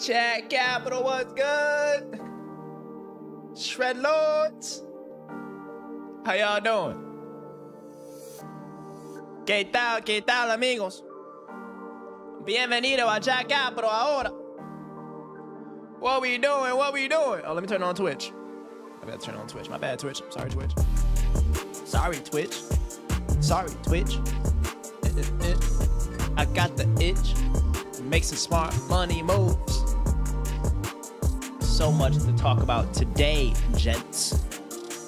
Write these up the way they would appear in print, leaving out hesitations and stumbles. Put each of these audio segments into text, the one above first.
Chat Capital, what's good? Shred Lords, how y'all doing? ¿Qué tal, amigos? Bienvenido a Chat Capital ahora. What we doing? Oh, let me turn on Twitch. I better turn on Twitch. My bad, Twitch. Sorry, Twitch. I got the itch. Make some smart money moves. So much to talk about today, gents.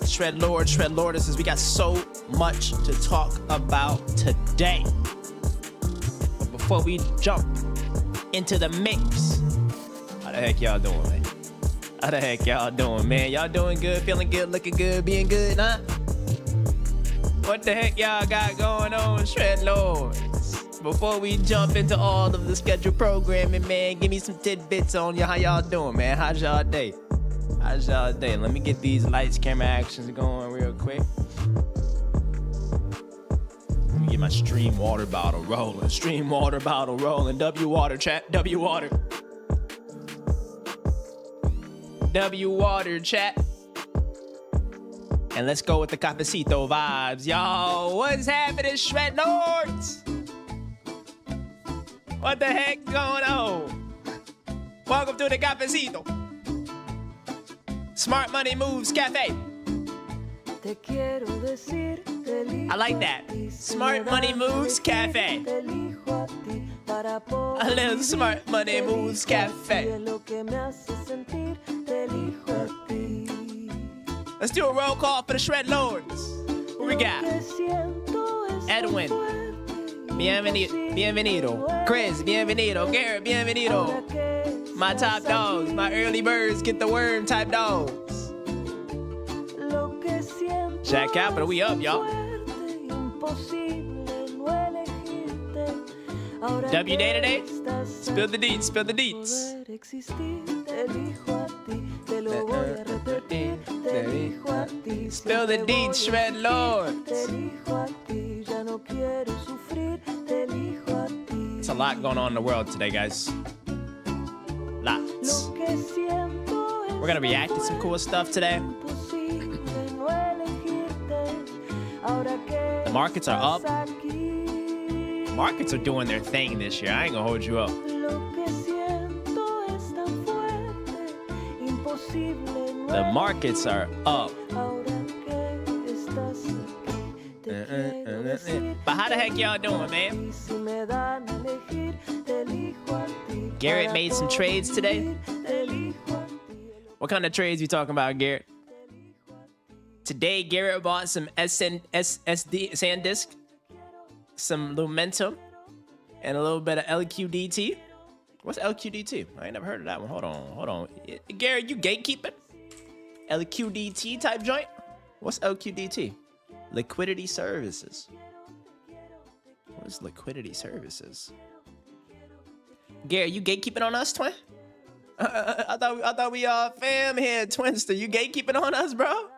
Shred Lordesses, we got so much to talk about today. But before we jump into the mix, how the heck y'all doing, man? Y'all doing good, feeling good, looking good, being good, huh? What the heck y'all got going on, Shred Lords? Before we jump into all of the scheduled programming, man, give me some tidbits on how y'all doing, man. How's y'all day? Let me get these lights, camera actions going real quick. Let me get my stream water bottle rolling. W water, chat. W water, chat. And let's go with the cafecito vibes, y'all. What's happening, Shred Lords? What the heck going on? Welcome to the cafecito. Smart Money Moves Cafe. I like that. Smart Money Moves Cafe. A little Smart Money Moves Cafe. Let's do a roll call for the Shred Lords. Who we got? Edwin. Bienvenido. Chris, bienvenido. Garrett, bienvenido. My top dogs, my early birds get the worm type dogs. Chat Capital, we up, y'all. W day today? Spill the deets. Spill the deets, Shred Lords. It's a lot going on in the world today, guys. Lots. We're gonna react to some cool stuff today. The markets are up. Markets are doing their thing this year. I ain't gonna hold you up. The markets are up. But how the heck y'all doing, man? Garrett made some trades today. What kind of trades you talking about, Garrett? Today, Garrett bought some SSD SanDisk, some Lumentum, and a little bit of LQDT. What's LQDT? I ain't never heard of that one. Hold on. Garrett, you gatekeeping? LQDT type joint? What's LQDT? Liquidity Services. What is Liquidity Services? Garrett, you gatekeeping on us, twin? I thought we all fam here, Twinster. You gatekeeping on us, bro?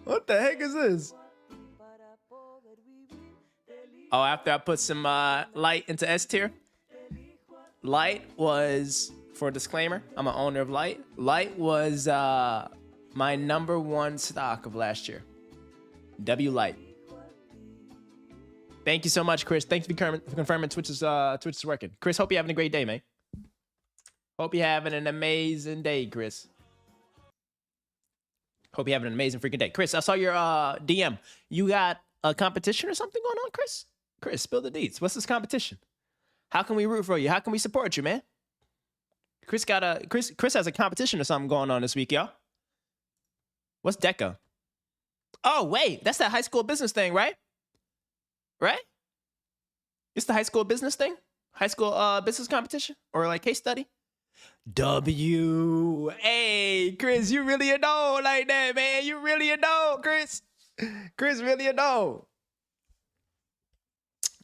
What the heck is this? Oh, after I put some light into S tier. Light was, for a disclaimer, I'm an owner of Light. Light was my #1 stock of last year. W Light. Thank you so much, Chris. Thanks for confirming Twitch is working. Chris, hope you're having a great day, man. Hope you're having an amazing day, Chris. Hope you're having an amazing freaking day. Chris, I saw your DM. You got a competition or something going on, Chris? Chris, spill the deets. What's this competition? How can we root for you? How can we support you, man? Chris has a competition or something going on this week, y'all. What's DECA? Oh, wait, that's that high school business thing, right? Right? It's the high school business thing? High school business competition? Or like case study? W. Hey, Chris, you really a dog like that, man. You really a dog, Chris. Chris really a dog.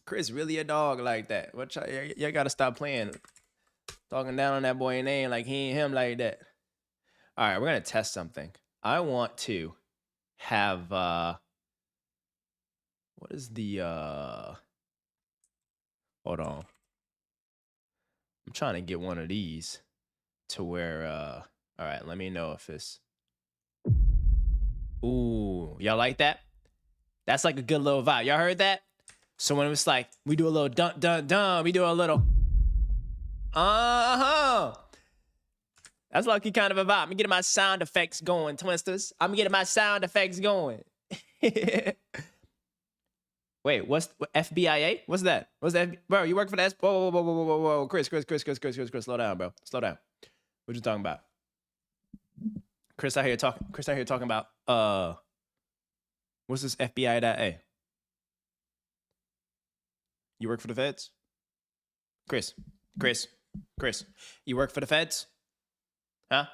Chris really a dog like that. What y'all gotta stop playing. Talking down on that boy name like he ain't him like that. All right, we're gonna test something. I want to have what is the hold on. I'm trying to get one of these. to where all right, let me know if it's ooh, y'all like that? That's like a good little vibe. Y'all heard that? So when it's like we do a little dun dun dun, we do a little that's lucky kind of a vibe. I'm getting my sound effects going, Twinsters. I'm getting my sound effects going. Wait, what's FBIA? What's that? What's that? Bro, you work for that? Whoa. Chris, slow down, bro. Slow down. What you talking about? Chris out here talking about what's this FBI.A? You work for the feds? Chris. You work for the feds? Huh?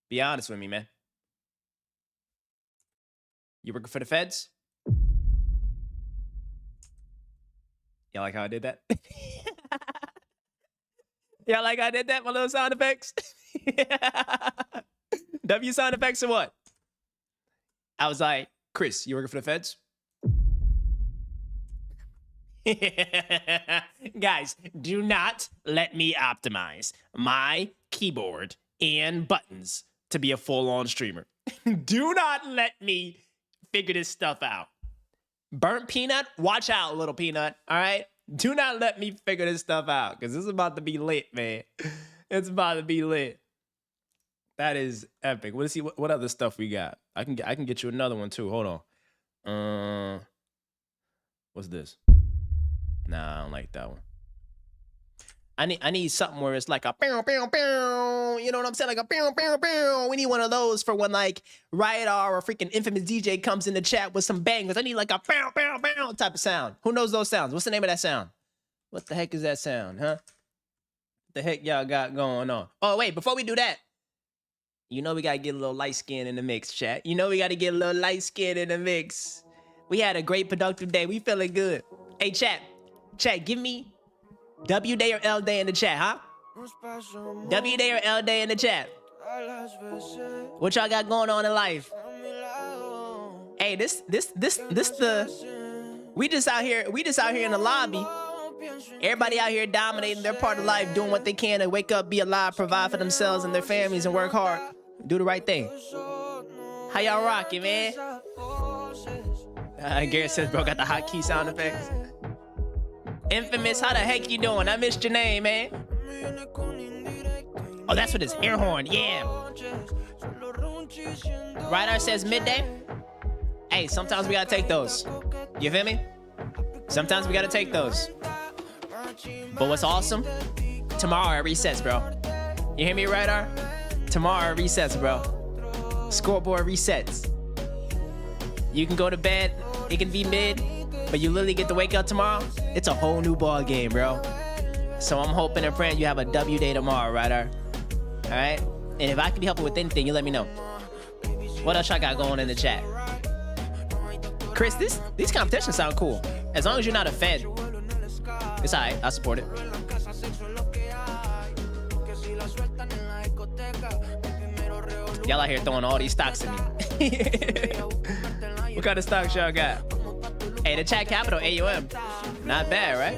Be honest with me, man. You working for the feds? Y'all like how I did that? Y'all like how I did that? My little sound effects? W sound effects or what? I was like, Chris, you working for the feds? Guys, do not let me optimize my keyboard and buttons to be a full-on streamer. Do not let me figure this stuff out. Burnt Peanut, watch out, little Peanut, all right? Do not let me figure this stuff out, because this is about to be lit, man. It's about to be lit. That is epic. Let's see what other stuff we got. I can get you another one too. Hold on. What's this? Nah, I don't like that one. I need something where it's like a pew, pew, pew. You know what I'm saying? Like a pew, pew, pew. We need one of those for when like Riot-R or freaking Infamous DJ comes in the chat with some bangers. I need like a pew, pew, pew type of sound. Who knows those sounds? What's the name of that sound? What the heck is that sound, huh? What the heck y'all got going on? Oh, wait, before we do that, you know we gotta get a little light skin in the mix, chat. You know we gotta get a little light skin in the mix. We had a great productive day. We feeling good. Hey, chat, give me W day or L day in the chat, huh? W day or L day in the chat. What y'all got going on in life? Hey, this the we just out here in the lobby. Everybody out here dominating their part of life, doing what they can to wake up, be alive, provide for themselves and their families, and work hard. Do the right thing. How y'all rocking, man? Garrett says, bro, got the hotkey sound effects. Infamous, how the heck you doing? I missed your name, man. Oh, that's what his air horn. Yeah. Riot-R says midday. Hey, sometimes we gotta take those. You feel me? Sometimes we gotta take those. But what's awesome? Tomorrow it resets, bro. You hear me, Riot-R? Tomorrow it resets, bro. Scoreboard resets. You can go to bed. It can be mid. But you literally get to wake up tomorrow, it's a whole new ball game, bro. So I'm hoping and praying you have a W day tomorrow, Riot-R. All right? And if I can be helping with anything, you let me know. What else I got going in the chat? Chris, these competitions sound cool. As long as you're not a Fed, it's all right. I'll support it. Y'all out here throwing all these stocks at me. What kind of stocks y'all got? Hey, the chat capital, AUM. Not bad, right?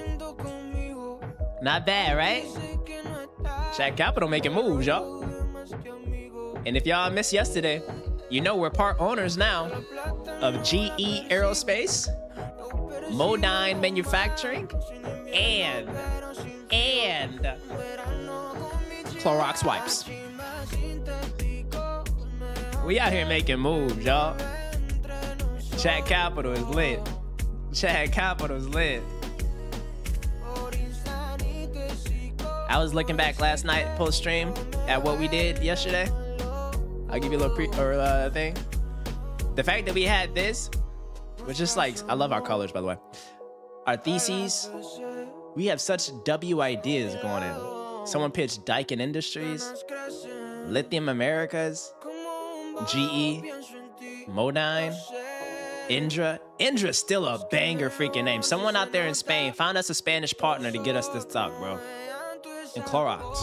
Not bad, right? Chat capital making moves, y'all. And if y'all missed yesterday, you know we're part owners now of GE Aerospace, Modine Manufacturing, and Clorox Wipes. We out here making moves, y'all. Chat capital is lit. Chat capital is lit. I was looking back last night post stream at what we did yesterday. I'll give you a little thing. The fact that we had this, which is like, I love our colors, by the way. Our theses, we have such W ideas going in. Someone pitched Daikin Industries, Lithium Americas, GE, Modine, Indra. Indra's still a banger freaking name. Someone out there in Spain found us a Spanish partner to get us this stock, bro. And Clorox.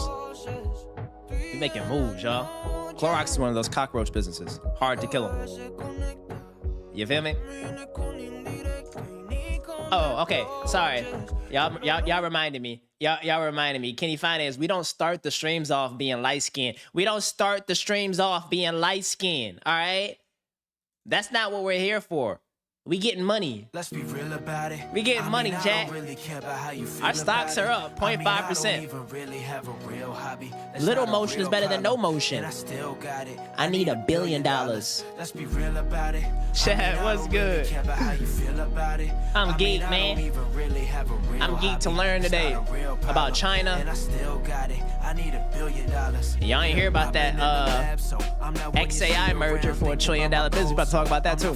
We making moves, y'all. Clorox is one of those cockroach businesses. Hard to kill them. You feel me? Oh, okay. Sorry. Y'all reminded me. y'all reminded me. Kenny Finance, we don't start the streams off being light-skinned. We don't start the streams off being light-skinned, all right? That's not what we're here for. We getting money. Let's be real about it. We getting money, Jack. Really our stocks are up 0.5%. Little motion is better than no motion. I need $1 billion. Let's be real about it. Chad, what's good? I'm geek, man. I'm geek to learn today about China. Y'all ain't hear about that XAI merger for $1 trillion business. We about to talk about that too.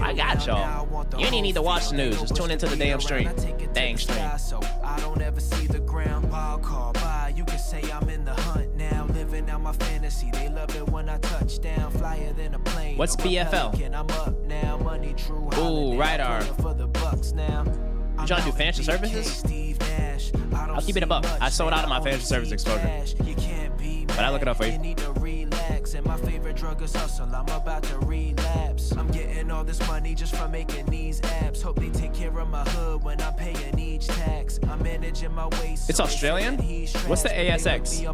I got y'all. You ain't even need to watch the news. Just tune into the damn stream. Dang stream. I don't ever see the ground. Wild call by. You can say I'm in the hunt now. Living out my fantasy. They love it when I touch down. Flyer than a plane. What's BFL? Ooh, Radar. You trying to do financial services? I'll keep it $1. I sold out of my financial service exposure. But I look it up for you. And my favorite drug is hustle. I'm about to relapse. I'm getting all this money just from making these apps. Hope they take care of my hood when I'm paying each tax. I'm managing my waist. It's Australian? What's the ASX?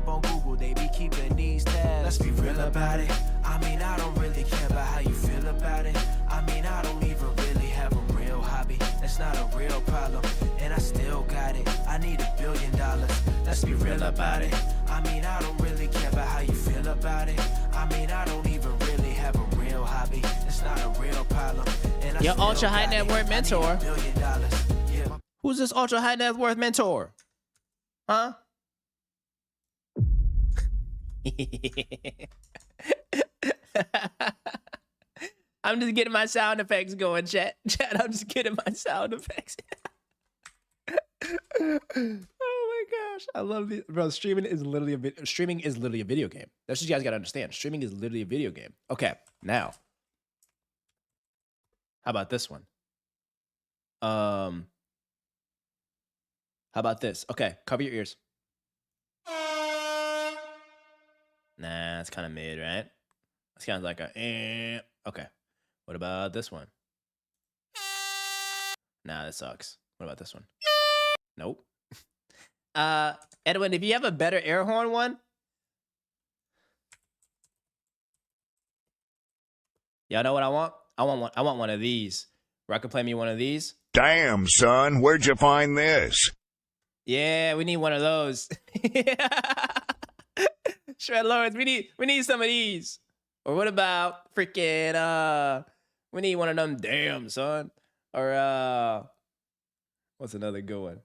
Let's be real about it. I mean, I don't really care about how you feel about it. I mean, I don't even really have a real hobby. That's not a real problem. And I still got it. I need $1 billion. Let's be real about it. I mean, I don't really care about how you feel about it. I mean, I don't even really have a real hobby. It's not a real problem. Your ultra high net worth mentor. Yeah. Who's this ultra high net worth mentor? Huh? I'm just getting my sound effects going, chat. I'm just getting my sound effects. Oh my gosh, I love it, bro. Streaming is literally a video game. That's what you guys gotta understand. Streaming is literally a video game. Okay, now, how about this one? How about this? Okay, cover your ears. Nah, it's kind of mid, right? It's kind of like a okay. What about this one? Nah, that sucks. What about this one? Nope. Edwin, if you have a better air horn one, y'all know what I want? I want one of these. Where I can play me one of these. Damn, son, where'd you find this? Yeah, we need one of those. Shred Lords, we need some of these. Or what about freaking we need one of them, damn, son. Or what's another good one?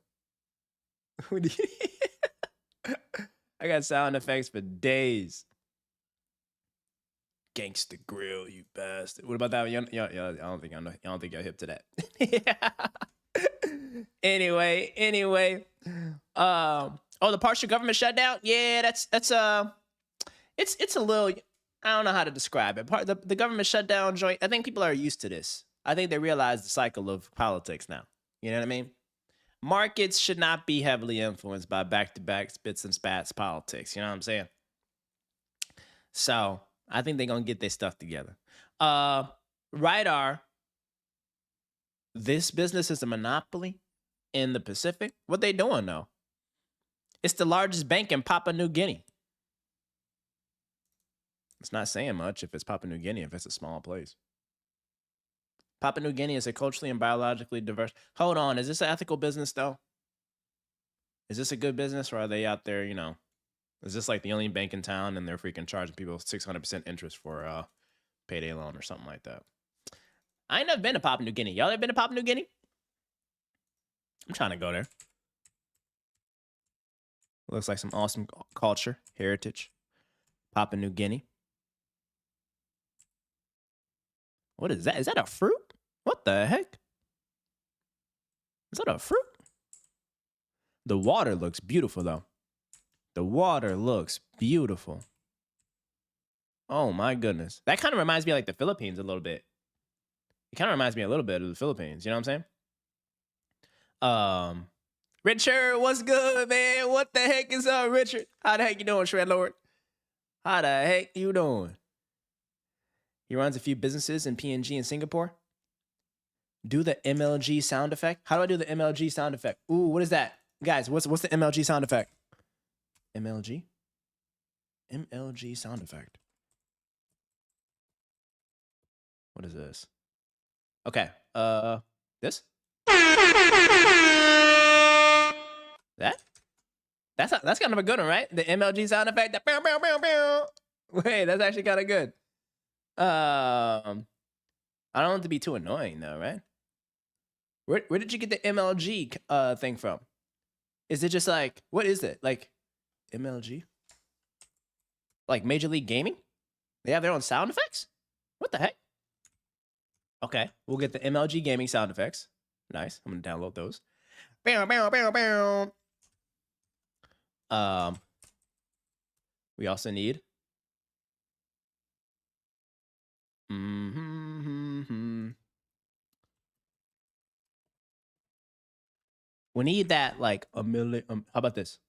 I got sound effects for days. Gangsta Grill, you bastard. What about that one? I don't think you're hip to that. Anyway. Oh, the partial government shutdown? Yeah, that's it's a little, I don't know how to describe it. The government shutdown joint, I think people are used to this. I think they realize the cycle of politics now. You know what I mean? Markets should not be heavily influenced by back-to-back spits and spats politics. You know what I'm saying? So I think they're going to get their stuff together. Radar, this business is a monopoly in the Pacific. What they doing, though? It's the largest bank in Papua New Guinea. It's not saying much if it's Papua New Guinea, if it's a small place. Papua New Guinea is a culturally and biologically diverse. Hold on, is this an ethical business, though? Is this a good business, or are they out there, you know, is this like the only bank in town and they're freaking charging people 600% interest for a payday loan or something like that? I ain't never been to Papua New Guinea. Y'all ever been to Papua New Guinea? I'm trying to go there. Looks like some awesome culture, heritage. Papua New Guinea. What is that? Is that a fruit? What the heck? Is that a fruit? The water looks beautiful, though. The water looks beautiful. Oh, my goodness. That kind of reminds me of like the Philippines a little bit. It kind of reminds me a little bit of the Philippines. You know what I'm saying? Richard, what's good, man? What the heck is up, Richard? How the heck you doing, Shred Lord? How the heck you doing? He runs a few businesses in PNG in Singapore. Do the MLG sound effect. How do I do the MLG sound effect? Ooh, what is that? Guys, what's the MLG sound effect? MLG sound effect. What is this? Okay. This? That's kind of a good one, right? The MLG sound effect. The bow, bow, bow, bow. Wait, that's actually kind of good. I don't want it to be too annoying though, right? Where did you get the MLG thing from? Is it just like, what is it? Like MLG? Like Major League Gaming? They have their own sound effects? What the heck? Okay, we'll get the MLG Gaming sound effects. Nice. I'm gonna download those. Bow, bow, bow, bow. We also need we need that like a million. How about this?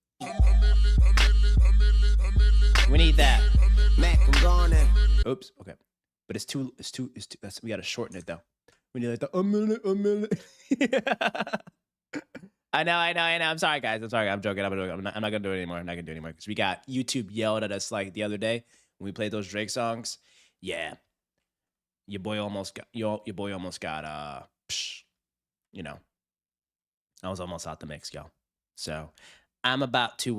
We need that. Mac, I'm gone now. Oops. Okay, but it's too. We gotta shorten it though. We need like the a minute. I know. I'm sorry, guys. I'm joking. I'm not gonna do it anymore. I'm not gonna do it anymore because we got YouTube yelled at us like the other day when we played those Drake songs. Yeah, your boy almost got you know, I was almost out the mix, y'all. So I'm about to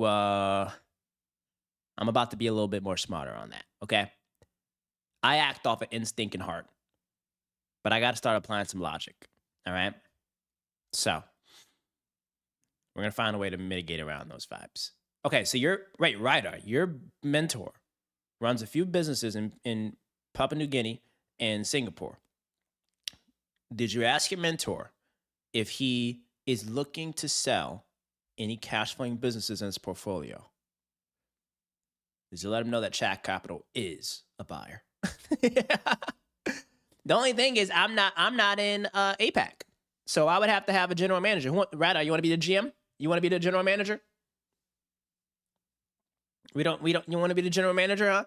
be a little bit more smarter on that. Okay, I act off of instinct and heart, but I got to start applying some logic. All right, so we're gonna find a way to mitigate around those vibes. Okay, so Ryder, your mentor runs a few businesses in Papua New Guinea and Singapore. Did you ask your mentor if he is looking to sell any cash flowing businesses in his portfolio? Did you let him know that Chat Capital is a buyer? The only thing is I'm not in APAC. So I would have to have a general manager. Ryder, you want to be the GM? You want to be the general manager? You want to be the general manager, huh?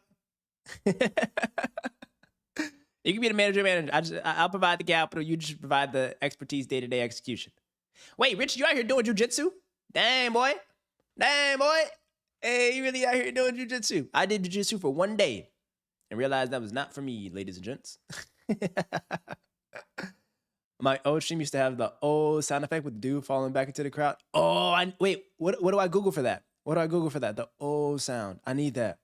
You can be the manager. I'll provide the capital. You just provide the expertise, day-to-day execution. Wait, Rich, you out here doing jujitsu? Dang, boy. Hey, you really out here doing jujitsu? I did jujitsu for 1 day and realized that was not for me, ladies and gents. My old stream used to have the old sound effect with the dude falling back into the crowd. Oh, wait, what do I Google for that? The old sound. I need that.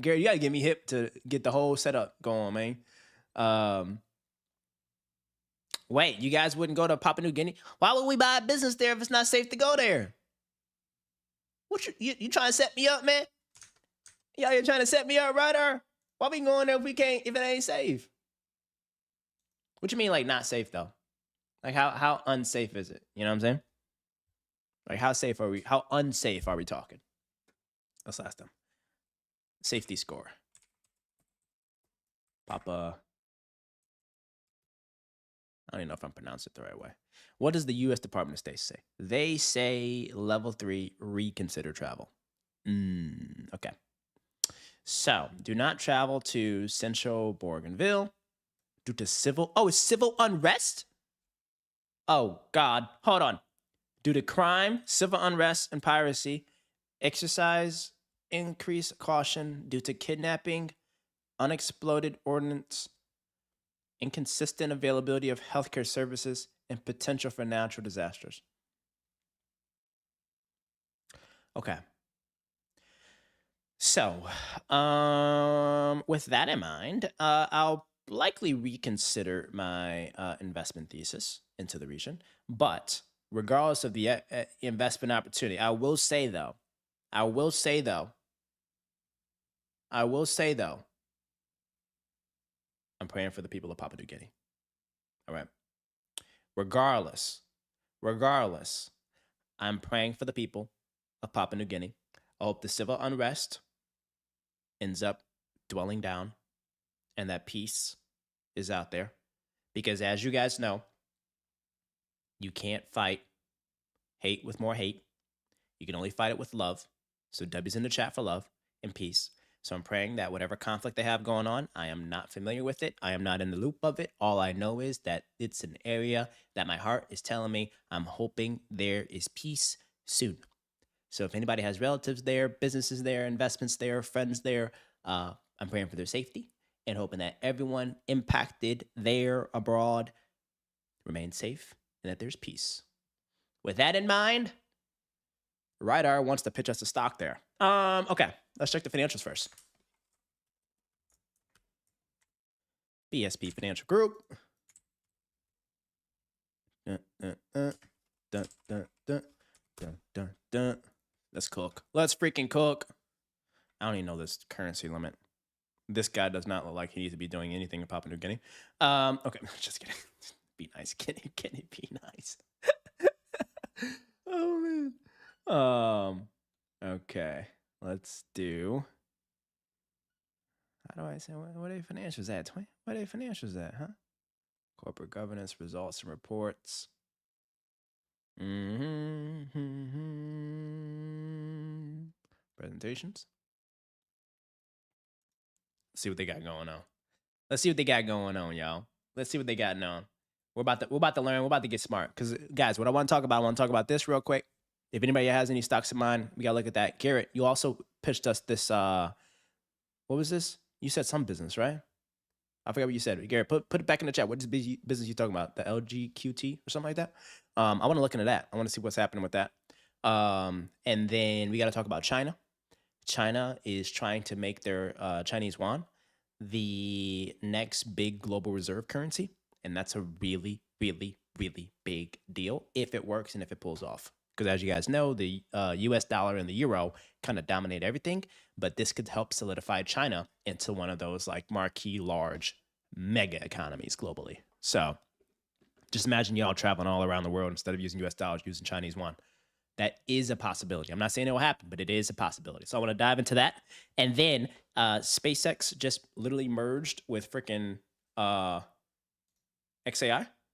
Gary, you gotta get me hip to get the whole setup going, man. Wait, you guys wouldn't go to Papua New Guinea? Why would we buy a business there if it's not safe to go there? What you trying to set me up, man? Y'all here trying to set me up, Ryder? Why we going there if it ain't safe? What you mean, like not safe though? Like how unsafe is it? You know what I'm saying? Like how unsafe are we talking? Let's ask them. Safety score. Papa. I don't even know if I'm pronouncing it the right way. What does the U.S. Department of State say? They say level 3, reconsider travel. Okay. So, do not travel to Central Bougainville due to civil unrest? Oh, God. Hold on. Due to crime, civil unrest, and piracy, exercise increase caution due to kidnapping, unexploded ordnance, inconsistent availability of healthcare services, and potential for natural disasters. Okay. So, with that in mind, I'll likely reconsider my investment thesis into the region. But regardless of the investment opportunity, I will say though, I'm praying for the people of Papua New Guinea. All right. Regardless, I'm praying for the people of Papua New Guinea. I hope the civil unrest ends up dwelling down and that peace is out there. Because as you guys know, you can't fight hate with more hate. You can only fight it with love. So W's in the chat for love and peace. So I'm praying that whatever conflict they have going on, I am not familiar with it. I am not in the loop of it. All I know is that it's an area that my heart is telling me I'm hoping there is peace soon. So if anybody has relatives there, businesses there, investments there, friends there, I'm praying for their safety and hoping that everyone impacted there abroad remains safe and that there's peace. With that in mind, Rydar wants to pitch us a stock there. Okay, let's check the financials first. BSP Financial Group. Let's cook. Let's freaking cook. I don't even know this currency limit. This guy does not look like he needs to be doing anything in Papua New Guinea. Okay, just kidding. Be nice, Guinea, be nice. Oh man. Okay. Let's do. How do I say what are financials at? What are financials at, huh? Corporate governance, results and reports. Presentations. Let's see what they got going on. Let's see what they got going on, y'all. Let's see what they got on. We're about to learn. We're about to get smart. Because, guys, what I want to talk about this real quick. If anybody has any stocks in mind, we got to look at that. Garrett, you also pitched us this, what was this? You said some business, right? I forgot what you said. Garrett, put it back in the chat. What is business you talking about? The LGQT or something like that? I want to look into that. I want to see what's happening with that. And then we got to talk about China. China is trying to make their Chinese yuan the next big global reserve currency. And that's a really, really, really big deal if it works and if it pulls off. Because as you guys know, the US dollar and the euro kind of dominate everything. But this could help solidify China into one of those like marquee, large, mega economies globally. So just imagine y'all traveling all around the world instead of using US dollars, using Chinese yuan. That is a possibility. I'm not saying it will happen, but it is a possibility. So I want to dive into that. And then SpaceX just literally merged with freaking XAI.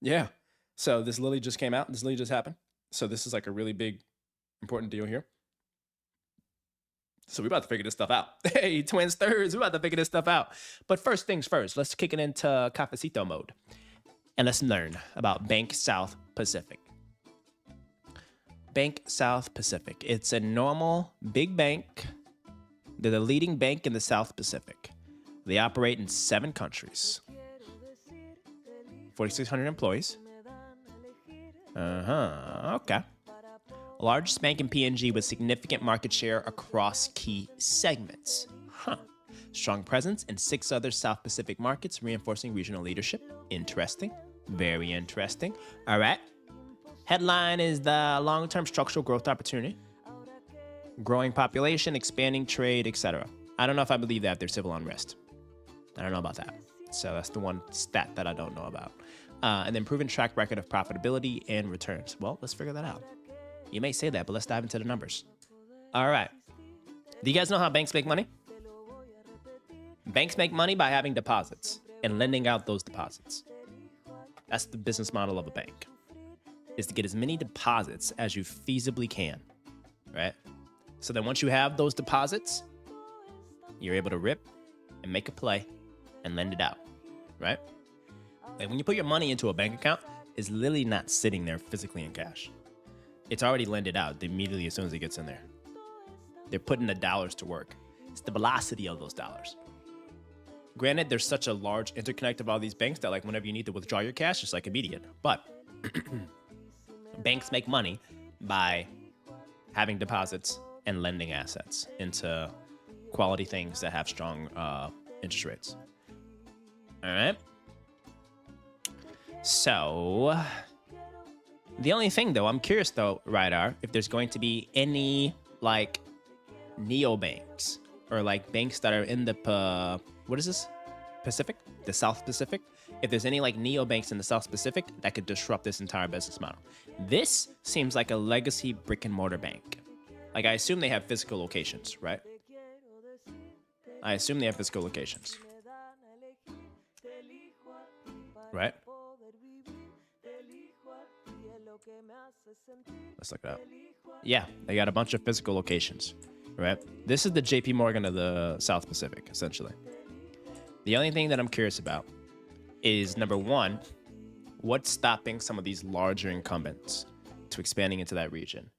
Yeah. So this literally just came out. This literally just happened. So this is like a really big, important deal here. So we're about to figure this stuff out. Hey, twins, thirds, we're about to figure this stuff out. But first things first, let's kick it into cafecito mode. And let's learn about Bank South Pacific. Bank South Pacific. It's a normal big bank. They're the leading bank in the South Pacific. They operate in 7 countries. 4,600 employees. Okay. Largest bank in PNG with significant market share across key segments. Strong presence in 6 other South Pacific markets, reinforcing regional leadership. Interesting. Very interesting. All right. Headline is the long-term structural growth opportunity. Growing population, expanding trade, etc. I don't know if I believe that. There's civil unrest. I don't know about that. So that's the one stat that I don't know about. And then proven track record of profitability and returns. Well, let's figure that out. You may say that, but let's dive into the numbers. All right. Do you guys know how banks make money? Banks make money by having deposits and lending out those deposits. That's the business model of a bank, is to get as many deposits as you feasibly can, right? So then once you have those deposits, you're able to rip and make a play and lend it out, right? Like when you put your money into a bank account, it's literally not sitting there physically in cash. It's already lended out immediately as soon as it gets in there. They're putting the dollars to work. It's the velocity of those dollars. Granted, there's such a large interconnect of all these banks that like whenever you need to withdraw your cash, it's like immediate. But banks make money by having deposits and lending assets into quality things that have strong interest rates. All right. So the only thing though, I'm curious though, Rydar, if there's going to be any like neobanks or like banks that are in the, what is this? Pacific? The South Pacific? If there's any like neobanks in the South Pacific that could disrupt this entire business model. This seems like a legacy brick and mortar bank. Like I assume they have physical locations, right? I assume they have physical locations. Right? Let's look it up. Yeah, they got a bunch of physical locations. right? This is the JP Morgan of the South Pacific, essentially. The only thing that I'm curious about is, number one, what's stopping some of these larger incumbents to expanding into that region,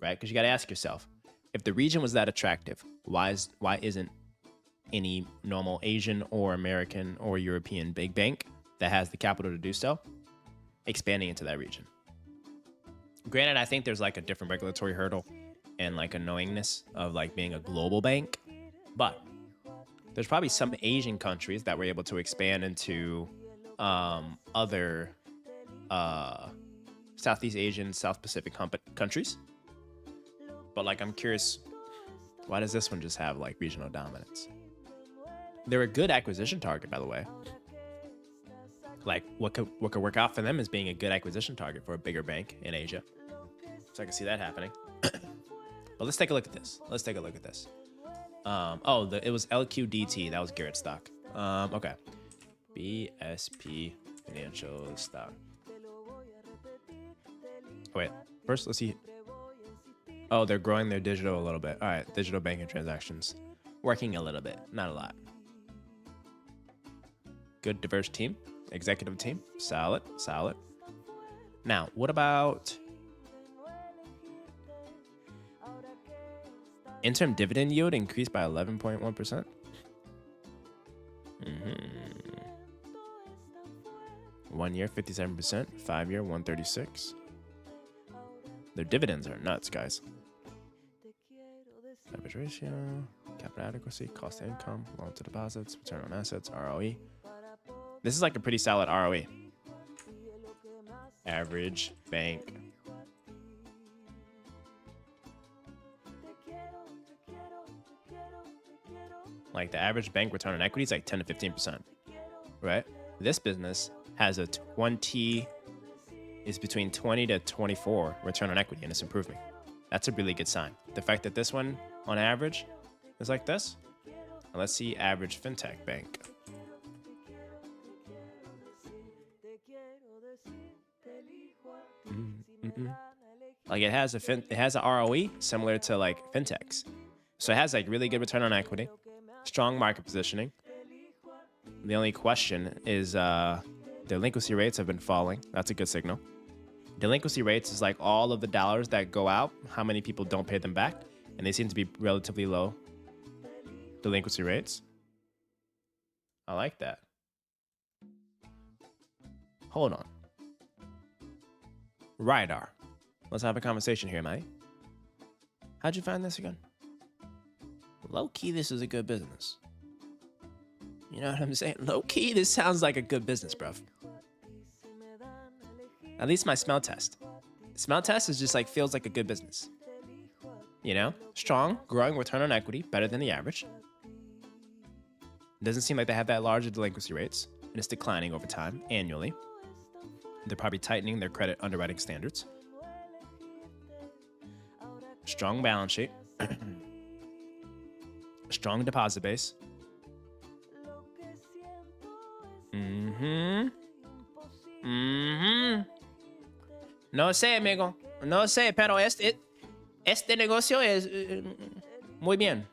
right? Because you got to ask yourself, if the region was that attractive, why isn't any normal Asian or American or European big bank that has the capital to do so expanding into that region? Granted, I think there's like a different regulatory hurdle and like a knowingness of like being a global bank, but there's probably some Asian countries that were able to expand into other Southeast Asian, South Pacific countries. But like, I'm curious, why does this one just have like regional dominance? They're a good acquisition target, by the way. Like, what could work out for them is being a good acquisition target for a bigger bank in Asia. So I can see that happening. But let's take a look at this. It was LQDT. That was Garrett stock. Okay. BSP Financial stock. Wait, first let's see. Oh, they're growing their digital a little bit. All right, digital banking transactions. Working a little bit, not a lot. Good diverse team, executive team, solid. Now, what about interim dividend yield increased by 11.1%? 1 year, 57%. 5 year, 136. Their dividends are nuts, guys. Leverage ratio, capital adequacy, cost to income, loan to deposits, return on assets, ROE. This is like a pretty solid ROE. Average bank. Like the average bank return on equity is like 10 to 15%, right? This business has a is between 20 to 24 return on equity, and it's improving. That's a really good sign. The fact that this one on average is like this. Now let's see average fintech bank. Like it has a ROE similar to like fintechs. So it has like really good return on equity, strong market positioning. The only question is delinquency rates have been falling. That's a good signal. Delinquency rates is like all of the dollars that go out, how many people don't pay them back, and they seem to be relatively low delinquency rates. I like that. Hold on. Rydar. Let's have a conversation here, mate. How'd you find this again? Low-key, this is a good business. You know what I'm saying? Low-key, this sounds like a good business, bruv. At least my smell test. Smell test is just like, feels like a good business. You know? Strong, growing return on equity, better than the average. Doesn't seem like they have that large of delinquency rates, and it's declining over time, annually. They're probably tightening their credit underwriting standards. Strong balance sheet. Strong deposit base. No sé, amigo. No sé, pero este negocio es muy bien.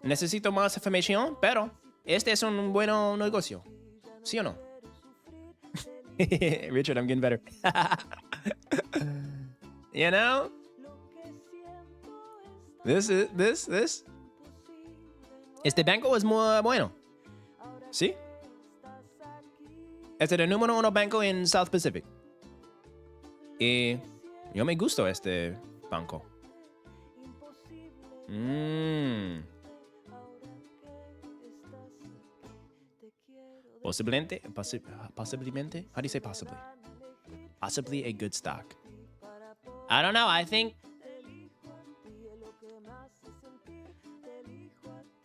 Necesito más información, pero este es un buen negocio. ¿Sí o no? Richard, I'm getting better. You know? This. Este banco es muy bueno. ¿Sí? Este es el número 1 banco en South Pacific. Y yo me gusta este banco. Posiblemente, how do you say possibly? Possibly a good stock. I don't know, I think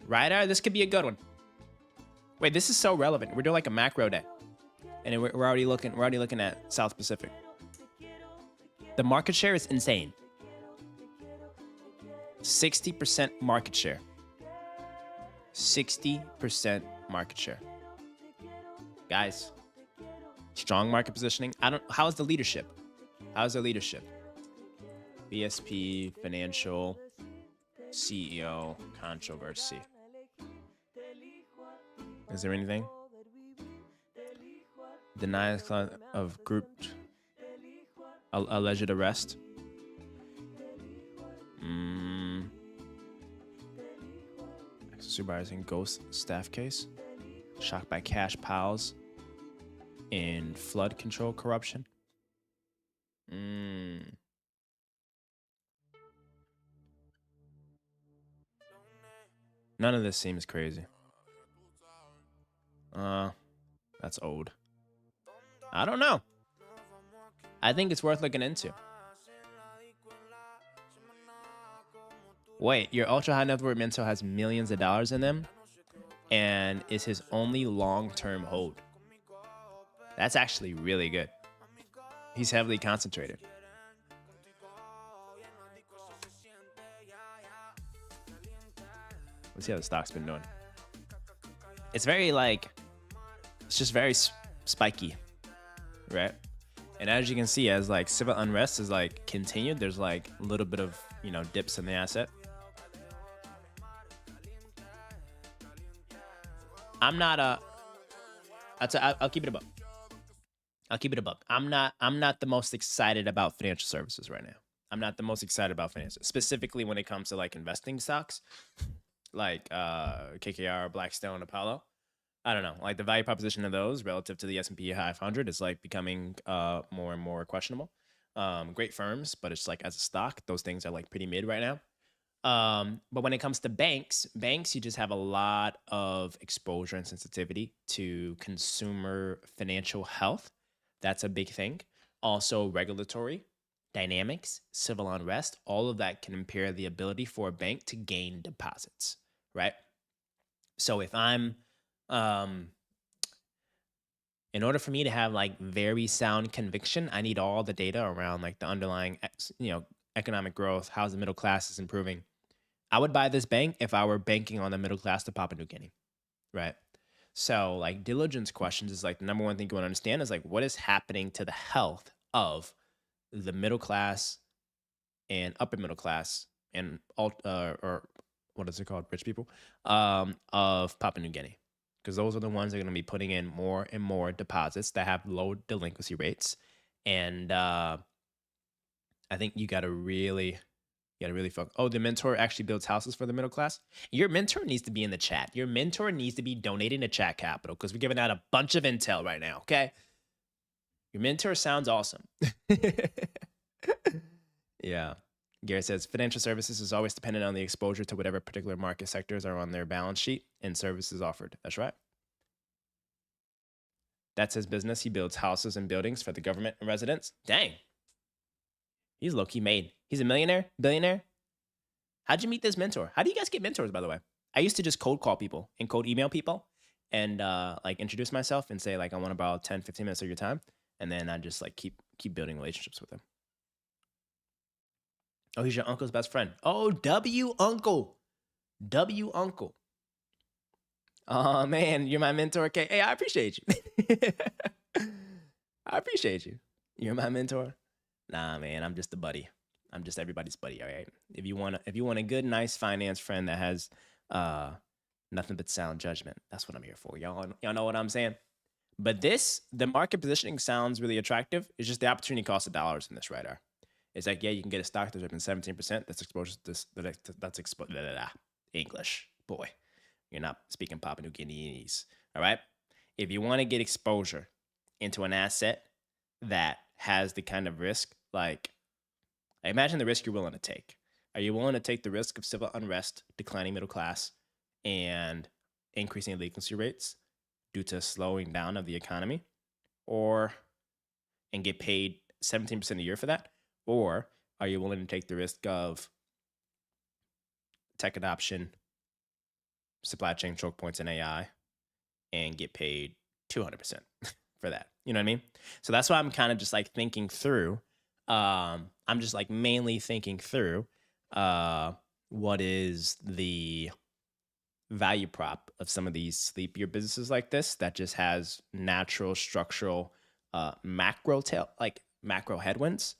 Rydar, this could be a good one. Wait, this is so relevant. We're doing like a macro day. And we're already looking at South Pacific. The market share is insane. 60% market share. 60% market share. Guys, strong market positioning. How's the leadership? How's the leadership? BSP Financial CEO controversy. Is there anything? Denies of group alleged arrest. Supervising ghost staff case. Shocked by cash piles in flood control corruption. None of this seems crazy. That's old. I don't know. I think it's worth looking into. Wait, your ultra high net worth mentor has millions of dollars in them and is his only long-term hold. That's actually really good. He's heavily concentrated. Let's see how the stock's been doing. It's very it's just very spiky, right? And as you can see, as civil unrest is continued, there's a little bit of, dips in the asset. I'm not I'll keep it above. I'll keep it above. I'm not the most excited about financial services right now. I'm not the most excited about finances, specifically when it comes to investing stocks, KKR, Blackstone, Apollo. I don't know, the value proposition of those relative to the S&P 500 is becoming more and more questionable. Great firms, but it's as a stock, those things are pretty mid right now. But when it comes to banks, you just have a lot of exposure and sensitivity to consumer financial health. That's a big thing. Also, regulatory dynamics, civil unrest, all of that can impair the ability for a bank to gain deposits, right? So if I'm, in order for me to have very sound conviction, I need all the data around the underlying, economic growth, how the middle class is improving. I would buy this bank if I were banking on the middle class to Papua New Guinea, right? So diligence questions is the number one thing you want to understand is what is happening to the health of the middle class and upper middle class and or what is it called, rich people of Papua New Guinea, because those are the ones that are going to be putting in more and more deposits that have low delinquency rates. And I think you got to really focus. Oh, the mentor actually builds houses for the middle class. Your mentor needs to be in the chat. Your mentor needs to be donating to chat capital because we're giving out a bunch of intel right now, okay? Your mentor sounds awesome. Yeah. Garrett says, financial services is always dependent on the exposure to whatever particular market sectors are on their balance sheet and services offered. That's right. That's his business. He builds houses and buildings for the government and residents. Dang. He's low-key made. He's a millionaire, billionaire. How'd you meet this mentor? How do you guys get mentors, by the way? I used to just cold call people and cold email people and introduce myself and say I want to borrow 10, 15 minutes of your time. And then I just keep building relationships with them. Oh, he's your uncle's best friend. Oh, W uncle. W uncle. Oh man, you're my mentor. Okay. Hey, I appreciate you. I appreciate you. You're my mentor. Nah, man, I'm just a buddy. I'm just everybody's buddy, all right? If you want a good, nice finance friend that has nothing but sound judgment, that's what I'm here for. Y'all know what I'm saying? But the market positioning sounds really attractive. It's just the opportunity cost of dollars in this radar. It's yeah, you can get a stock that's up in 17%. That's exposure to this. That's English, boy. You're not speaking Papua New Guineanese, all right? If you want to get exposure into an asset that has the kind of risk, imagine the risk you're willing to take. Are you willing to take the risk of civil unrest, declining middle class, and increasing delinquency rates due to slowing down of the economy, and get paid 17% a year for that? Or are you willing to take the risk of tech adoption, supply chain choke points in AI, and get paid 200% for that? You know what I mean? So that's why I'm kind of just thinking through. I'm just mainly thinking through what is the value prop of some of these sleepier businesses like this that just has natural structural macro headwinds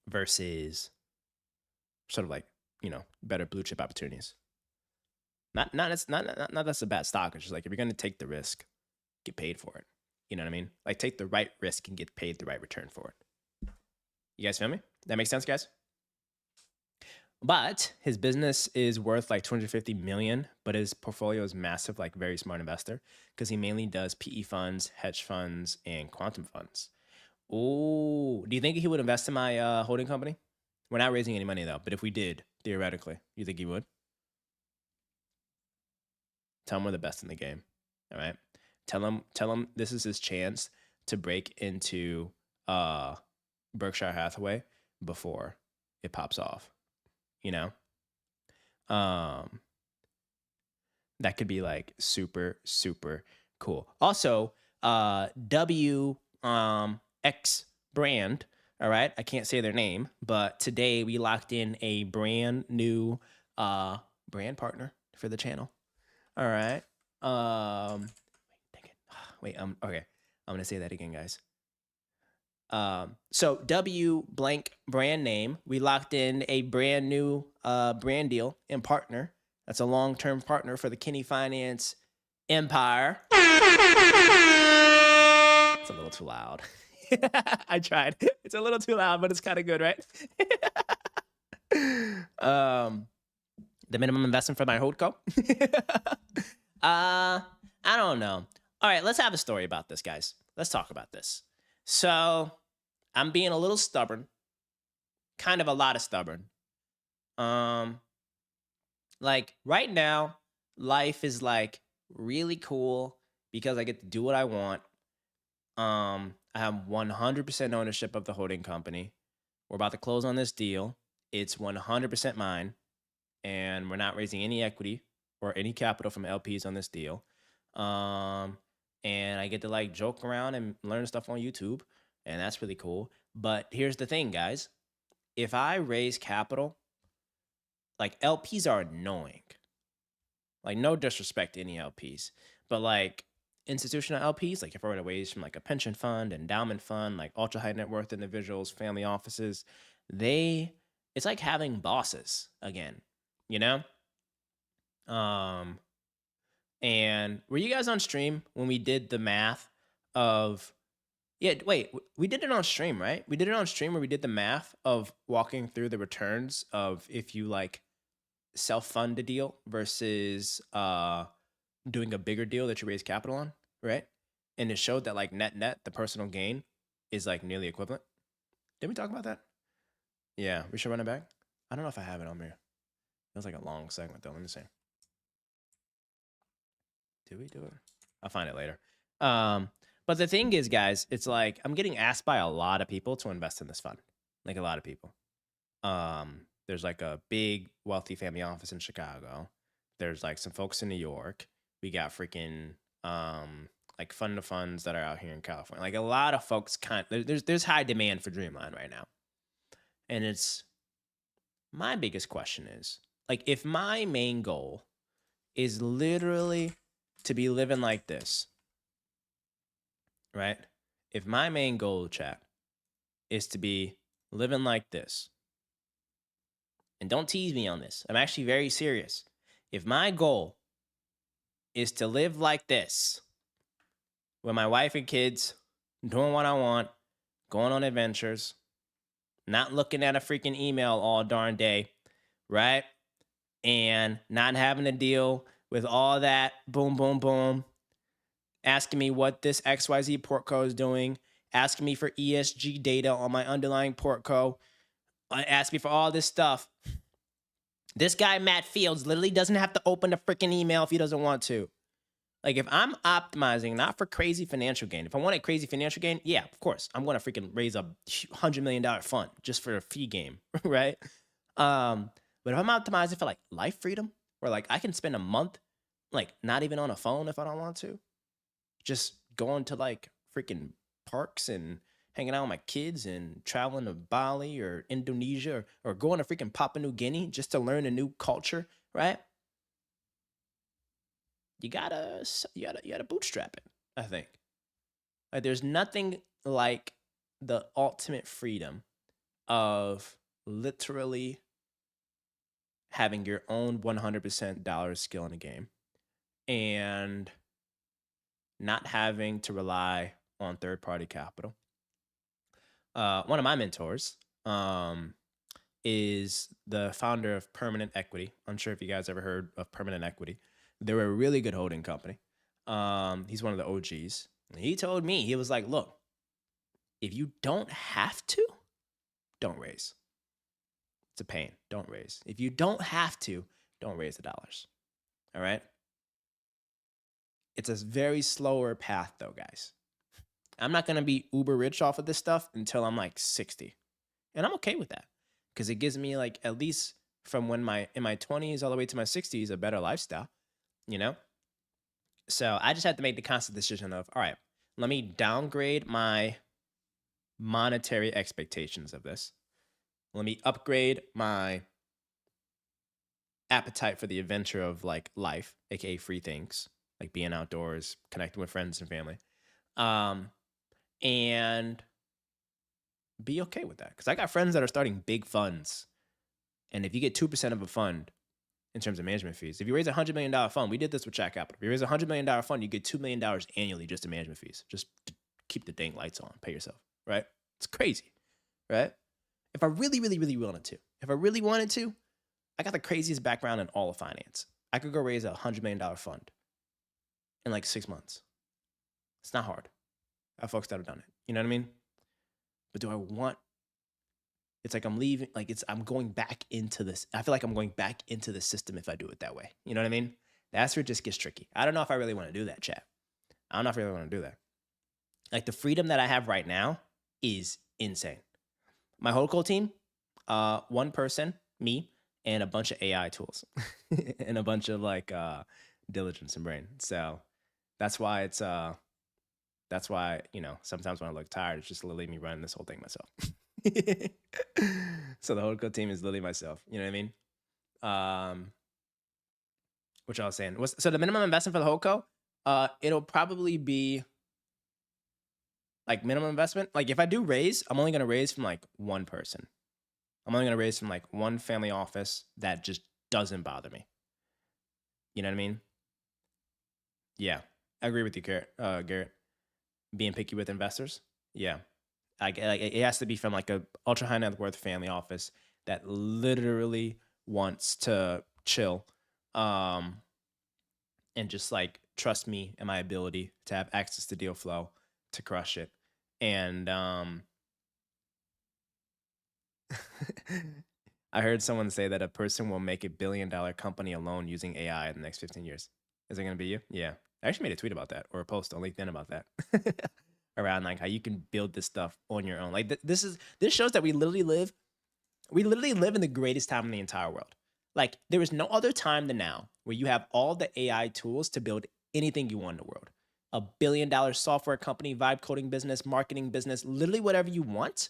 versus sort of like, better blue chip opportunities. Not that's a bad stock. It's just like if you're gonna take the risk, get paid for it. You know what I mean? Like take the right risk and get paid the right return for it. You guys feel me? That makes sense, guys? But his business is worth like 250 million, but his portfolio is massive, like very smart investor, because he mainly does PE funds, hedge funds, and quantum funds. Oh, do you think he would invest in my holding company? We're not raising any money though, but if we did, theoretically, you think he would? Tell him we're the best in the game. All right. Tell him this is his chance to break into Berkshire Hathaway before it pops off. That could be like super, super cool. Also, X brand. All right. I can't say their name, but today we locked in a brand new brand partner for the channel. All right. Wait, okay. I'm gonna say that again, guys. So W blank brand name. We locked in a brand new brand deal and partner. That's a long-term partner for the Kenny Finance empire. It's a little too loud. I tried. It's a little too loud, but it's kind of good, right? The minimum investment for my holdco. I don't know. All right, let's have a story about this, guys. Let's talk about this. So I'm being a little stubborn, kind of a lot of stubborn. Like right now, life is like really cool because I get to do what I want. I have 100% ownership of the holding company. We're about to close on this deal. It's 100% mine, and we're not raising any equity or any capital from LPs on this deal. And I get to like joke around and learn stuff on YouTube, and that's really cool. But here's the thing, guys. If I raise capital, like LPs are annoying. Like no disrespect to any LPs, but like institutional LPs, like if I were to raise from like a pension fund, endowment fund, like ultra high net worth individuals, family offices, it's like having bosses again, And were you guys on stream when we did the math of, wait, we did it on stream, right? We did it on stream where we did the math of walking through the returns of if you like self-fund a deal versus doing a bigger deal that you raise capital on, right? And it showed that like net, the personal gain is like nearly equivalent. Did we talk about that? Yeah, we should run it back. I don't know if I have it on here. It was like a long segment though. Let me see. Did we do it? I'll find it later. But the thing is, guys, it's like I'm getting asked by a lot of people to invest in this fund. Like a lot of people. There's like a big wealthy family office in Chicago. There's like some folks in New York. We got freaking like fund of funds that are out here in California. Like a lot of folks there's high demand for Dreamline right now. And it's my biggest question is like if my main goal is literally to be living like this, right? If my main goal, chat, is to be living like this, and don't tease me on this, I'm actually very serious. If my goal is to live like this, with my wife and kids, doing what I want, going on adventures, not looking at a freaking email all darn day, right? And not having to deal with all that boom, boom, boom, asking me what this XYZ portco is doing, asking me for ESG data on my underlying portco, asking me for all this stuff. This guy, Matt Fields, literally doesn't have to open a freaking email if he doesn't want to. Like, if I'm optimizing not for crazy financial gain, if I want a crazy financial gain, yeah, of course, I'm going to freaking raise a $100 million fund just for a fee game, right? But if I'm optimizing for, like, life freedom, where, like, I can spend a month, like, not even on a phone if I don't want to, just going to, like, freaking parks and hanging out with my kids and traveling to Bali or Indonesia or going to freaking Papua New Guinea just to learn a new culture, right? You gotta bootstrap it, I think. Like, there's nothing like the ultimate freedom of literally having your own 100% dollar skill in a game and not having to rely on third-party capital. One of my mentors is the founder of Permanent Equity. Unsure if you guys ever heard of Permanent Equity. They're a really good holding company. He's one of the OGs. He told me, he was like, look, if you don't have to, don't raise. It's a pain. Don't raise. If you don't have to, don't raise the dollars. All right? It's a very slower path though, guys. I'm not going to be uber rich off of this stuff until I'm like 60. And I'm okay with that because it gives me like at least from when in my 20s all the way to my 60s a better lifestyle, you know? So I just had to make the constant decision of, all right, let me downgrade my monetary expectations of this. Let me upgrade my appetite for the adventure of like life, aka free things, like being outdoors, connecting with friends and family. And be okay with that. Because I got friends that are starting big funds. And if you get 2% of a fund in terms of management fees, if you raise a $100 million fund, we did this with Chat Capital. If you raise a $100 million fund, you get $2 million annually just in management fees. Just to keep the dang lights on, pay yourself, right? It's crazy, right? If I really, really, really wanted to, I got the craziest background in all of finance. I could go raise a $100 million fund in like 6 months. It's not hard. I have folks that have done it. You know what I mean? But do I want? It's like I'm leaving. Like I'm going back into this. I feel like I'm going back into the system if I do it that way. You know what I mean? That's where it just gets tricky. I don't know if I really want to do that, chat. I don't know if I really want to do that. Like the freedom that I have right now is insane. My whole team, one person, me, and a bunch of AI tools and a bunch of like diligence and brain. So that's why it's sometimes when I look tired, it's just literally me running this whole thing myself. So the whole team is literally myself. You know what I mean? Which I was saying. So the minimum investment for the whole it'll probably be like minimum investment. Like if I do raise, I'm only going to raise from like one person. I'm only going to raise from like one family office that just doesn't bother me. You know what I mean? Yeah, I agree with you, Garrett. Being picky with investors. Yeah. It has to be from like a ultra high net worth family office that literally wants to chill and just like trust me and my ability to have access to deal flow to crush it. And I heard someone say that a person will make $1 billion company alone using AI in the next 15 years. Is it going to be you? Yeah. I actually made a tweet about that or a post on LinkedIn about that around like how you can build this stuff on your own. Like this shows that we literally live in the greatest time in the entire world. Like there is no other time than now where you have all the AI tools to build anything you want in the world. $1 billion software company, vibe coding business, marketing business, literally whatever you want.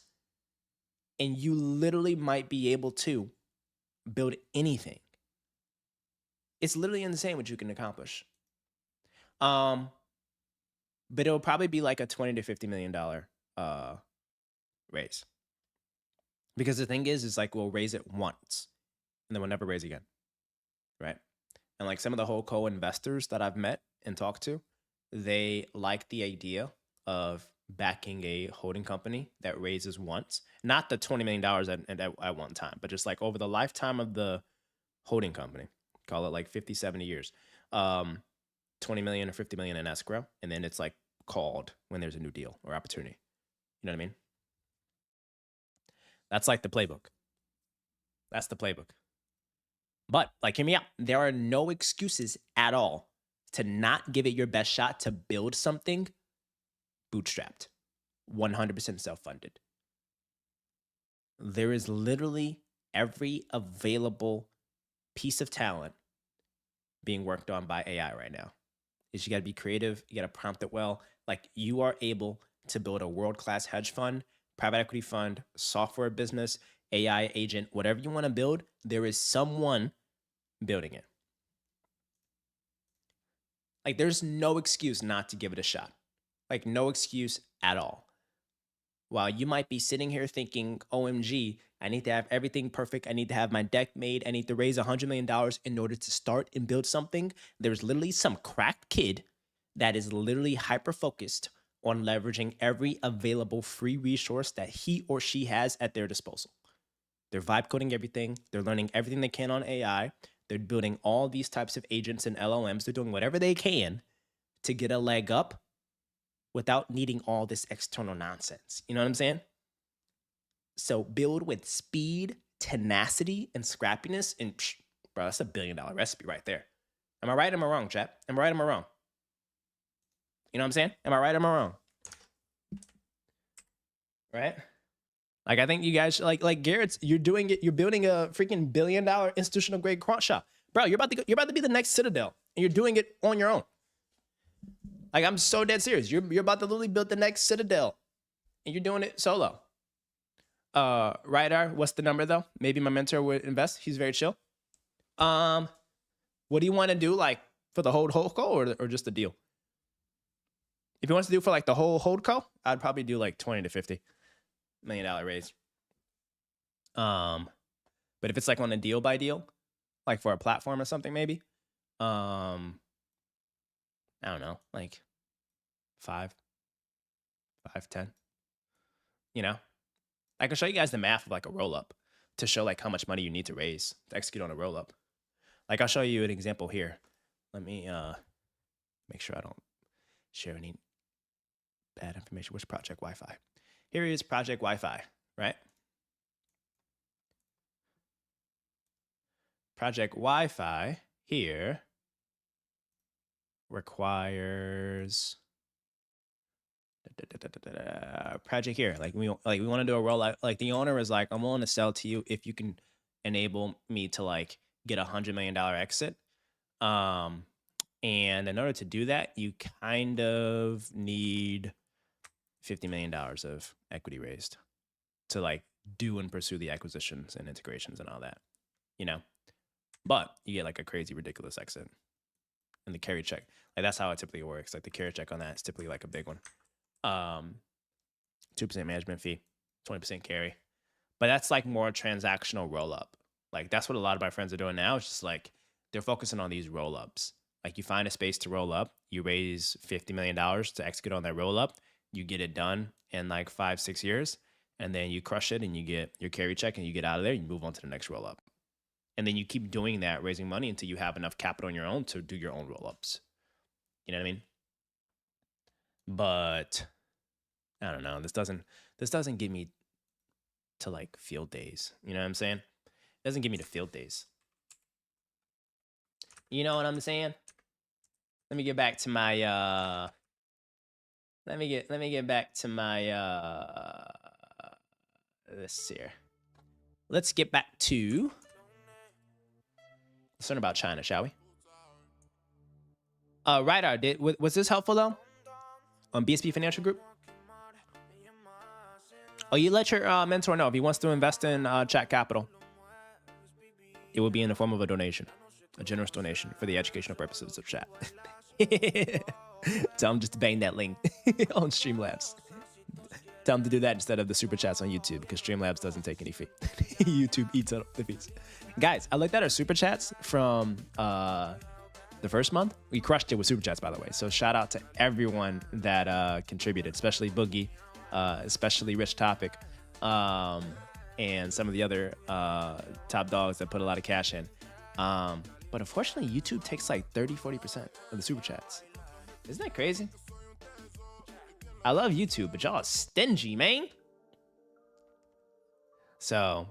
And you literally might be able to build anything. It's literally insane what you can accomplish. But it'll probably be like a $20 to $50 million raise. Because the thing is like we'll raise it once and then we'll never raise again. Right? And like some of the whole co-investors that I've met and talked to, they like the idea of backing a holding company that raises once, not the $20 million at one time, but just like over the lifetime of the holding company, call it like 50, 70 years, 20 million or 50 million in escrow. And then it's like called when there's a new deal or opportunity. You know what I mean? That's like the playbook. That's the playbook. But like, hear me out. There are no excuses at all to not give it your best shot to build something bootstrapped, 100% self-funded. There is literally every available piece of talent being worked on by AI right now. Is you got to be creative. You got to prompt it well. Like you are able to build a world-class hedge fund, private equity fund, software business, AI agent, whatever you want to build, there is someone building it. Like there's no excuse not to give it a shot. Like no excuse at all. while you might be sitting here thinking, OMG, I need to have everything perfect. I need to have my deck made. I need to raise $100 million in order to start and build something. There's literally some cracked kid that is literally hyper-focused on leveraging every available free resource that he or she has at their disposal. They're vibe coding everything. They're learning everything they can on AI. They're building all these types of agents and LLMs. They're doing whatever they can to get a leg up without needing all this external nonsense. You know what I'm saying? So build with speed, tenacity, and scrappiness. And bro, that's $1 billion recipe right there. Am I right or am I wrong, chat? Am I right or am I wrong? You know what I'm saying? Am I right or am I wrong? Right? Like, I think you guys, like Garrett's, you're doing it. You're building a freaking $1 billion institutional grade quant shop. Bro, you're about to be the next Citadel, and you're doing it on your own. Like, I'm so dead serious. You're about to literally build the next Citadel, and you're doing it solo. Rydar, what's the number though? Maybe my mentor would invest. He's very chill. What do you want to do, like, for the whole holdco or just the deal? If he wants to do for like the whole holdco, I'd probably do like $20 to $50 million raise. But if it's like on a deal by deal, like for a platform or something, maybe, I don't know, like 5, 10, you know, I can show you guys the math of like a roll up to show like how much money you need to raise to execute on a roll up. Like, I'll show you an example here. Let me make sure I don't share any bad information. Where's Project Wi-Fi? Here is Project Wi-Fi, right? Project Wi-Fi here requires project here. Like we want to do a rollout. Like the owner is like, I'm willing to sell to you if you can enable me to like get $100 million exit. And in order to do that, you kind of need $50 million of equity raised to like do and pursue the acquisitions and integrations and all that, you know? But you get like a crazy, ridiculous exit and the carry check. Like that's how it typically works. Like the carry check on that is typically like a big one. 2% management fee, 20% carry. But that's like more transactional roll up. Like that's what a lot of my friends are doing now. It's just like they're focusing on these roll ups. Like you find a space to roll up, you raise $50 million to execute on that roll up, you get it done in like 5-6 years, and then you crush it and you get your carry check and you get out of there and you move on to the next roll up. And then you keep doing that, raising money until you have enough capital on your own to do your own roll ups. You know what I mean? But I don't know. This doesn't give me to like field days. You know what I'm saying? It doesn't give me to field days. You know what I'm saying? Let me get back to my let me get back to my this here. Let's get back to let's learn about China, shall we? Rydar, was this helpful though? On BSP Financial Group? Oh, you let your mentor know if he wants to invest in Chat Capital. It will be in the form of a donation, a generous donation for the educational purposes of chat. Tell him just to bang that link on Streamlabs. Tell him to do that instead of the super chats on YouTube because Streamlabs doesn't take any fee. YouTube eats up the fees. Guys, I looked at our super chats from the first month. We crushed it with super chats, by the way. So shout out to everyone that contributed, especially Boogie, especially Rich Topic, and some of the other top dogs that put a lot of cash in. But unfortunately, YouTube takes like 30-40% of the super chats. Isn't that crazy? I love YouTube, but y'all are stingy, man. So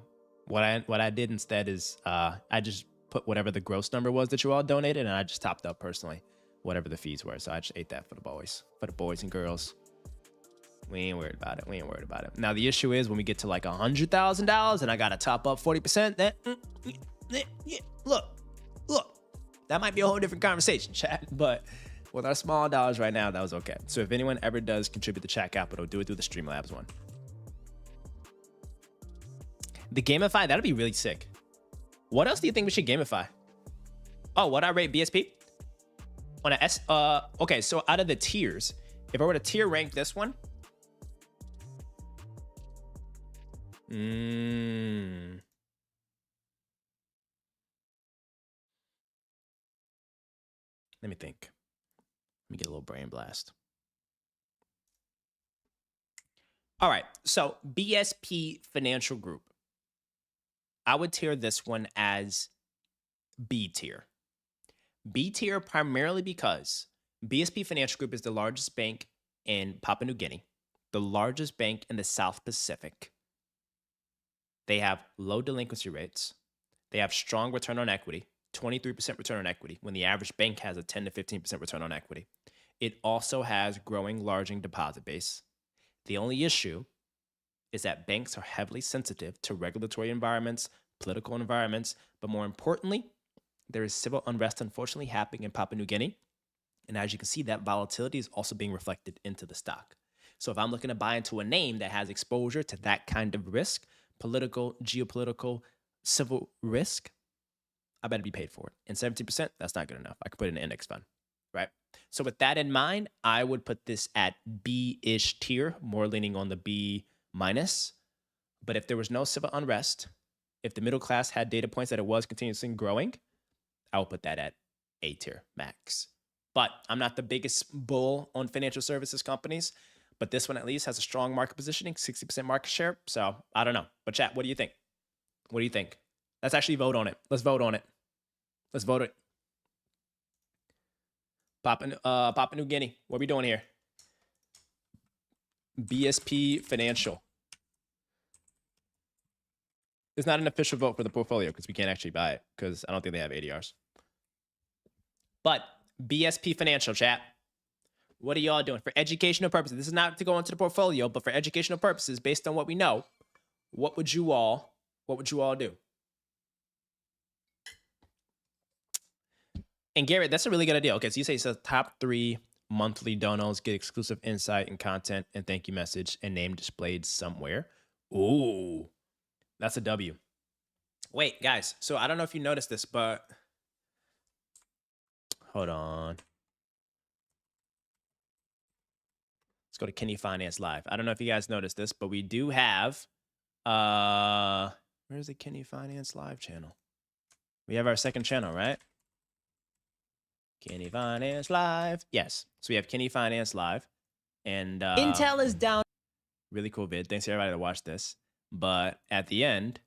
what I did instead is I just put whatever the gross number was that you all donated, and I just topped up personally whatever the fees were. So I just ate that for the boys and girls. We ain't worried about it. Now the issue is when we get to like $100,000 and I gotta top up 40%. Then look, that might be a whole different conversation, chat. But with our small dollars right now, that was okay. So if anyone ever does contribute to Chat Capital, do it through the Streamlabs one. The gamify, that'll be really sick. What else do you think we should gamify? Oh, what I rate BSP? On a S, okay, so out of the tiers, if I were to tier rank this one, Mm. Let me think. Let me get a little brain blast. All right. So BSP Financial Group. I would tier this one as B tier. B tier primarily because BSP Financial Group is the largest bank in Papua New Guinea, the largest bank in the South Pacific. They have low delinquency rates. They have strong return on equity, 23% return on equity, when the average bank has a 10 to 15% return on equity. It also has growing large deposit base. The only issue is that banks are heavily sensitive to regulatory environments, political environments, but more importantly, there is civil unrest unfortunately happening in Papua New Guinea. And as you can see, that volatility is also being reflected into the stock. So if I'm looking to buy into a name that has exposure to that kind of risk, political, geopolitical, civil risk, I better be paid for it. And 17%, that's not good enough. I could put it in an index fund, right? So with that in mind, I would put this at B-ish tier, more leaning on the B minus. But if there was no civil unrest, if the middle class had data points that it was continuously growing, I would put that at A tier max. But I'm not the biggest bull on financial services companies, but this one at least has a strong market positioning, 60% market share. So I don't know. But chat, what do you think? What do you think? Let's actually vote on it. Let's vote on it. Let's vote it. Papua New Guinea. What are we doing here? BSP Financial. It's not an official vote for the portfolio because we can't actually buy it because I don't think they have ADRs. But BSP Financial, chat. What are y'all doing for educational purposes? This is not to go into the portfolio, but for educational purposes, based on what we know, what would you all do? And Garrett, that's a really good idea. Okay, so you say it's the top 3 monthly donos get exclusive insight and content and thank you message and name displayed somewhere. Ooh, that's a W. Wait, guys. So I don't know if you noticed this, but hold on. Let's go to Kenny Finance Live. I don't know if you guys noticed this, but we do have where's the Kenny Finance Live channel? We have our second channel, right? Kenny Finance Live. Yes. So we have Kenny Finance Live. And Intel is down. Really cool vid. Thanks to everybody that watched this. But at the end,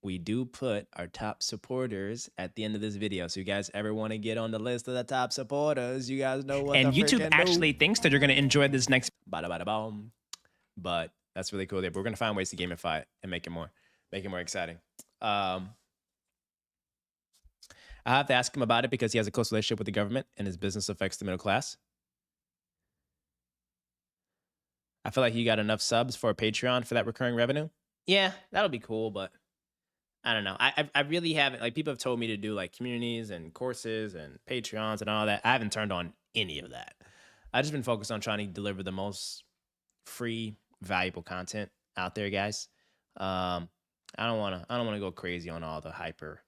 we do put our top supporters at the end of this video. So you guys ever want to get on the list of the top supporters, you guys know what. And YouTube actually thinks that you're going to enjoy this next bada bada boom. But that's really cool there. But we're going to find ways to gamify it and make it more exciting. I have to ask him about it because he has a close relationship with the government and his business affects the middle class. I feel like you got enough subs for a Patreon for that recurring revenue. Yeah, that'll be cool, but I don't know. I really haven't, like, people have told me to do like communities and courses and Patreons and all that. I haven't turned on any of that. I've just been focused on trying to deliver the most free, valuable content out there, guys. I don't want to go crazy on all the hyper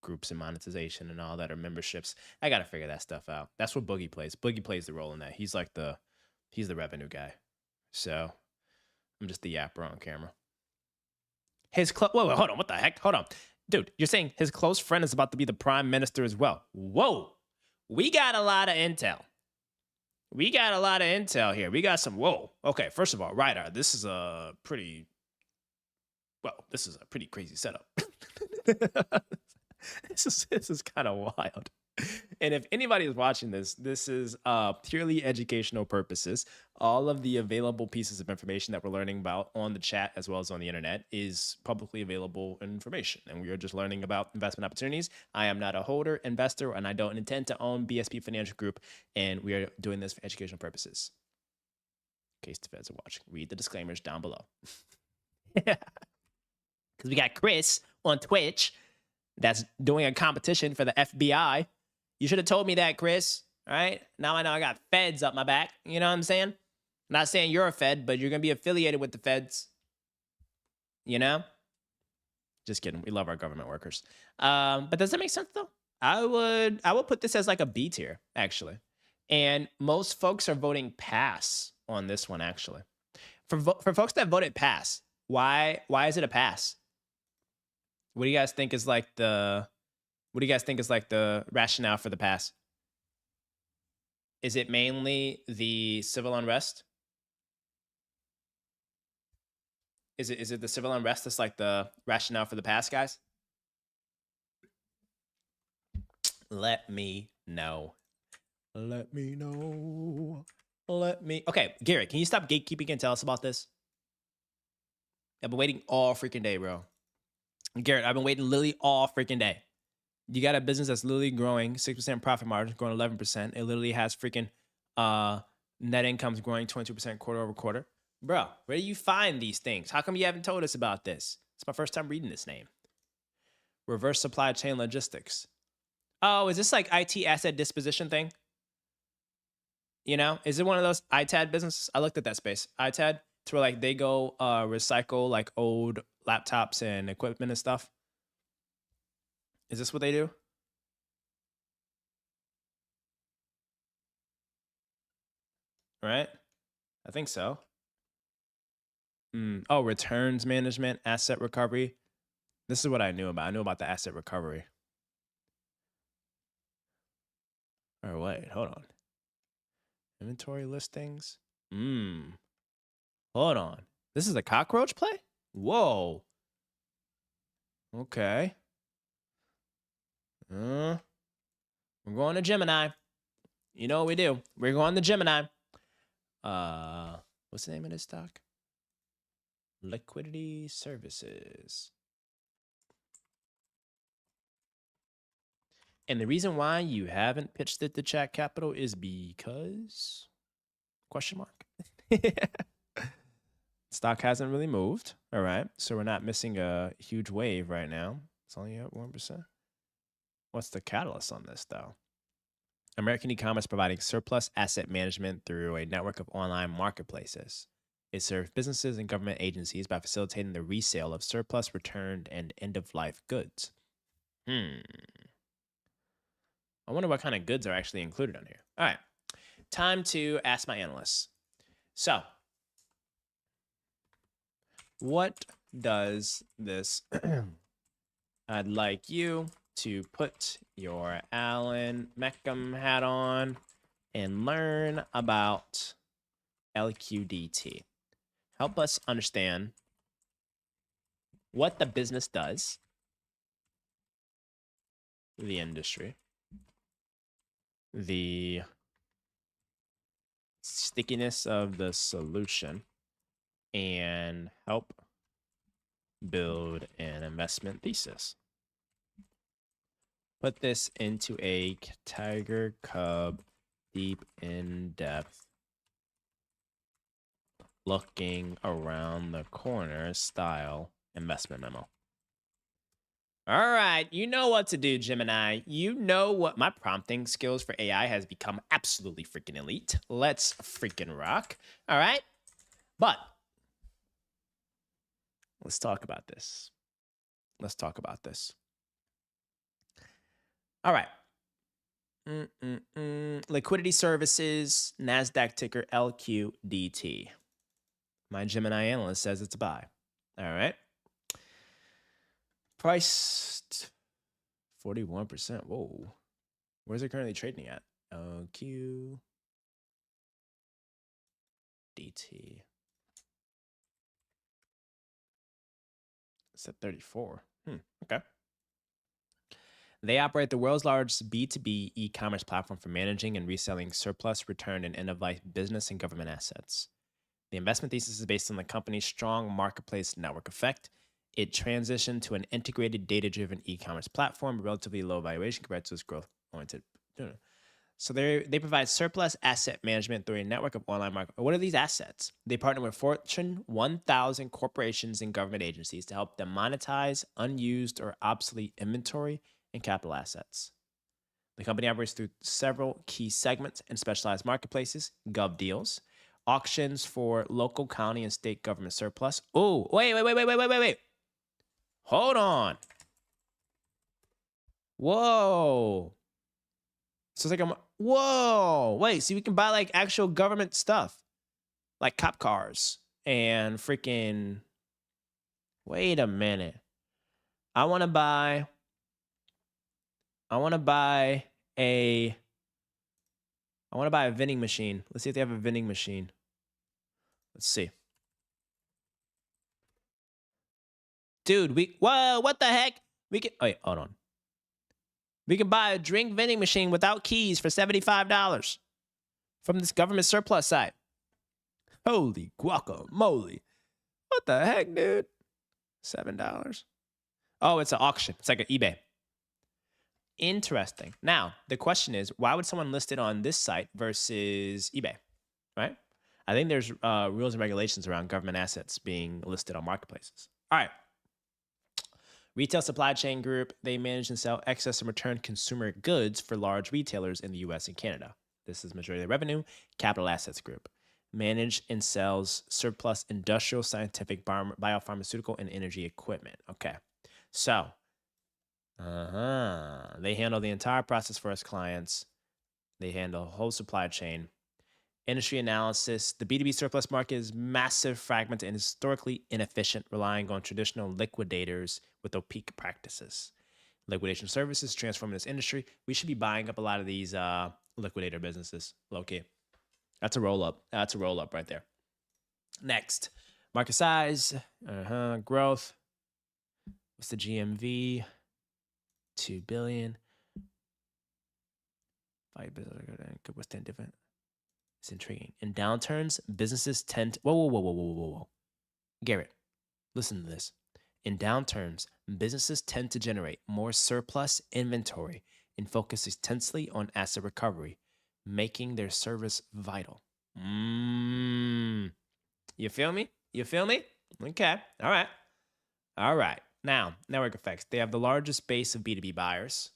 groups and monetization and all that, or memberships. I got to figure that stuff out. That's what Boogie plays. Boogie plays the role in that. He's like he's the revenue guy. So I'm just the yapper on camera. Whoa, hold on. What the heck? Hold on. Dude, you're saying his close friend is about to be the prime minister as well. Whoa. We got a lot of intel. We got a lot of intel here. We got some, whoa. Okay, first of all, Ryder, this is a pretty crazy setup. This is kind of wild. And if anybody is watching this, this is purely educational purposes. All of the available pieces of information that we're learning about on the chat as well as on the internet is publicly available information. And we are just learning about investment opportunities. I am not a holder, investor, and I don't intend to own BSP Financial Group. And we are doing this for educational purposes. In case the feds are watching, read the disclaimers down below. Because we got Chris on Twitch that's doing a competition for the FBI. You should have told me that, Chris. All right? Now I know I got feds up my back. You know what I'm saying? Not saying you're a fed, but you're going to be affiliated with the feds. You know? Just kidding. We love our government workers. But does that make sense, though? I would put this as like a B tier, actually. And most folks are voting pass on this one, actually. For folks that voted pass, why is it a pass? What do you guys think is like the rationale for the pass? Is it mainly the civil unrest? Is it the civil unrest that's like the rationale for the pass, guys? Let me know. Let me know. Okay, Garrett, can you stop gatekeeping and tell us about this? I've been waiting all freaking day, bro. Garrett, I've been waiting literally all freaking day. You got a business that's literally growing 6% profit margin, growing 11%. It literally has freaking net incomes growing 22% quarter over quarter. Bro, where do you find these things? How come you haven't told us about this? It's my first time reading this name. Reverse supply chain logistics. Oh, is this like IT asset disposition thing? You know, is it one of those ITAD businesses? I looked at that space. ITAD, to where like they go recycle like old laptops and equipment and stuff. Is this what they do? Right? I think so. Oh, returns management, asset recovery. This is what I knew about. I knew about the asset recovery. Or wait, hold on. Inventory listings. Hold on. This is a cockroach play? Whoa. Okay. We're going to Gemini. You know what we do. We're going to Gemini. What's the name of this stock? Liquidity Services. And the reason why you haven't pitched it to Chat Capital is because... Question mark. Stock hasn't really moved. All right. So we're not missing a huge wave right now. It's only up 1%. What's the catalyst on this, though? American e-commerce providing surplus asset management through a network of online marketplaces. It serves businesses and government agencies by facilitating the resale of surplus, returned, and end-of-life goods. I wonder what kind of goods are actually included on here. All right. Time to ask my analysts. So, what does this... I'd like you to put your Alan Meckham hat on and learn about LQDT. Help us understand what the business does, the industry, the stickiness of the solution, and help build an investment thesis. Put this into a Tiger Cub deep in-depth looking around the corner style investment memo. All right, you know what to do, Gemini. You know what my prompting skills for AI has become absolutely freaking elite. Let's freaking rock. All right, but let's talk about this. Let's talk about this. All right. Liquidity Services, NASDAQ ticker LQDT. My Gemini analyst says it's a buy. All right. Priced 41%. Whoa. Where's it currently trading at? LQDT. It's at 34. Okay. They operate the world's largest B2B e-commerce platform for managing and reselling surplus, return, and end-of-life business and government assets. The investment thesis is based on the company's strong marketplace network effect. It transitioned to an integrated, data-driven e-commerce platform, relatively low valuation compared to its growth-oriented. So they provide surplus asset management through a network of online market. What are these assets? They partner with Fortune 1000 corporations and government agencies to help them monetize unused or obsolete inventory and capital assets. The company operates through several key segments and specialized marketplaces: Gov Deals, auctions for local, county, and state government surplus. Oh, wait. Hold on. Whoa. So it's like whoa. Wait, see, we can buy like actual government stuff, like cop cars and freaking wait a minute. I want to buy a vending machine. Let's see if they have a vending machine. Let's see. Dude, what the heck? Wait, hold on. We can buy a drink vending machine without keys for $75 from this government surplus site. Holy guacamole. What the heck, dude? $7. Oh, it's an auction. It's like an eBay. Interesting. Now, the question is, why would someone list it on this site versus eBay, right? I think there's rules and regulations around government assets being listed on marketplaces. All right. Retail Supply Chain Group, they manage and sell excess and return consumer goods for large retailers in the US and Canada. This is majority of the revenue. Capital Assets Group, manage and sells surplus industrial, scientific, biopharmaceutical, and energy equipment. Okay. So, they handle the entire process for us clients. They handle the whole supply chain. Industry analysis. The B2B surplus market is massive, fragmented, and historically inefficient, relying on traditional liquidators with opaque practices. Liquidation services transforming this industry. We should be buying up a lot of these liquidator businesses, low-key. That's a roll-up. That's a roll-up right there. Next, market size, growth. What's the GMV? $2 billion. 5 business could withstand different. It's intriguing. In downturns, businesses tend to... Whoa. Garrett, listen to this. In downturns, businesses tend to generate more surplus inventory and focus intensely on asset recovery, making their service vital. You feel me? You feel me? Okay. All right. Now, network effects. They have the largest base of B2B buyers.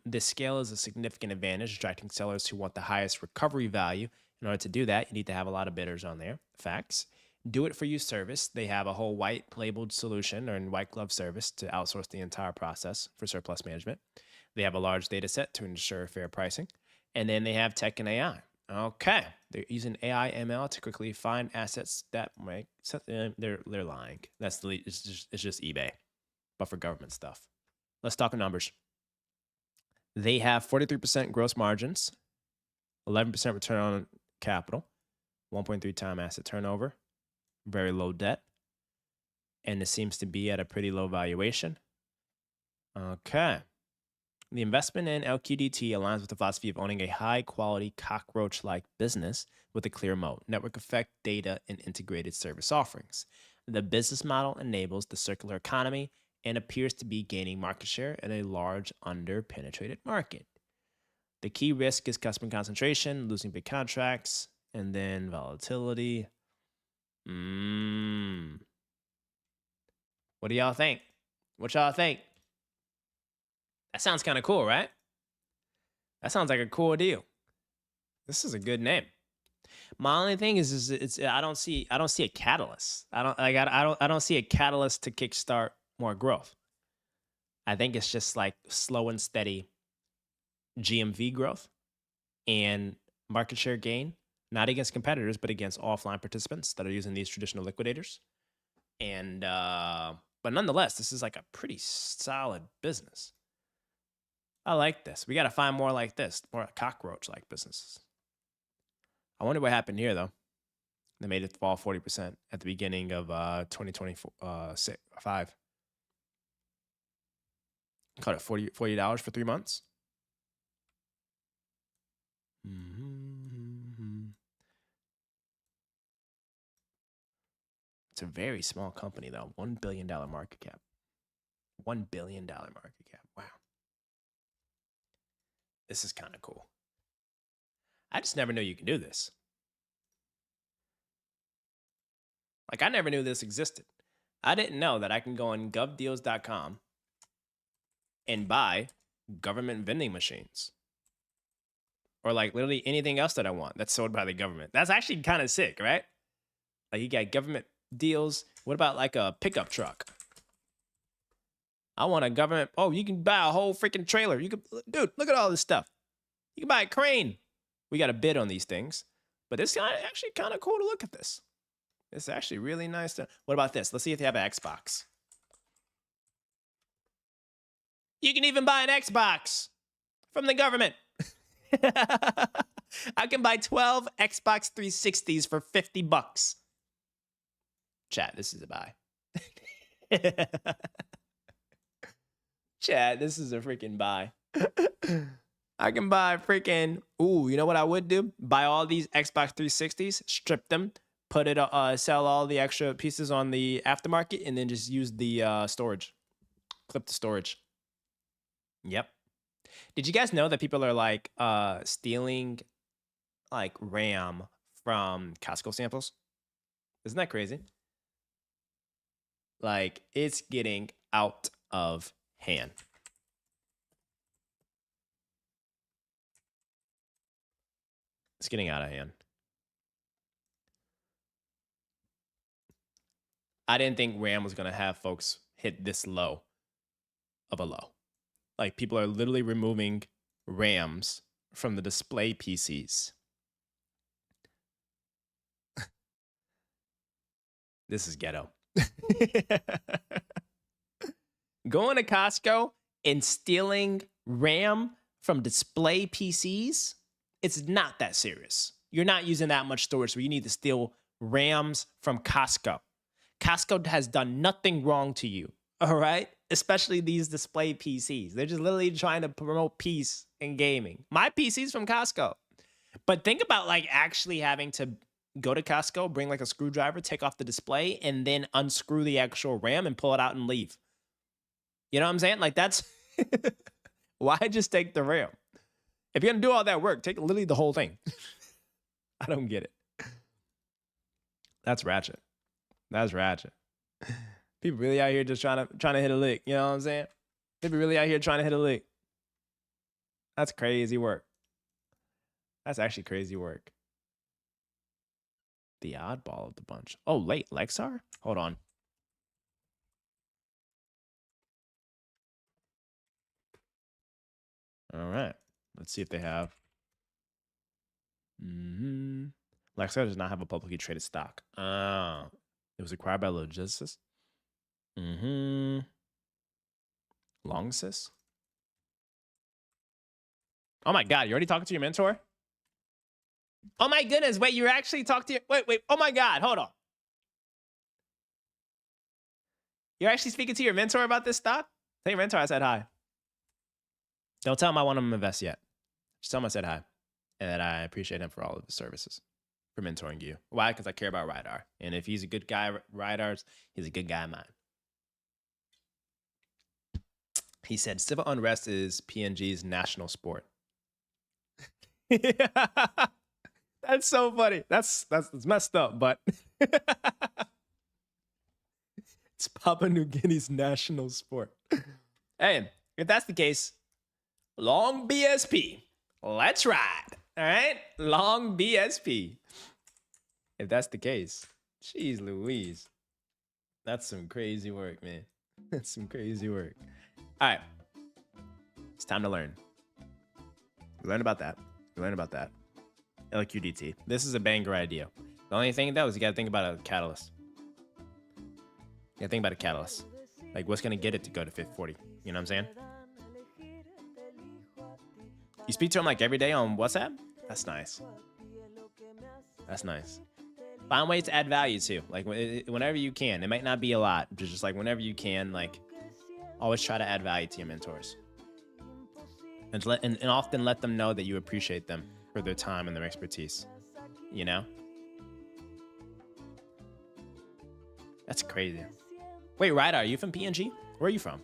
This scale is a significant advantage, attracting sellers who want the highest recovery value. In order to do that, you need to have a lot of bidders on there. Facts. Do it for you service. They have a whole white labeled solution or white glove service to outsource the entire process for surplus management. They have a large data set to ensure fair pricing. And then they have tech and AI. Okay. They're using AI ML to quickly find assets that make sense. They're lying. It's just eBay, but for government stuff. Let's talk numbers. They have 43% gross margins, 11% return on capital, 1.3 time asset turnover, very low debt, and it seems to be at a pretty low valuation. Okay. The investment in LQDT aligns with the philosophy of owning a high-quality, cockroach-like business with a clear moat, network effect, data, and integrated service offerings. The business model enables the circular economy and appears to be gaining market share in a large, under-penetrated market. The key risk is customer concentration, losing big contracts, and then volatility. What do y'all think? What y'all think? That sounds kind of cool, right? That sounds like a cool deal. This is a good name. My only thing is I don't see a catalyst. I don't see a catalyst to kickstart more growth. I think it's just like slow and steady GMV growth and market share gain, not against competitors, but against offline participants that are using these traditional liquidators. And but nonetheless, this is like a pretty solid business. I like this. We got to find more like this, more cockroach-like businesses. I wonder what happened here, though. They made it fall 40% at the beginning of 2025. Caught it $40 for 3 months. It's a very small company, though. $1 billion market cap. $1 billion market cap. Wow. This is kind of cool. I just never knew you could do this. Like, I never knew this existed. I didn't know that I can go on govdeals.com and buy government vending machines. Or like literally anything else that I want that's sold by the government. That's actually kind of sick, right? Like you got government deals. What about like a pickup truck? I want a government. Oh, you can buy a whole freaking trailer. You could, dude, look at all this stuff. You can buy a crane. We got to bid on these things. But it's actually kind of cool to look at this. It's actually really nice. What about this? Let's see if they have an Xbox. You can even buy an Xbox from the government. I can buy 12 Xbox 360s for $50. Chat, this is a buy. Chat, this is a freaking buy. I can buy freaking, ooh, you know what I would do? Buy all these Xbox 360s, strip them, put it, sell all the extra pieces on the aftermarket, and then just use the storage. Clip the storage. Yep. Did you guys know that people are like stealing like RAM from Costco samples? Isn't that crazy? Like, it's getting out of hand. It's getting out of hand. I didn't think RAM was going to have folks hit this low of a low. Like, people are literally removing RAMs from the display PCs. This is ghetto. Going to Costco and stealing RAM from display PCs, it's not that serious. You're not using that much storage, so you need to steal RAMs from Costco. Costco has done nothing wrong to you, all right? Especially these display PCs. They're just literally trying to promote peace in gaming. My PC's from Costco. But think about like actually having to go to Costco, bring like a screwdriver, take off the display, and then unscrew the actual RAM and pull it out and leave. You know what I'm saying? Like that's, why just take the RAM? If you're gonna do all that work, take literally the whole thing. I don't get it. That's ratchet. That's ratchet. People really out here just trying to hit a lick. You know what I'm saying? People really out here trying to hit a lick. That's crazy work. That's actually crazy work. The oddball of the bunch. Oh, late Lexar? Hold on. All right. Let's see if they have. Lexar does not have a publicly traded stock. It was acquired by Logisys. Longsys. Oh my God, you already talking to your mentor? Oh my goodness, wait, you're actually talking to your, wait, oh my God, hold on. You're actually speaking to your mentor about this stock? Tell your mentor I said hi. Don't tell him I want him to invest yet. Just tell him I said hi. And that I appreciate him for all of his services. For mentoring you. Why? Because I care about Rydar. And if he's a good guy, Rydar's, he's a good guy of mine. He said, civil unrest is PNG's national sport. That's so funny. That's messed up, but it's Papua New Guinea's national sport. Hey, if that's the case, long BSP. Let's ride. All right? Long BSP. If that's the case, jeez Louise. That's some crazy work, man. That's some crazy work. All right. It's time to learn. We learned about that. We learned about that. LQDT. This is a banger idea. The only thing, though, is you got to think about a catalyst. You got to think about a catalyst. Like, what's going to get it to go to 5040? You know what I'm saying? You speak to him, like, every day on WhatsApp? That's nice. That's nice. Find ways to add value, too. Like, whenever you can. It might not be a lot. But just, like, whenever you can, like, always try to add value to your mentors. And often let them know that you appreciate them for their time and their expertise. You know? That's crazy. Wait, Ryder, are you from PNG? Where are you from?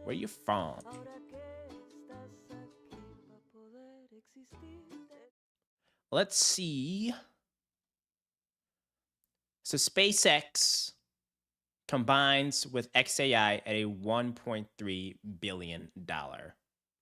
Where are you from? Let's see. So SpaceX combines with XAI at a $1.3 billion,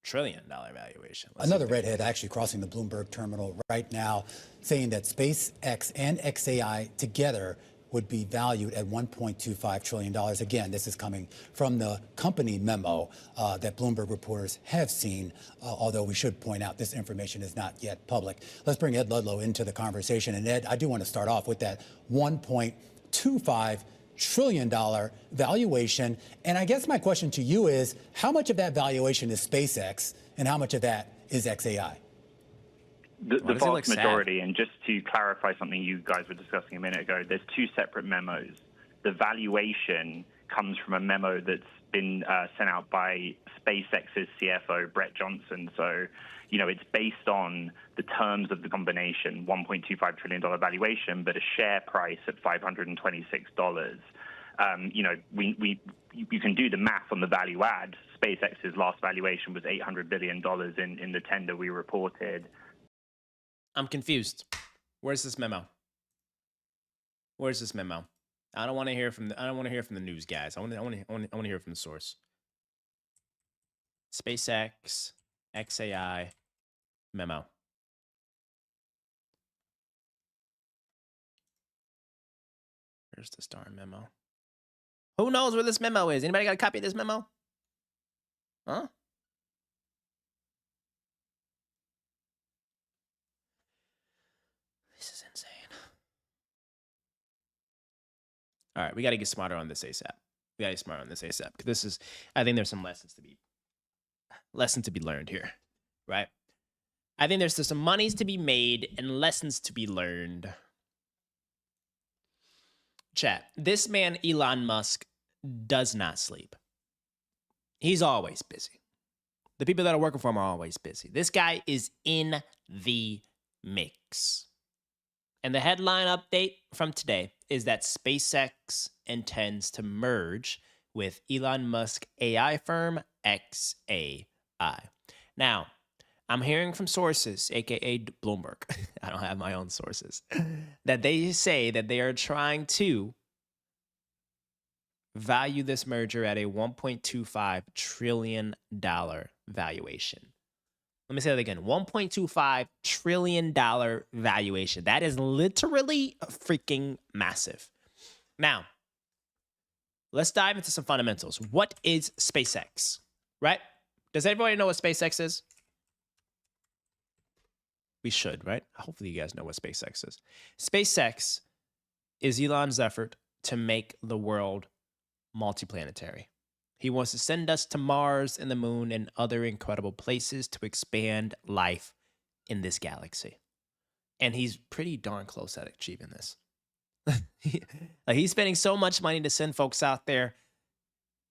trillion dollar valuation. Another redhead actually crossing the Bloomberg terminal right now, saying that SpaceX and XAI together would be valued at $1.25 trillion. Again, this is coming from the company memo that Bloomberg reporters have seen, although we should point out this information is not yet public. Let's bring Ed Ludlow into the conversation. And Ed, I do want to start off with that $1.25 trillion valuation. And I guess my question to you is, how much of that valuation is SpaceX and how much of that is xAI? The vast majority, and just to clarify something you guys were discussing a minute ago, there's two separate memos. The valuation comes from a memo that's been sent out by SpaceX's CFO, Brett Johnson. So, it's based on the terms of the combination, $1.25 trillion valuation, but a share price at $526. You can do the math on the value add. SpaceX's last valuation was $800 billion in the tender we reported. I'm confused. Where's this memo? Where's this memo? I don't want to hear from the news guys. I want to hear from the source. SpaceX, xAI, memo. Where's the star memo? Who knows where this memo is? Anybody got a copy of this memo? Huh? This is insane. All right, we got to get smarter on this ASAP. We got to get smarter on this ASAP. Because I think there's some lessons to be learned here, right? I think there's some monies to be made and lessons to be learned. Chat, this man, Elon Musk, does not sleep. He's always busy. The people that are working for him are always busy. This guy is in the mix. And the headline update from today is that SpaceX intends to merge with Elon Musk AI firm xAI. Now, I'm hearing from sources, aka Bloomberg, I don't have my own sources, that they say that they are trying to value this merger at a $1.25 trillion valuation. Let me say that again, $1.25 trillion valuation. That is literally freaking massive. Now, let's dive into some fundamentals. What is SpaceX, right? Does everybody know what SpaceX is? We should, right? Hopefully you guys know what SpaceX is. SpaceX is Elon's effort to make the world multiplanetary. He wants to send us to Mars and the moon and other incredible places to expand life in this galaxy. And he's pretty darn close at achieving this. He's spending so much money to send folks out there.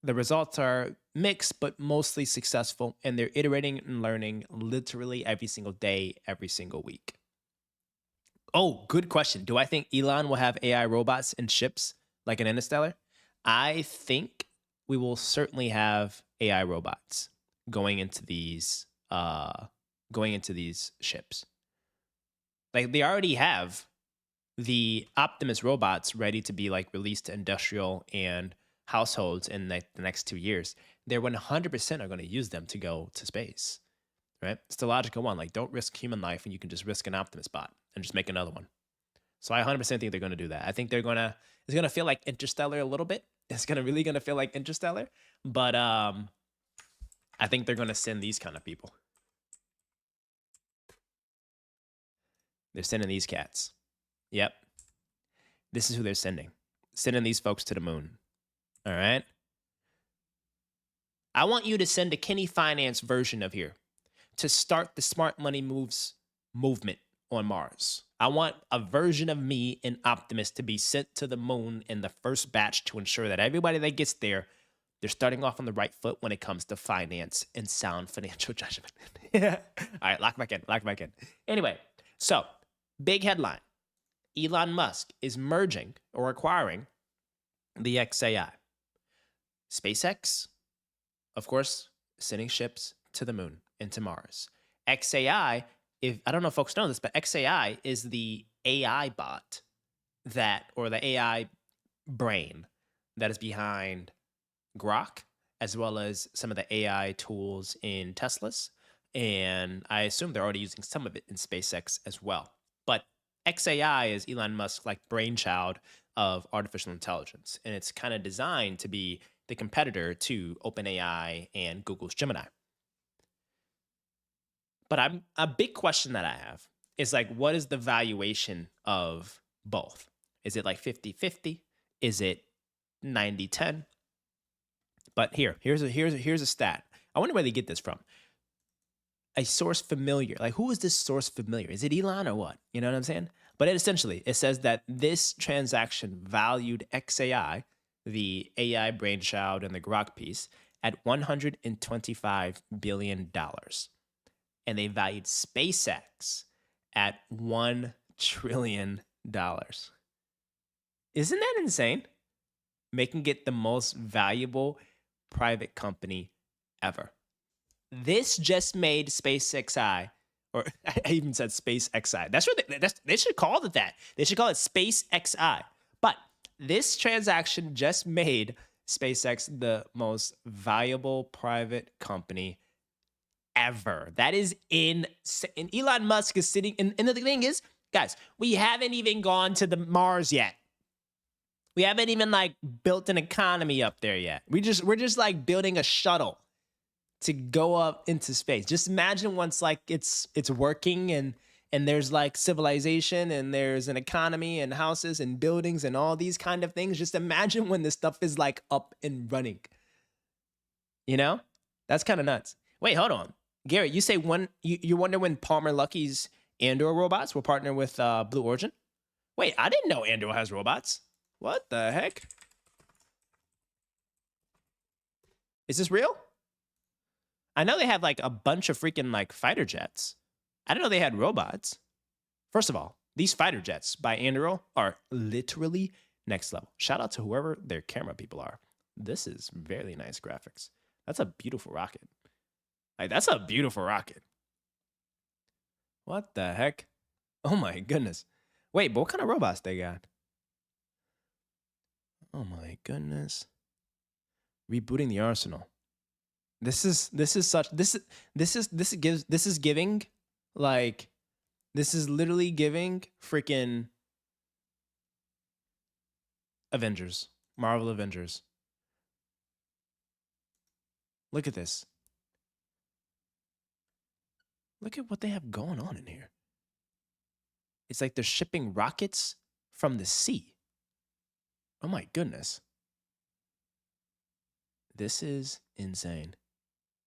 The results are mixed, but mostly successful. And they're iterating and learning literally every single day, every single week. Oh, good question. Do I think Elon will have AI robots and ships like an Interstellar? I think we will certainly have AI robots going into these ships. Like they already have the Optimus robots ready to be like released to industrial and households in the next 2 years. They're 100% are going to use them to go to space, right? It's the logical one. Like don't risk human life and you can just risk an Optimus bot and just make another one. So I 100% think they're going to do that. I think it's going to feel like Interstellar a little bit. It's really going to feel like Interstellar, but I think they're going to send these kind of people. They're sending these cats. Yep. This is who they're sending. Sending these folks to the moon. All right. I want you to send a Kenny Finance version of here to start the Smart Money Moves movement on Mars. I want a version of me and Optimus to be sent to the moon in the first batch to ensure that everybody that gets there, they're starting off on the right foot when it comes to finance and sound financial judgment. Yeah. All right, lock back in. Anyway, so big headline. Elon Musk is merging or acquiring the xAI. SpaceX, of course, sending ships to the moon and to Mars. xAI, I don't know if folks know this, but xAI is the AI bot or the AI brain that is behind Grok, as well as some of the AI tools in Teslas. And I assume they're already using some of it in SpaceX as well. But XAI is Elon Musk's like brainchild of artificial intelligence, and it's kind of designed to be the competitor to OpenAI and Google's Gemini. But a big question that I have is like, what is the valuation of both? Is it like 50-50? Is it 90-10? But here's a stat. I wonder where they get this from. A source familiar. Like, who is this source familiar? Is it Elon or what? You know what I'm saying? But it says that this transaction valued XAI, the AI brainchild and the Grok piece, at $125 billion. And they valued SpaceX at $1 trillion. Isn't that insane? Making it the most valuable private company ever. This just made SpaceXI, or I even said SpaceXI. That's what they should call it that. They should call it SpaceXI. But this transaction just made SpaceX the most valuable private company ever. That is insane. And Elon Musk is sitting, and the thing is, guys, we haven't even gone to the Mars yet. We haven't even like built an economy up there yet. We're just like building a shuttle to go up into space. Just imagine once like it's working and there's like civilization and there's an economy and houses and buildings and all these kind of things. Just imagine when this stuff is like up and running. You know? That's kind of nuts. Wait, hold on. Garrett, you say you wonder when Palmer Luckey's Anduril robots will partner with Blue Origin? Wait, I didn't know Anduril has robots. What the heck? Is this real? I know they have like a bunch of freaking like fighter jets. I didn't know they had robots. First of all, these fighter jets by Anduril are literally next level. Shout out to whoever their camera people are. This is very nice graphics. That's a beautiful rocket. Like, that's a beautiful rocket. What the heck? Oh my goodness. Wait, but what kind of robots they got? Oh my goodness. Rebooting the arsenal. This is literally giving freaking Avengers, Marvel Avengers. Look at this. Look at what they have going on in here. It's like they're shipping rockets from the sea. Oh my goodness. This is insane.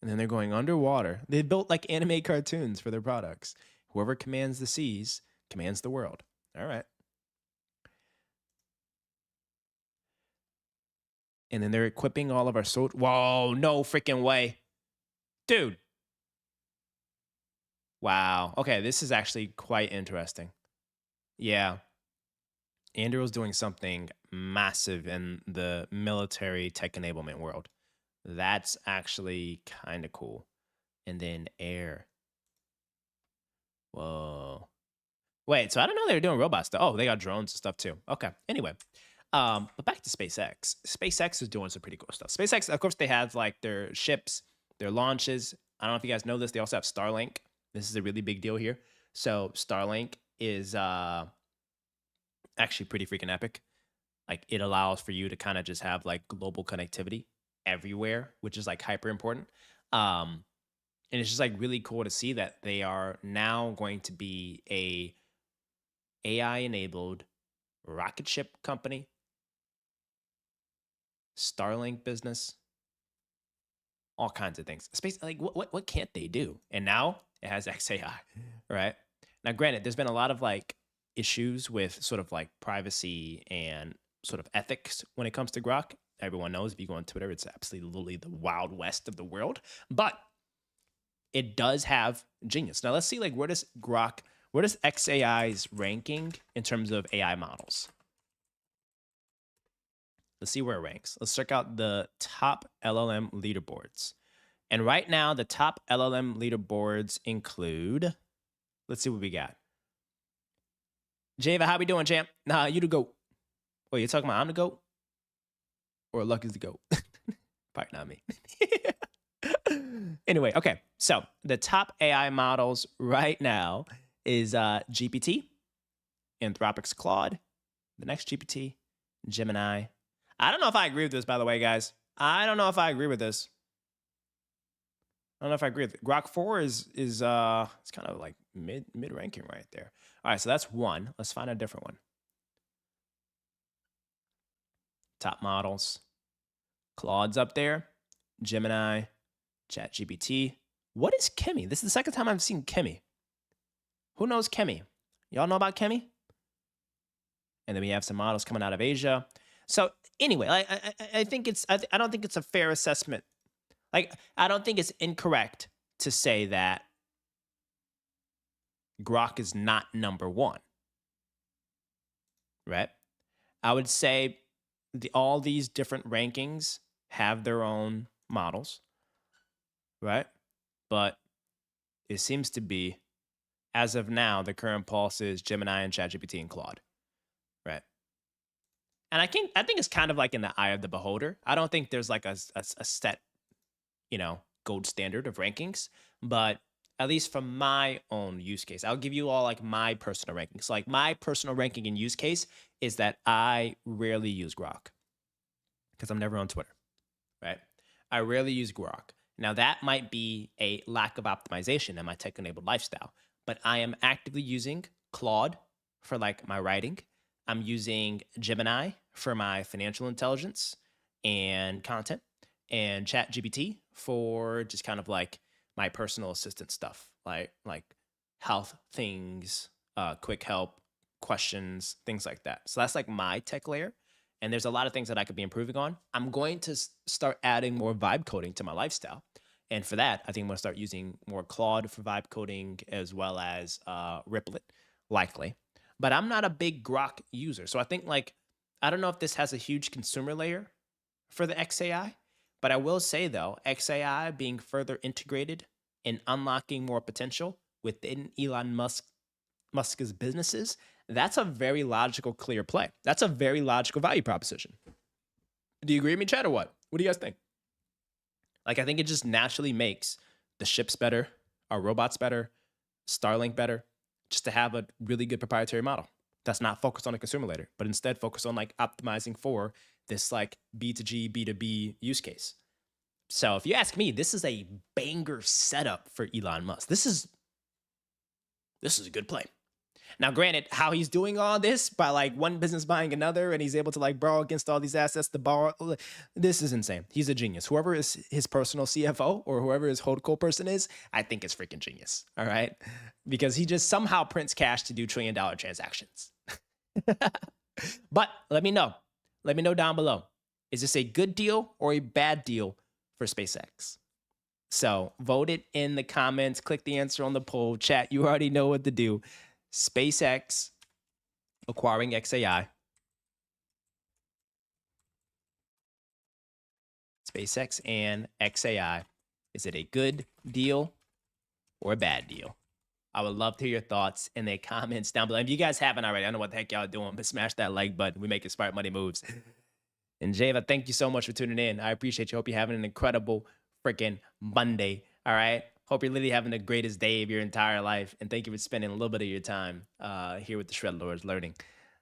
And then they're going underwater. They built like anime cartoons for their products. Whoever commands the seas commands the world. All right. And then they're equipping all of our soldiers. Whoa, no freaking way. Dude. Wow. Okay, this is actually quite interesting. Yeah. Anduril's doing something massive in the military tech enablement world. That's actually kind of cool. And then air. Whoa. Wait, so I don't know they were doing robots though. Oh, they got drones and stuff too. Okay. Anyway, but back to SpaceX. SpaceX is doing some pretty cool stuff. SpaceX, of course, they have like their ships, their launches. I don't know if you guys know this. They also have Starlink. This is a really big deal here. So Starlink is actually pretty freaking epic. Like, it allows for you to kind of just have like global connectivity everywhere, which is like hyper important. And it's just like really cool to see that they are now going to be a AI enabled rocket ship company, Starlink business, all kinds of things. Space, like what can't they do? And now it has XAI, right? Now, granted, there's been a lot of like issues with sort of like privacy and sort of ethics when it comes to Grok. Everyone knows if you go on Twitter, it's absolutely the wild west of the world. But it does have genius. Now let's see, like, where does XAI's ranking in terms of AI models? Let's see where it ranks. Let's check out the top LLM leaderboards. And right now, the top LLM leaderboards include, let's see what we got. Java, how we doing, champ? Nah, you the GOAT. Wait, you're talking about I'm the GOAT? Or Luck is the GOAT? Probably not me. Anyway, okay. So the top AI models right now is GPT, Anthropic's Claude, the next GPT, Gemini. I don't know if I agree with this, by the way, guys. I don't know if I agree with this. I don't know if I agree with it. Grok 4 is it's kind of like mid ranking right there. All right, so that's one. Let's find a different one. Top models. Claude's up there. Gemini, ChatGPT. What is Kemi? This is the second time I've seen Kemi. Who knows Kemi? Y'all know about Kemi? And then we have some models coming out of Asia. So anyway, I think it's I don't think it's a fair assessment. Like, I don't think it's incorrect to say that Grok is not number one, right? I would say all these different rankings have their own models, right? But it seems to be, as of now, the current pulse is Gemini and ChatGPT and Claude, right? And I think it's kind of like in the eye of the beholder. I don't think there's like a set, gold standard of rankings, but at least from my own use case, I'll give you all like my personal rankings. Like my personal ranking and use case is that I rarely use Grok because I'm never on Twitter, right? I rarely use Grok. Now that might be a lack of optimization in my tech-enabled lifestyle, but I am actively using Claude for like my writing. I'm using Gemini for my financial intelligence and content, and ChatGPT for just kind of like my personal assistant stuff, like health things, quick help, questions, things like that. So that's like my tech layer. And there's a lot of things that I could be improving on. I'm going to start adding more vibe coding to my lifestyle. And for that, I think I'm going to start using more Claude for vibe coding as well as Riplet, likely. But I'm not a big Grok user. So I think I don't know if this has a huge consumer layer for the XAI. But I will say, though, XAI being further integrated and unlocking more potential within Elon Musk's businesses, that's a very logical, clear play. That's a very logical value proposition. Do you agree with me, Chad, or what? What do you guys think? I think it just naturally makes the ships better, our robots better, Starlink better, just to have a really good proprietary model that's not focused on a consumer layer, but instead focused on optimizing for this B2G, B2B use case. So if you ask me, this is a banger setup for Elon Musk. This is a good play. Now, granted, how he's doing all this by one business buying another, and he's able to borrow against all these assets to borrow. This is insane. He's a genius. Whoever is his personal CFO or whoever his holdco person is, I think is freaking genius. All right, because he just somehow prints cash to do $1 trillion transactions. But let me know. Let me know down below. Is this a good deal or a bad deal for SpaceX? So vote it in the comments. Click the answer on the poll. Chat, you already know what to do. SpaceX acquiring XAI. SpaceX and XAI. Is it a good deal or a bad deal? I would love to hear your thoughts in the comments down below. If you guys haven't already, I don't know what the heck y'all doing, but smash that like button. We making smart money moves. And Java, thank you so much for tuning in. I appreciate you. Hope you're having an incredible freaking Monday. All right. Hope you're literally having the greatest day of your entire life. And thank you for spending a little bit of your time here with the Shred Lords learning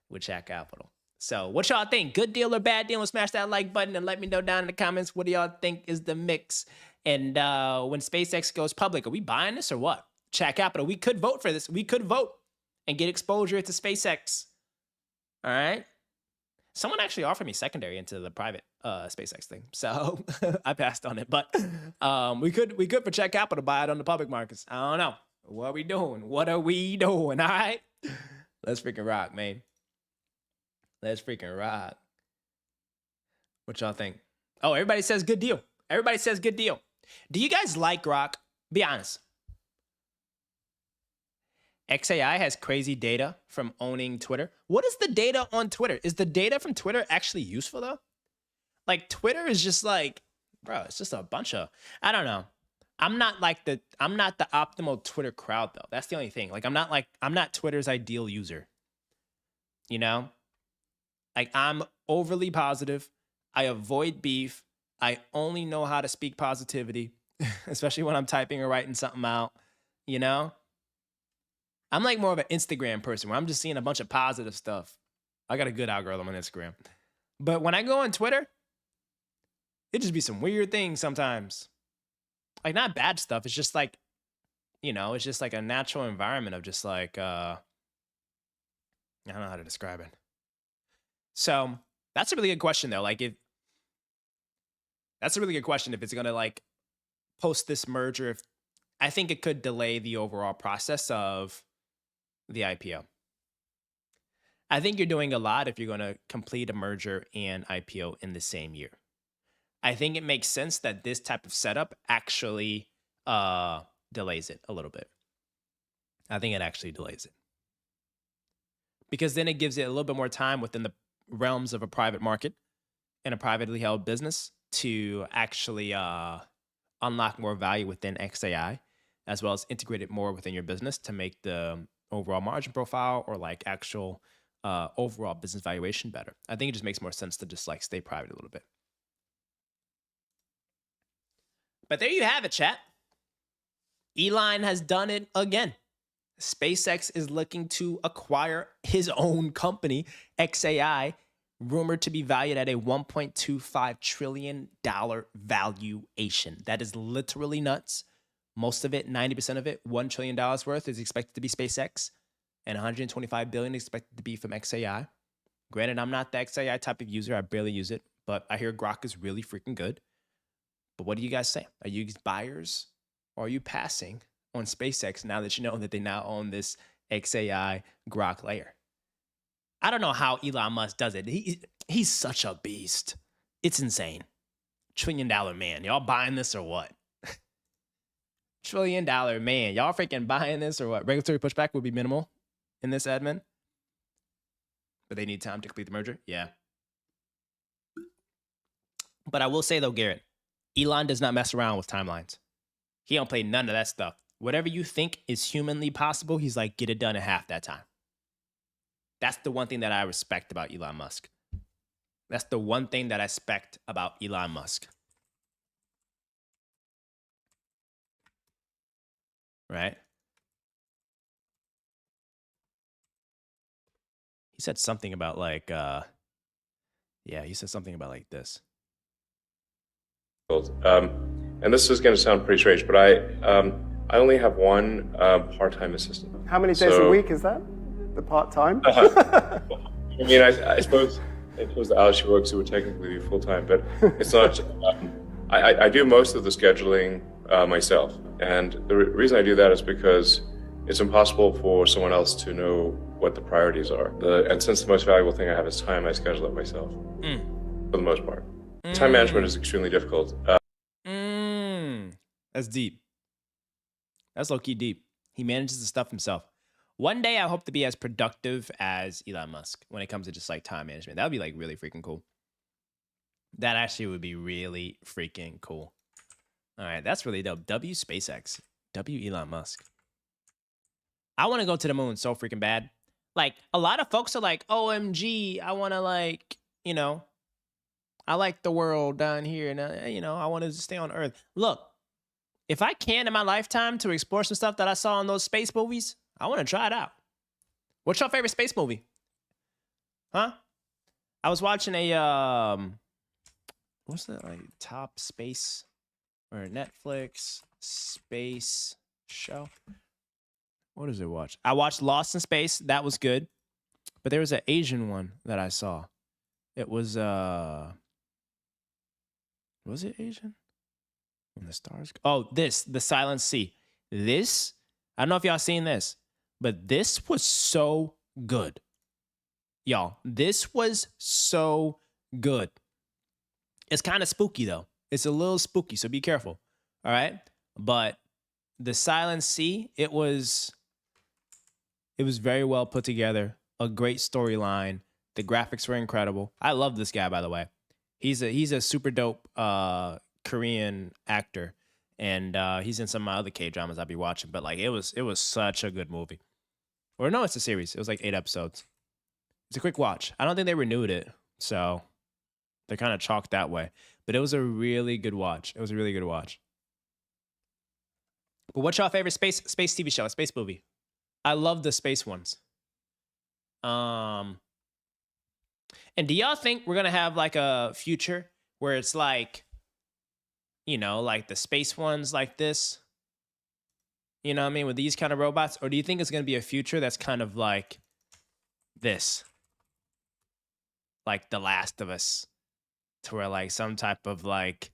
with Chat Capital. So what y'all think? Good deal or bad deal? Smash that like button and let me know down in the comments. What do y'all think is the mix? And when SpaceX goes public, are we buying this or what? Chat Capital, we could vote for this. We could vote and get exposure to SpaceX. All right. Someone actually offered me secondary into the private SpaceX thing. So I passed on it. But we could for Chat Capital buy it on the public markets. I don't know. What are we doing? What are we doing? All right. Let's freaking rock, man. Let's freaking rock. What y'all think? Oh, everybody says good deal. Everybody says good deal. Do you guys like Grok? Be honest. XAI has crazy data from owning Twitter. What is the data on Twitter? Is the data from Twitter actually useful though? Twitter is just bro, it's just a bunch of, I don't know. I'm not the optimal Twitter crowd though. That's the only thing. I'm not Twitter's ideal user. You know? I'm overly positive. I avoid beef. I only know how to speak positivity, especially when I'm typing or writing something out, you know? I'm like more of an Instagram person where I'm just seeing a bunch of positive stuff. I got a good algorithm on Instagram. But when I go on Twitter, it just be some weird things sometimes. Like, not bad stuff. It's just like, you know, it's just like a natural environment of just like, I don't know how to describe it. So that's a really good question though. Like, that's a really good question if it's going to like post this merger. If I think it could delay the overall process of the IPO. I think you're doing a lot if you're going to complete a merger and IPO in the same year. I think it makes sense that this type of setup actually delays it a little bit. I think it actually delays it. Because then it gives it a little bit more time within the realms of a private market and a privately held business to actually unlock more value within XAI, as well as integrate it more within your business to make the overall margin profile or like actual overall business valuation better. I think it just makes more sense to just like stay private a little bit. But there you have it, chat. Elon has done it again. SpaceX is looking to acquire his own company, XAI, rumored to be valued at a $1.25 trillion valuation. That is literally nuts. Most of it, 90% of it, $1 trillion worth is expected to be SpaceX, and $125 billion is expected to be from XAI. Granted, I'm not the XAI type of user. I barely use it, but I hear Grok is really freaking good. But what do you guys say? Are you buyers or are you passing on SpaceX now that you know that they now own this XAI Grok layer? I don't know how Elon Musk does it. He's such a beast. It's insane. $1 trillion man. Y'all buying this or what? $1 trillion man. Y'all freaking buying this or what? Regulatory pushback would be minimal in this admin. But they need time to complete the merger? Yeah. But I will say though, Garrett, Elon does not mess around with timelines. He don't play none of that stuff. Whatever you think is humanly possible, he's like, get it done in half that time. That's the one thing that I respect about Elon Musk. That's the one thing that I respect about Elon Musk. Right? He said something about like, he said something about like this. And this is going to sound pretty strange, but I only have one part-time assistant. How many days a week is that? The part-time? I mean, I suppose the hours she works, it would technically be full-time, but it's not. I do most of the scheduling myself, and the reason I do that is because it's impossible for someone else to know what the priorities are. And since the most valuable thing I have is time, I schedule it myself for the most part. Time management is extremely difficult. That's deep. That's low-key deep. He manages the stuff himself. One day I hope to be as productive as Elon Musk when it comes to just like time management. That would be like really freaking cool. That actually would be really freaking cool. All right, that's really dope. W SpaceX. W Elon Musk. I want to go to the moon so freaking bad. Like, a lot of folks are like, OMG, I want to like, you know, I like the world down here and, you know, I want to stay on Earth. Look, if I can in my lifetime to explore some stuff that I saw in those space movies, I want to try it out. What's your favorite space movie? Huh? I was watching a, what's that, like, top space or Netflix space show? What does it watch? I watched Lost in Space. That was good. But there was an Asian one that I saw. It was it Asian? When the stars... Oh, The Silent Sea. This, I don't know if y'all seen this, but this was so good. Y'all, this was so good. It's kind of spooky, though. It's a little spooky, so be careful. All right? But The Silent Sea, it was very well put together. A great storyline. The graphics were incredible. I love this guy, by the way. He's a super dope Korean actor, and he's in some of my other K-dramas I'll be watching. But like, it was such a good movie. Or no, it's a series. It was like 8 episodes. It's a quick watch. I don't think they renewed it, so they're kind of chalked that way. But it was a really good watch. It was a really good watch. But what's your favorite space TV show, a space movie? I love the space ones. And do y'all think we're gonna have like a future where it's like, you know, like the space ones like this? You know what I mean? With these kind of robots? Or do you think it's gonna be a future that's kind of like this? Like The Last of Us. To where like some type of like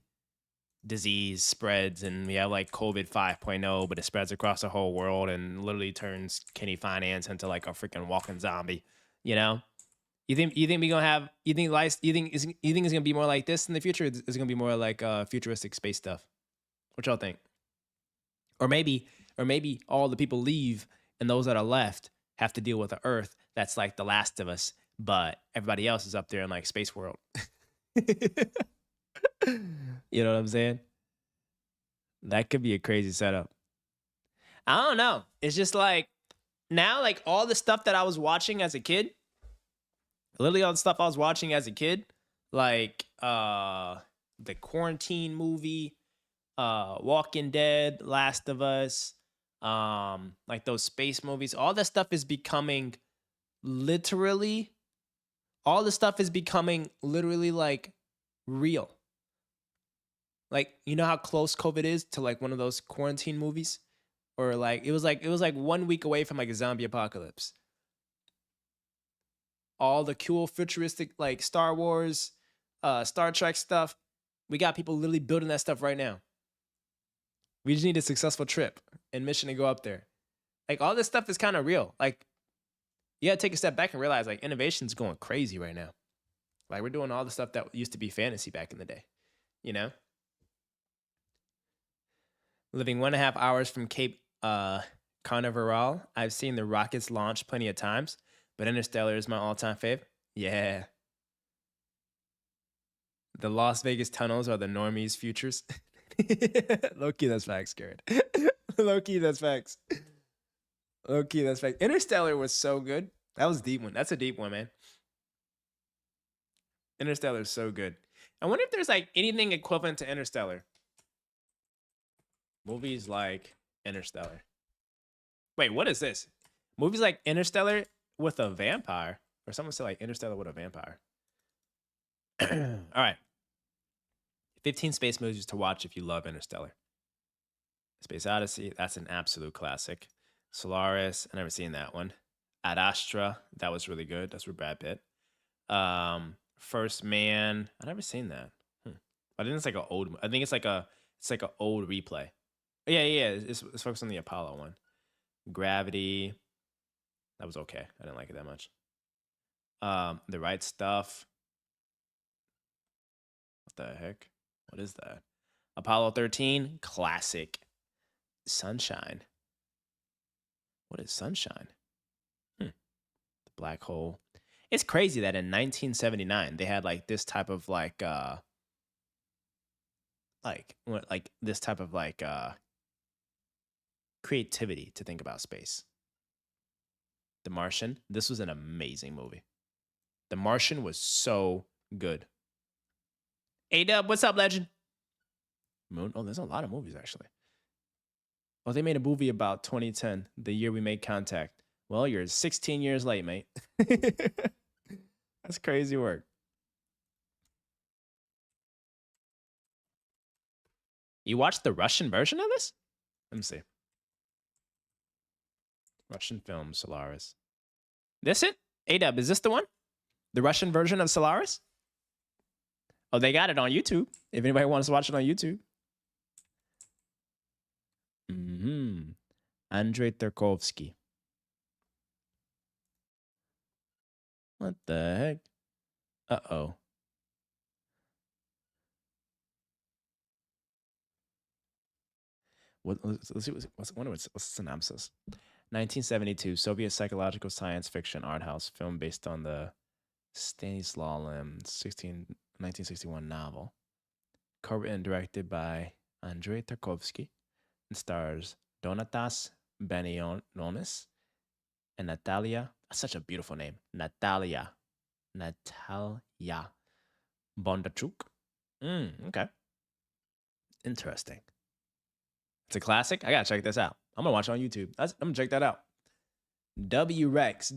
disease spreads and we have like COVID 5.0, but it spreads across the whole world and literally turns Kenny Finance into like a freaking walking zombie, you know? You think we gonna have you think it's gonna be more like this in the future? Or is it gonna be more like futuristic space stuff? What y'all think? Or maybe all the people leave and those that are left have to deal with the Earth that's like The Last of Us, but everybody else is up there in like space world. You know what I'm saying? That could be a crazy setup. I don't know. It's just like now, like all the stuff that I was watching as a kid, literally all the stuff I was watching as a kid, like the Quarantine movie, Walking Dead, Last of Us, like those space movies, all that stuff is becoming literally like real. Like, you know how close COVID is to like one of those quarantine movies? Or like it was like 1 week away from like a zombie apocalypse. All the cool futuristic like Star Wars, Star Trek stuff. We got people literally building that stuff right now. We just need a successful trip and mission to go up there. Like all this stuff is kind of real. Like you gotta take a step back and realize like innovation's going crazy right now. Like we're doing all the stuff that used to be fantasy back in the day, you know? Living 1.5 hours from Cape Canaveral, I've seen the rockets launch plenty of times, but Interstellar is my all-time fave. Yeah. The Las Vegas tunnels are the normies' futures. Low-key, that's facts, Garrett. Low-key, that's facts. Low-key, that's facts. Interstellar was so good. That was a deep one. That's a deep one, man. Interstellar is so good. I wonder if there's like anything equivalent to Interstellar. Movies like Interstellar. Wait, what is this? Movies like Interstellar with a vampire? Or someone said like Interstellar with a vampire. All right. 15 space movies to watch if you love Interstellar. Space Odyssey, that's an absolute classic. Solaris, I've never seen that one. Ad Astra, that was really good. That's with Brad Pitt. First Man, I've never seen that. I think it's like an old. I think it's like an old replay. Yeah. It's focused on the Apollo one. Gravity, that was okay. I didn't like it that much. The Right Stuff. What the heck? What is that? Apollo 13, classic. Sunshine. What is Sunshine? The Black Hole. It's crazy that in 1979 they had like this type of creativity to think about space. The Martian. This was an amazing movie. The Martian was so good. A-Dub, what's up, legend? Moon. Oh, there's a lot of movies actually. Oh, they made a movie about 2010, the year we made contact. Well, you're 16 years late, mate. That's crazy work. You watched the Russian version of this? Let me see. Russian film, Solaris. This it? A-Dub, is this the one? The Russian version of Solaris? Oh, they got it on YouTube. If anybody wants to watch it on YouTube. Andrei Tarkovsky. What the heck? Uh-oh. Let's see. What's the synopsis? 1972, Soviet psychological science fiction art house film based on the Stanislaw Lem 1961 novel. Co-written and directed by Andrei Tarkovsky and stars Donatas Banionis and Natalia. That's such a beautiful name. Natalia Bondarchuk. Okay. Interesting. It's a classic. I gotta check this out. I'm gonna watch it on YouTube. I'm gonna check that out. W Rex,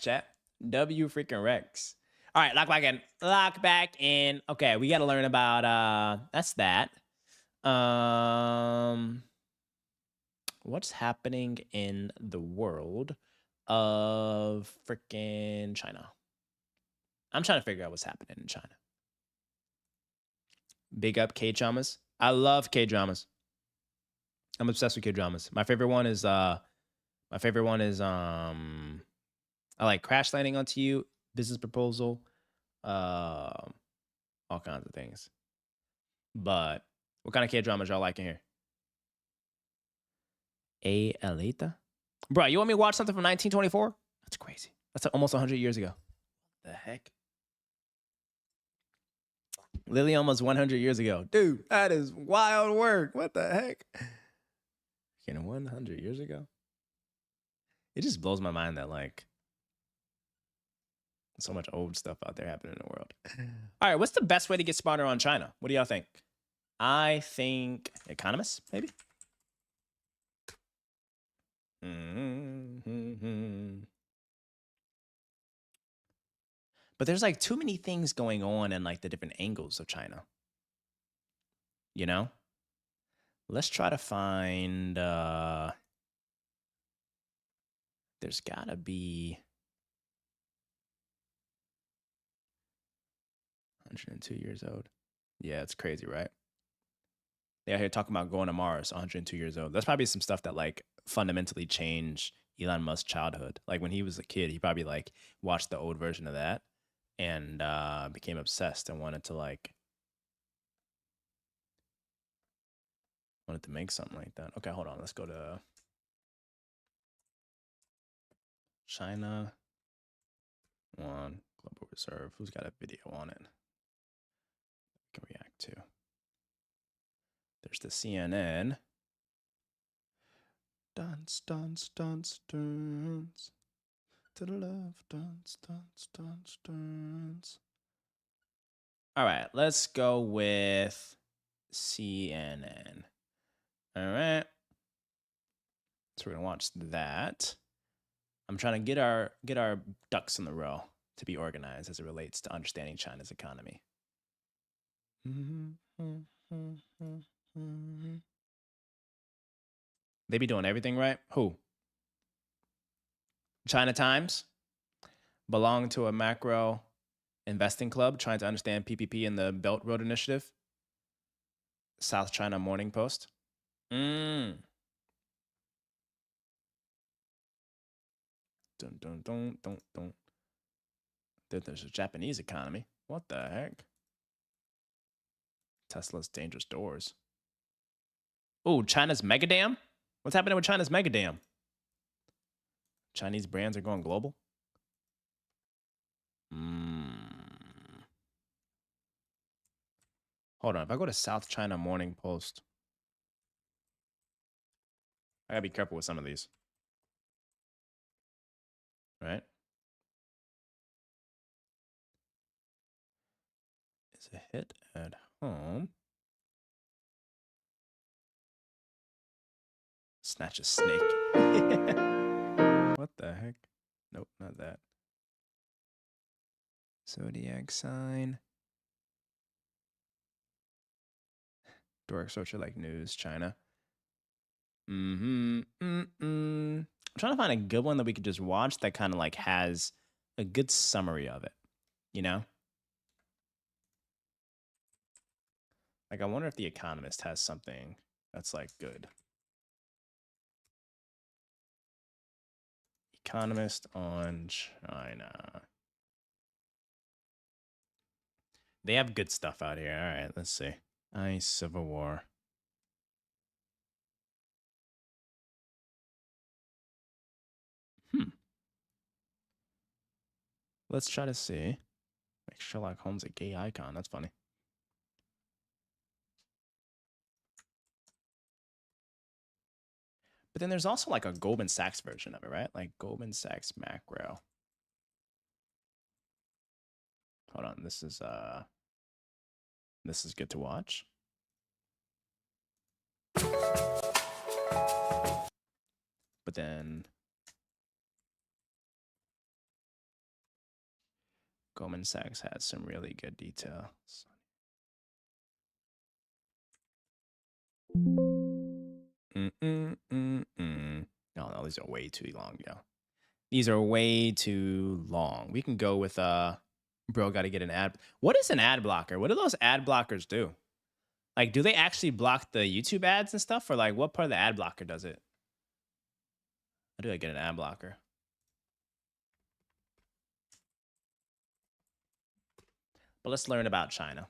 chat. W freaking Rex. All right, lock back in. Okay, we got to learn about that's that. What's happening in the world of freaking China? I'm trying to figure out what's happening in China. Big up K-dramas. I love K-dramas. I'm obsessed with K-dramas. My favorite one is I like Crash Landing Onto You, Business Proposal, all kinds of things. But what kind of K-dramas y'all like in here? A Alita? Bro, you want me to watch something from 1924? That's crazy. That's almost 100 years ago. The heck? Lily almost 100 years ago. Dude, that is wild work. What the heck? 100 years ago? It just blows my mind that, like, so much old stuff out there happening in the world. All right, what's the best way to get smarter on China? What do y'all think? I think economists, maybe? But there's like too many things going on in like the different angles of China. You know? Let's try to find there's gotta be 102 years old. Yeah, it's crazy, right? They're out here talking about going to Mars, 102 years old. That's probably some stuff that like fundamentally changed Elon Musk's childhood. Like when he was a kid, he probably like watched the old version of that and became obsessed and wanted to make something like that. Okay, hold on. Let's go to China One Global Reserve. Who's got a video on it? Can react to. There's the CNN. Dance, dance, dance, dance. To the left, dance, dance, dance, dance. All right, let's go with CNN. All right. So we're gonna watch that. I'm trying to get our ducks in the row to be organized as it relates to understanding China's economy. They be doing everything right? Who? China Times belong to a macro investing club trying to understand PPP and the Belt Road Initiative. South China Morning Post. Dun, dun, dun, dun, dun. There's a Japanese economy. What the heck? Tesla's dangerous doors. Oh, China's Megadam? What's happening with China's Megadam? Chinese brands are going global? Hold on. If I go to South China Morning Post, I gotta be careful with some of these. Right? Is a hit at home. Snatch a snake. What the heck? Nope, not that. Zodiac sign. Dork social like news, China. I'm trying to find a good one that we could just watch that kind of like has a good summary of it, you know? Like, I wonder if The Economist has something that's like good. Economist on China. They have good stuff out here. All right, let's see. Civil War. Let's try to see. Make Sherlock Holmes a gay icon. That's funny. But then there's also like a Goldman Sachs version of it, right? Like Goldman Sachs macro. Hold on, this is good to watch. But then Goldman Sachs has some really good details. No, these are way too long, yo. These are way too long. We can go with bro, gotta get an ad. What is an ad blocker? What do those ad blockers do? Like, do they actually block the YouTube ads and stuff? Or like, what part of the ad blocker does it? How do I get an ad blocker? But let's learn about China.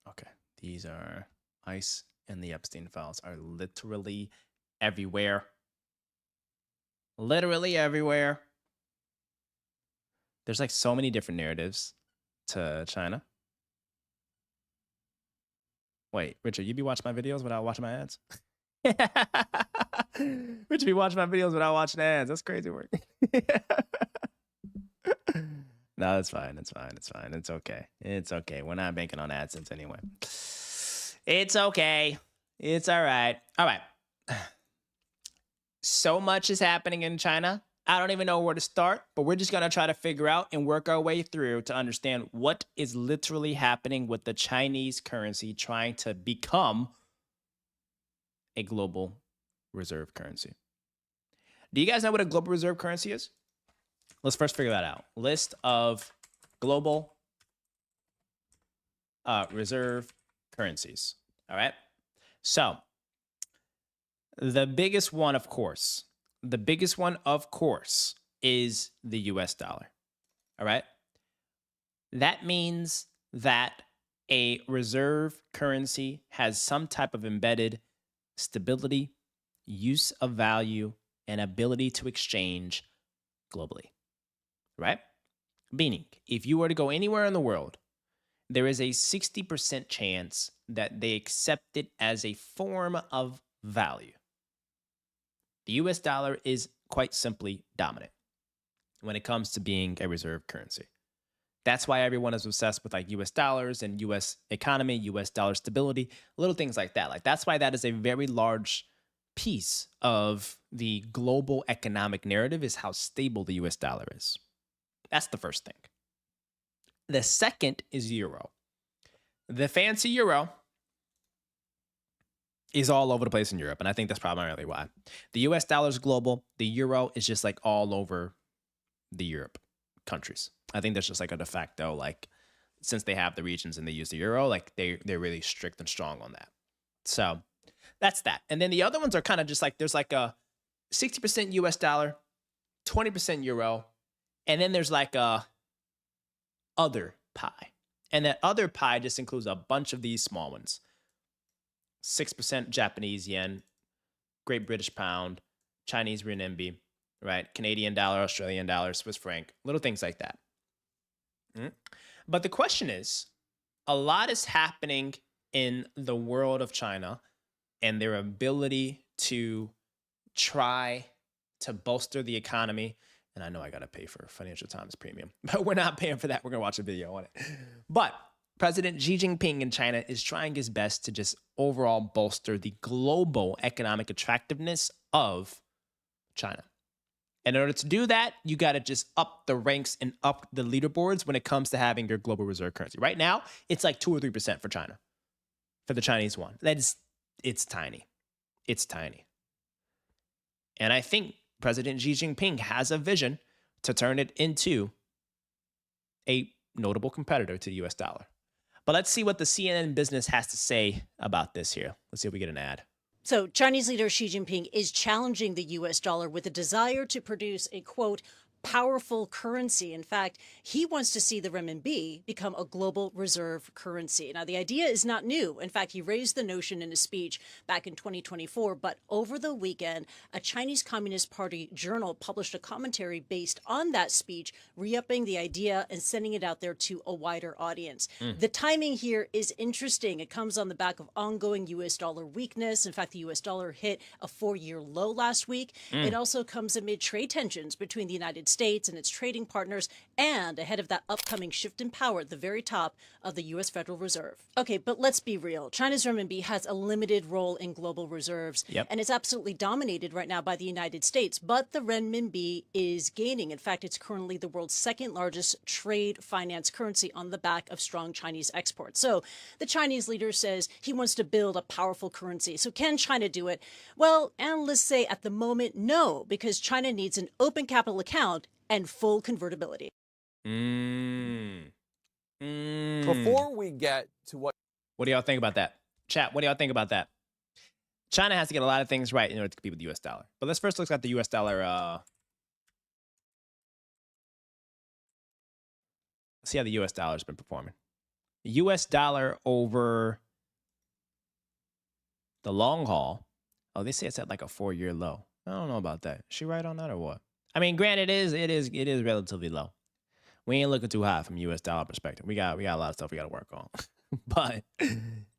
Okay, these are ICE and the Epstein files are literally everywhere. Literally everywhere. There's like so many different narratives to China. Wait, Richard, you be watching my videos without watching my ads? Richard be watching my videos without watching ads. That's crazy work. No, it's fine. It's fine. It's fine. It's okay. It's okay. We're not banking on AdSense anyway. It's okay. It's all right. All right. So much is happening in China. I don't even know where to start, but we're just going to try to figure out and work our way through to understand what is literally happening with the Chinese currency trying to become a global reserve currency. Do you guys know what a global reserve currency is? Let's first figure that out. List of global reserve currencies. All right. So the biggest one, of course, is the US dollar. All right. That means that a reserve currency has some type of embedded stability, use of value, and ability to exchange globally. Right? Meaning, if you were to go anywhere in the world, there is a 60% chance that they accept it as a form of value. The US dollar is quite simply dominant when it comes to being a reserve currency. That's why everyone is obsessed with like US dollars and US economy, US dollar stability, little things like that. Like that's why that is a very large piece of the global economic narrative is how stable the US dollar is. That's the first thing. The second is euro. The fancy euro is all over the place in Europe, and I think that's primarily why. The US dollar is global. The euro is just like all over the Europe countries. I think that's just like a de facto, like since they have the regions and they use the euro, like they're really strict and strong on that. So that's that. And then the other ones are kind of just like there's like a 60% US dollar, 20% euro, and then there's like a other pie. And that other pie just includes a bunch of these small ones. 6% Japanese yen, Great British pound, Chinese renminbi, right? Canadian dollar, Australian dollar, Swiss franc, little things like that. But the question is, a lot is happening in the world of China and their ability to try to bolster the economy. And I know I got to pay for Financial Times Premium, but we're not paying for that. We're going to watch a video on it. But President Xi Jinping in China is trying his best to just overall bolster the global economic attractiveness of China. And in order to do that, you got to just up the ranks and up the leaderboards when it comes to having your global reserve currency. Right now, it's like 2 or 3% for China, for the Chinese yuan. It's tiny. It's tiny. And I think President Xi Jinping has a vision to turn it into a notable competitor to the US dollar. But let's see what the CNN Business has to say about this here. Let's see if we get an ad. So Chinese leader Xi Jinping is challenging the US dollar with a desire to produce a, quote, powerful currency. In fact, he wants to see the renminbi become a global reserve currency. Now, the idea is not new. In fact, he raised the notion in a speech back in 2024. But over the weekend, a Chinese Communist Party journal published a commentary based on that speech, re-upping the idea and sending it out there to a wider audience. The timing here is interesting. It comes on the back of ongoing US dollar weakness. In fact, the US dollar hit a 4-year low last week. It also comes amid trade tensions between the United States and its trading partners, and ahead of that upcoming shift in power at the very top of the U.S. Federal Reserve. Okay, but let's be real. China's renminbi has a limited role in global reserves, and it's absolutely dominated right now by the United States. But the renminbi is gaining. In fact, it's currently the world's second largest trade finance currency on the back of strong Chinese exports. So the Chinese leader says he wants to build a powerful currency. So can China do it? Well, analysts say at the moment, no, because China needs an open capital account and full convertibility. Before we get to what do y'all think about that? Chat, what do y'all think about that? China has to get a lot of things right in order to compete with the US dollar. But let's first look at the US dollar. See how the US dollar has been performing. The US dollar over the long haul. Oh, they say it's at like a 4-year low. I don't know about that. Is she right on that or what? I mean, granted, it is relatively low. We ain't looking too high from US dollar perspective. We got a lot of stuff we got to work on. But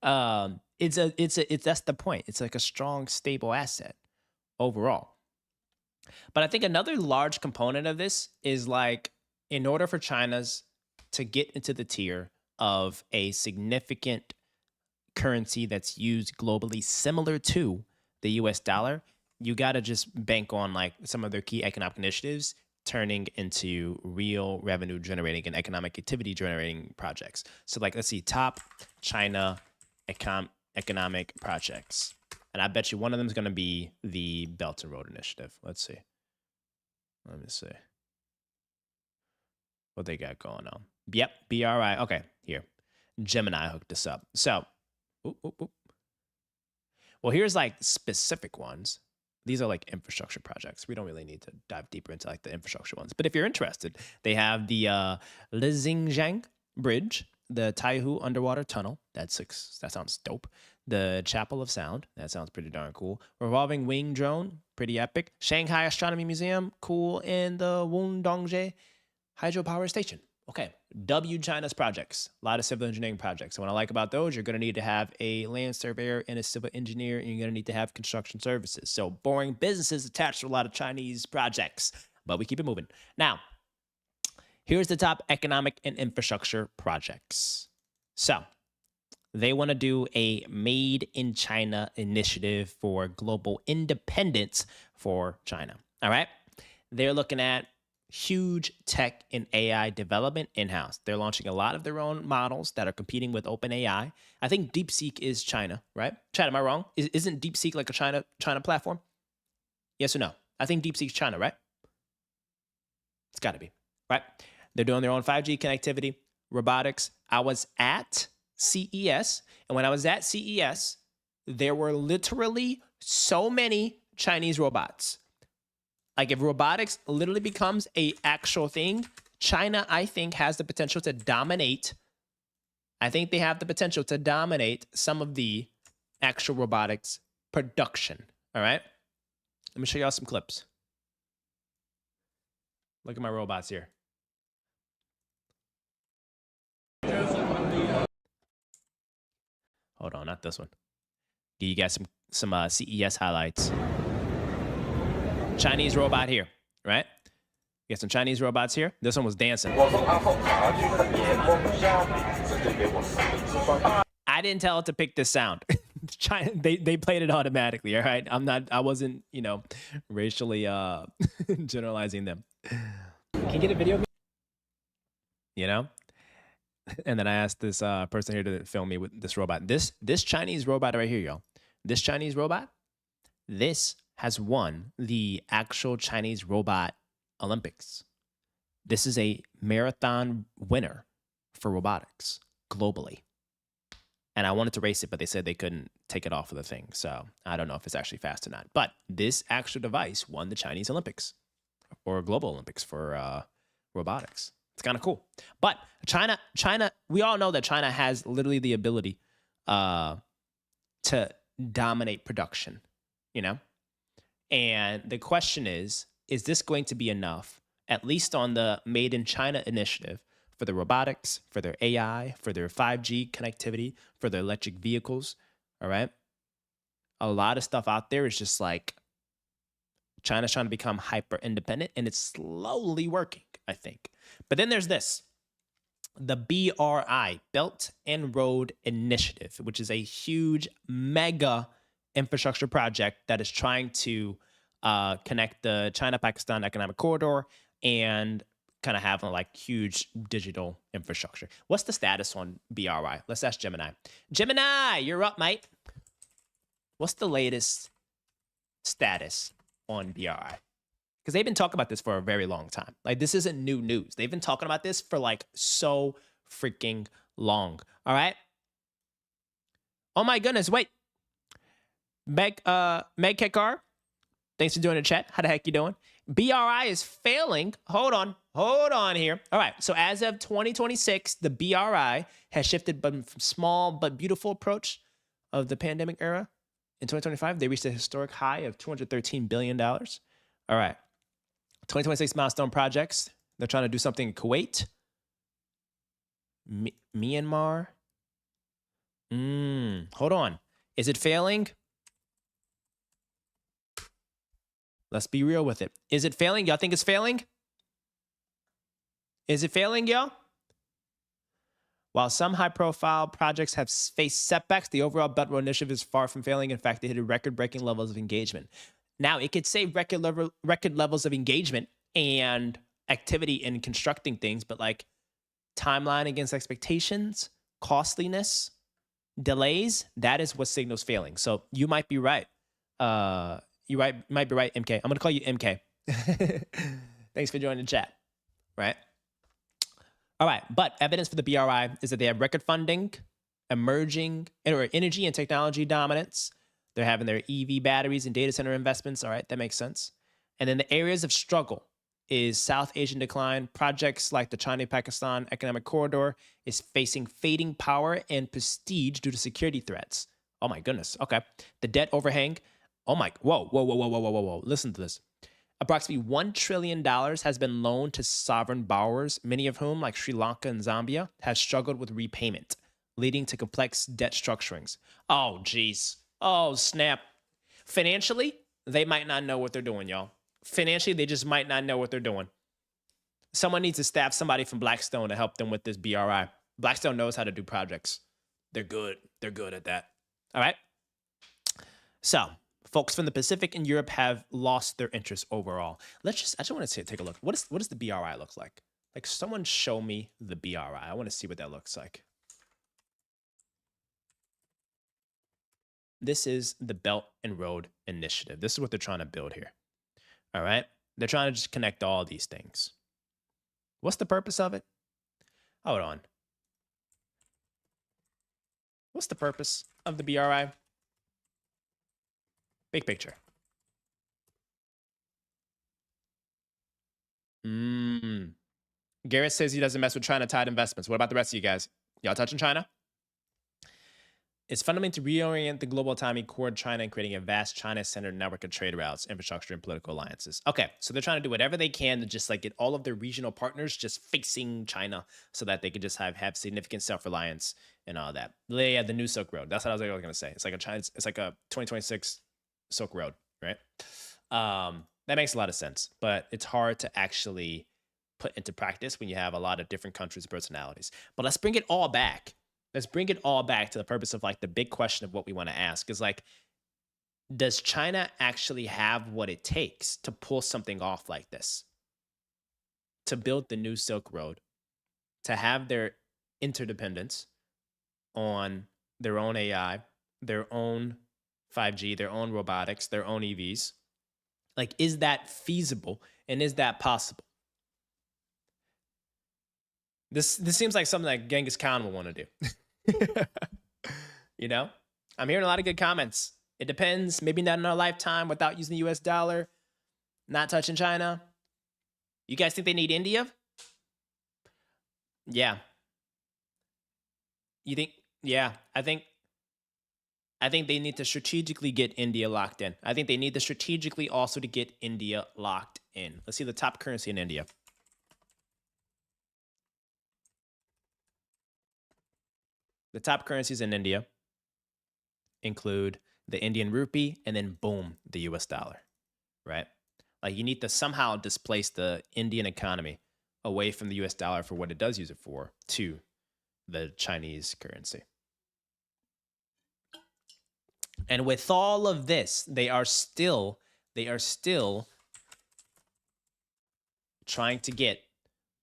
that's the point. It's like a strong, stable asset overall. But I think another large component of this is like, in order for China's to get into the tier of a significant currency that's used globally similar to the US dollar, you got to just bank on like some of their key economic initiatives turning into real revenue generating and economic activity generating projects. So like, let's see, top China economic projects. And I bet you one of them is going to be the Belt and Road Initiative. Let's see. Let me see what they got going on. Yep, BRI. Okay, here. Gemini hooked us up. So, well, here's like specific ones. These are like infrastructure projects. We don't really need to dive deeper into like the infrastructure ones. But if you're interested, they have the Lizingjiang Bridge, the Taihu Underwater Tunnel. That sounds dope. The Chapel of Sound. That sounds pretty darn cool. Revolving Wing Drone. Pretty epic. Shanghai Astronomy Museum. Cool. And the Wundongje Hydropower Station. Okay, China's projects, a lot of civil engineering projects. And what I like about those, you're going to need to have a land surveyor and a civil engineer, and you're going to need to have construction services. So boring businesses attached to a lot of Chinese projects, but we keep it moving. Now, here's the top economic and infrastructure projects. So they want to do a Made in China initiative for global independence for China. All right, they're looking at huge tech and AI development in-house. They're launching a lot of their own models that are competing with OpenAI. I think DeepSeek is China, right? Chad, am I wrong? Isn't DeepSeek like a China platform? Yes or no? I think DeepSeek's China, right? It's got to be, right? They're doing their own 5G connectivity, robotics. I was at CES, and when I was at CES, there were literally so many Chinese robots. Like if robotics literally becomes a actual thing, China, I think, has the potential to dominate. I think they have the potential to dominate some of the actual robotics production. All right. Let me show y'all some clips. Look at my robots here. Hold on, not this one. Give you guys some CES highlights. Chinese robot here, right? You got some Chinese robots here. This one was dancing. I didn't tell it to pick this sound. They played it automatically, all right? I wasn't, racially generalizing them. Can you get a video of me? And then I asked this person here to film me with this robot. This Chinese robot right here, y'all. This Chinese robot, this has won the actual Chinese Robot Olympics. This is a marathon winner for robotics globally. And I wanted to race it, but they said they couldn't take it off of the thing. So I don't know if it's actually fast or not. But this actual device won the Chinese Olympics or Global Olympics for robotics. It's kind of cool. But China, we all know that China has literally the ability to dominate production, And the question is this going to be enough, at least on the Made in China initiative, for the robotics, for their AI, for their 5G connectivity, for their electric vehicles, all right? A lot of stuff out there is just like China's trying to become hyper independent, and it's slowly working, I think. But then there's this, the BRI, Belt and Road Initiative, which is a huge mega infrastructure project that is trying to connect the China-Pakistan economic corridor and kind of have like huge digital infrastructure. What's the status on BRI? Let's ask Gemini. Gemini, you're up, mate. What's the latest status on BRI? Because they've been talking about this for a very long time. Like, this isn't new news. They've been talking about this for like so freaking long. All right. Oh my goodness. Wait. Meg Kekar, thanks for joining the chat. How the heck you doing? BRI is failing. Hold on here. All right. So as of 2026, the BRI has shifted from small but beautiful approach of the pandemic era. In 2025, they reached a historic high of $213 billion. All right. 2026 milestone projects. They're trying to do something in Kuwait, Myanmar. Hold on. Is it failing? Let's be real with it. Is it failing? Y'all think it's failing? Is it failing, y'all? While some high-profile projects have faced setbacks, the overall Belt Road Initiative is far from failing. In fact, they hit record-breaking levels of engagement. Now, it could say record levels of engagement and activity in constructing things, but like timeline against expectations, costliness, delays, that is what signals failing. So you might be right. You might be right, MK. I'm going to call you MK. Thanks for joining the chat. Right? All right. But evidence for the BRI is that they have record funding, emerging or energy and technology dominance. They're having their EV batteries and data center investments. All right. That makes sense. And then the areas of struggle is South Asian decline. Projects like the China-Pakistan economic corridor is facing fading power and prestige due to security threats. Oh my goodness. Okay. The debt overhang. Oh my, whoa. Listen to this. Approximately $1 trillion has been loaned to sovereign borrowers, many of whom, like Sri Lanka and Zambia, have struggled with repayment, leading to complex debt structurings. Oh, geez. Oh, snap. Financially, they might not know what they're doing, y'all. Financially, they just might not know what they're doing. Someone needs to staff somebody from Blackstone to help them with this BRI. Blackstone knows how to do projects. They're good. They're good at that. All right? So, folks from the Pacific and Europe have lost their interest overall. I just want to take a look. What does the BRI look like? Like, someone show me the BRI. I want to see what that looks like. This is the Belt and Road Initiative. This is what they're trying to build here. All right? They're trying to just connect all these things. What's the purpose of it? Hold on. What's the purpose of the BRI? Big picture. Garrett says he doesn't mess with China-tied investments. What about the rest of you guys? Y'all touching China? It's fundamental to reorient the global economy toward China and creating a vast China-centered network of trade routes, infrastructure, and political alliances. Okay, so they're trying to do whatever they can to just like get all of their regional partners just facing China so that they can just have significant self-reliance and all that. Yeah, the new Silk Road. That's what I was going to say. It's like a 2026 Silk Road, right? That makes a lot of sense, but it's hard to actually put into practice when you have a lot of different countries' personalities. But let's bring it all back. Let's bring it all back to the purpose of like the big question of what we want to ask is like, does China actually have what it takes to pull something off like this? To build the new Silk Road, to have their interdependence on their own AI, their own 5G, their own robotics, their own EVs. Like, is that feasible and is that possible? This seems like something that Genghis Khan would want to do. You know? I'm hearing a lot of good comments. It depends. Maybe not in our lifetime without using the US dollar. Not touching China. You guys think they need India? Yeah. You think? Yeah. I think they need to strategically get India locked in. I think they need to strategically also to get India locked in. Let's see the top currency in India. The top currencies in India include the Indian rupee and then boom, the US dollar, right? Like you need to somehow displace the Indian economy away from the US dollar for what it does use it for to the Chinese currency. And with all of this, they are still trying to get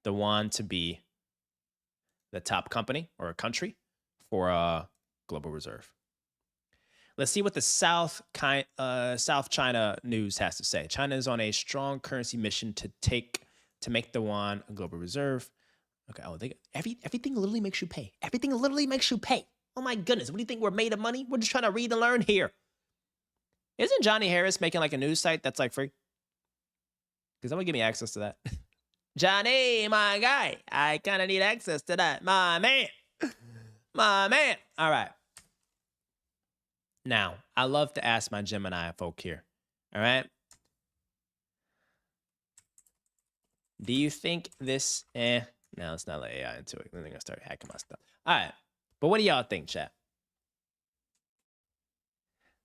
the yuan to be the top company or a country for a global reserve. Let's see what the South China news has to say. China is on a strong currency mission to make the yuan a global reserve. Okay, oh, everything literally makes you pay. Everything literally makes you pay. Oh my goodness, what do you think we're made of money? We're just trying to read and learn here. Isn't Johnny Harris making like a news site that's like free? Because someone give me access to that. Johnny, my guy, I kind of need access to that. My man. My man. All right. Now, I love to ask my Gemini folk here. All right. Do you think this... No, let's not let AI into it. Then they're going to start hacking my stuff. All right. But what do y'all think, chat?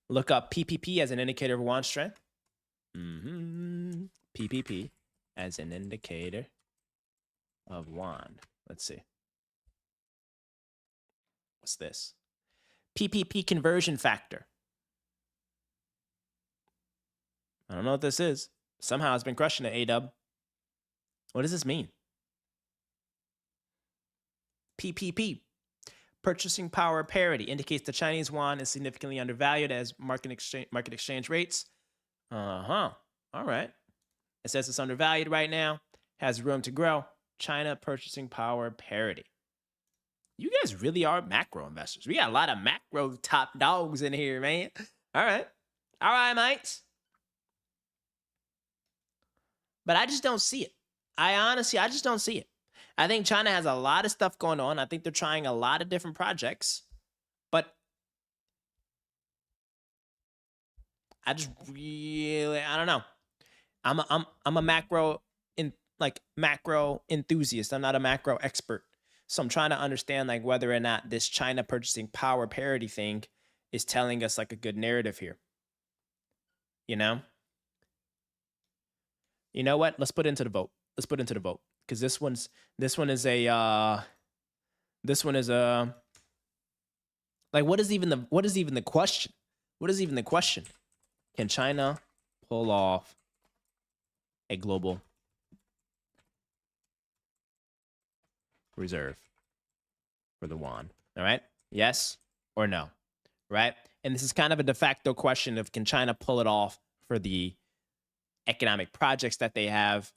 Look up PPP as an indicator of yuan strength. PPP as an indicator of yuan. Let's see. What's this? PPP conversion factor. I don't know what this is. Somehow it's been crushing it, A-Dub. What does this mean? PPP. Purchasing power parity indicates the Chinese yuan is significantly undervalued as market exchange rates. All right. It says it's undervalued right now, has room to grow. China purchasing power parity. You guys really are macro investors. We got a lot of macro top dogs in here, man. All right. All right, mates. But I just don't see it. I just don't see it. I think China has a lot of stuff going on. I think they're trying a lot of different projects, but I just really, I don't know. I'm a macro enthusiast. I'm not a macro expert. So I'm trying to understand like whether or not this China purchasing power parity thing is telling us like a good narrative here. You know? You know what? Let's put it into the vote. Because this one is a like what is even the question? What is even the question? Can China pull off a global reserve for the yuan? All right? Yes or no? Right? And this is kind of a de facto question of can China pull it off for the economic projects that they have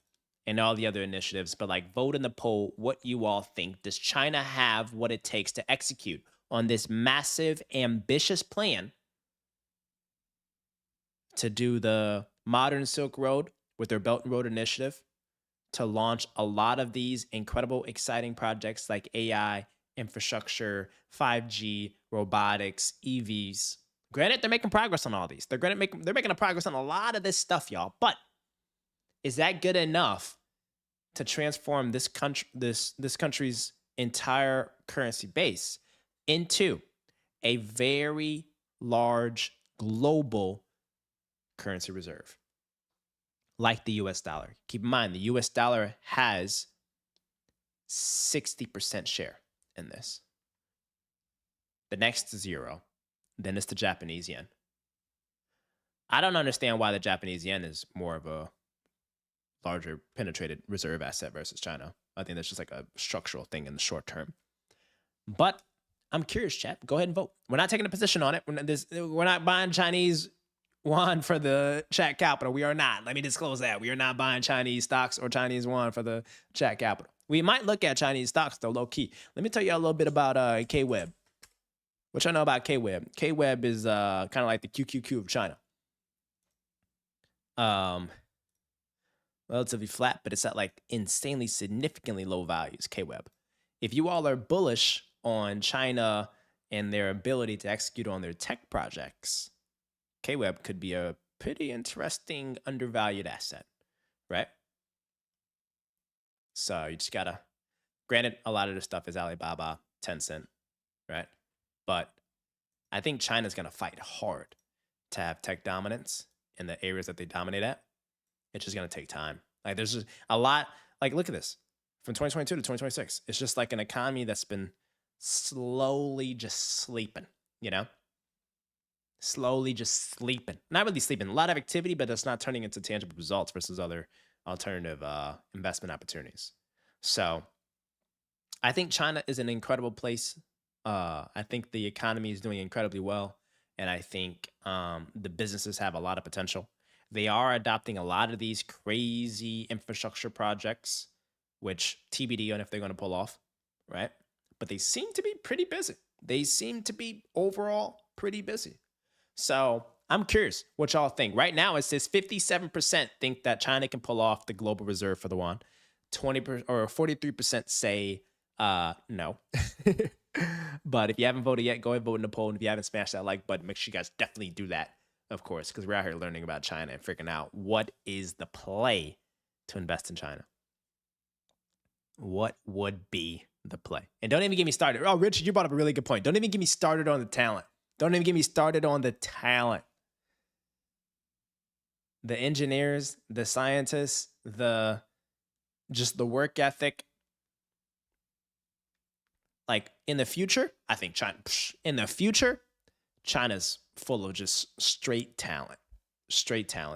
and all the other initiatives, but like vote in the poll what you all think. Does China have what it takes to execute on this massive, ambitious plan to do the modern Silk Road with their Belt and Road Initiative, to launch a lot of these incredible, exciting projects like AI, infrastructure, 5G, robotics, EVs? Granted, they're making progress on all these. They're making a progress on a lot of this stuff, y'all. But is that good enough to transform this country's entire currency base into a very large global currency reserve like the US dollar? Keep in mind, the US dollar has 60% share in this. The next is zero. Then it's the Japanese yen. I don't understand why the Japanese yen is more of a larger penetrated reserve asset versus China. I think that's just like a structural thing in the short term. But I'm curious, chat. Go ahead and vote. We're not taking a position on it. We're not buying Chinese yuan for the chat capital. We are not. Let me disclose that. We are not buying Chinese stocks or Chinese yuan for the chat capital. We might look at Chinese stocks, though, low key. Let me tell you a little bit about KWeb. What y'all know about KWeb? KWeb is kind of like the QQQ of China. Relatively flat, but it's at like insanely significantly low values, KWeb. If you all are bullish on China and their ability to execute on their tech projects, KWeb could be a pretty interesting undervalued asset, right? So you just gotta, granted, a lot of this stuff is Alibaba, Tencent, right? But I think China's gonna fight hard to have tech dominance in the areas that they dominate at. It's just gonna take time. Like there's just a lot. Like look at this, from 2022 to 2026. It's just like an economy that's been slowly just sleeping. You know, slowly just sleeping. Not really sleeping. A lot of activity, but it's not turning into tangible results versus other alternative investment opportunities. So I think China is an incredible place. I think the economy is doing incredibly well. And I think the businesses have a lot of potential. They are adopting a lot of these crazy infrastructure projects, which TBD on if they're going to pull off, right? But they seem to be pretty busy. They seem to be overall pretty busy. So I'm curious what y'all think. Right now, it says 57% think that China can pull off the global reserve for the yuan. 20% or 43% say no. But if you haven't voted yet, go ahead and vote in the poll. And if you haven't smashed that like button, make sure you guys definitely do that, of course, because we're out here learning about China and figuring out what is the play to invest in China. What would be the play? And don't even get me started. Oh, Richard, you brought up a really good point. Don't even get me started on the talent. Don't even get me started on the talent. The engineers, the scientists, just the work ethic. Like in the future, I think China's full of just straight talent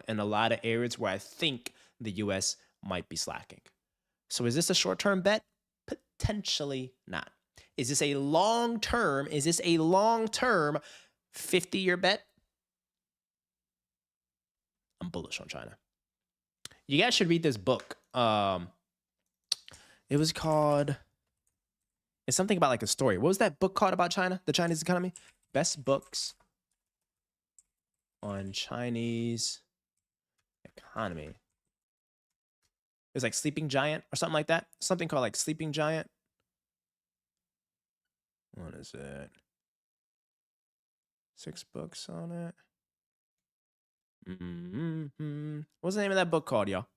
in a lot of areas where I think the U.S. might be slacking. So is this a short-term bet? Potentially not. Is this a long-term 50-year bet? I'm bullish on China. You guys should read this book. It was called... It's something about like a story. What was that book called about China? The Chinese economy? Best books on Chinese economy. It was like Sleeping Giant or something like that. Something called like Sleeping Giant. What is it? 6 books on it. What's the name of that book called, y'all?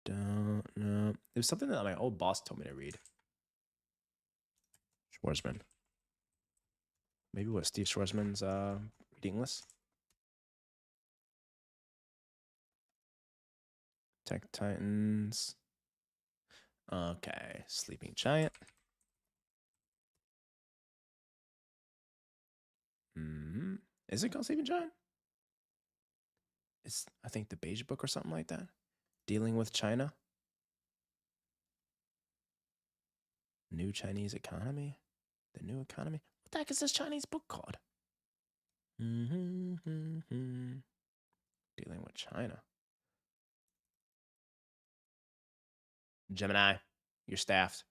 Don't know. It was something that my old boss told me to read. Schwarzman. Maybe what Steve Schwarzman's reading list. Tech Titans. Okay, Sleeping Giant. Is it called Sleeping Giant? It's I think the Beige Book or something like that. Dealing with China. New Chinese economy. The new economy. What the heck is this Chinese book called? Dealing with China. Gemini, you're staffed.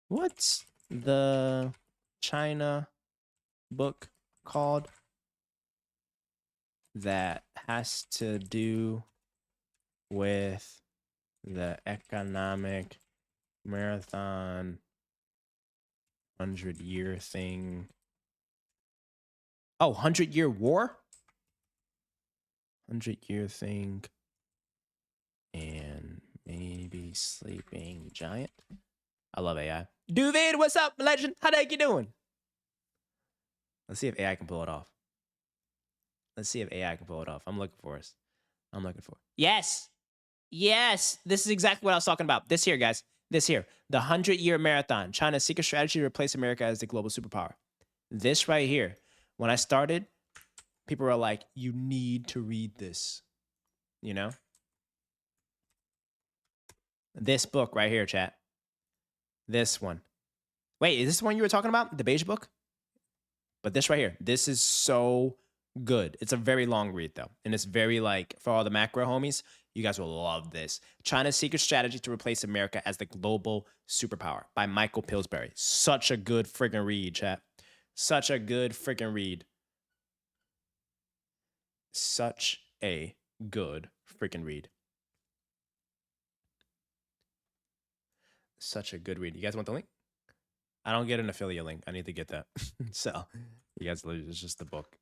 What's the China book called that has to do with the economic marathon 100-year thing? Oh, 100-year war? 100-year thing and maybe Sleeping Giant. I love AI. Duvid, what's up, legend? How the heck you doing? Let's see if AI can pull it off. Let's see if AI can pull it off. I'm looking for us. I'm looking for it. Yes. Yes. This is exactly what I was talking about. This here, guys. This here. The 100-year marathon. China's secret strategy to replace America as the global superpower. This right here. When I started, people were like, you need to read this. You know? This book right here, chat. This one. Wait, is this the one you were talking about? The Beige Book? But this right here. This is so good. It's a very long read, though. And it's very, like, for all the macro homies, you guys will love this. China's Secret Strategy to Replace America as the Global Superpower by Michael Pillsbury. Such a good friggin' read, chat. Such a good friggin' read. Such a good freaking read. Such a good read. You guys want the link? I don't get an affiliate link. I need to get that. So, you guys, it's just the book.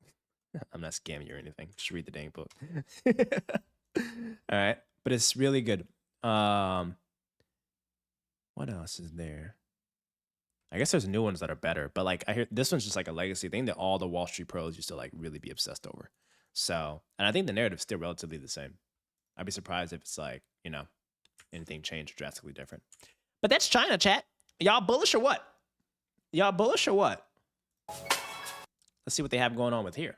I'm not scamming you or anything. Just read the dang book. All right. But it's really good. What else is there? I guess there's new ones that are better, but like I hear this one's just like a legacy thing that all the Wall Street pros used to like really be obsessed over. So, and I think the narrative's still relatively the same. I'd be surprised if it's like, you know, anything changed drastically different. But that's China, chat. Y'all bullish or what? Y'all bullish or what? Let's see what they have going on with here.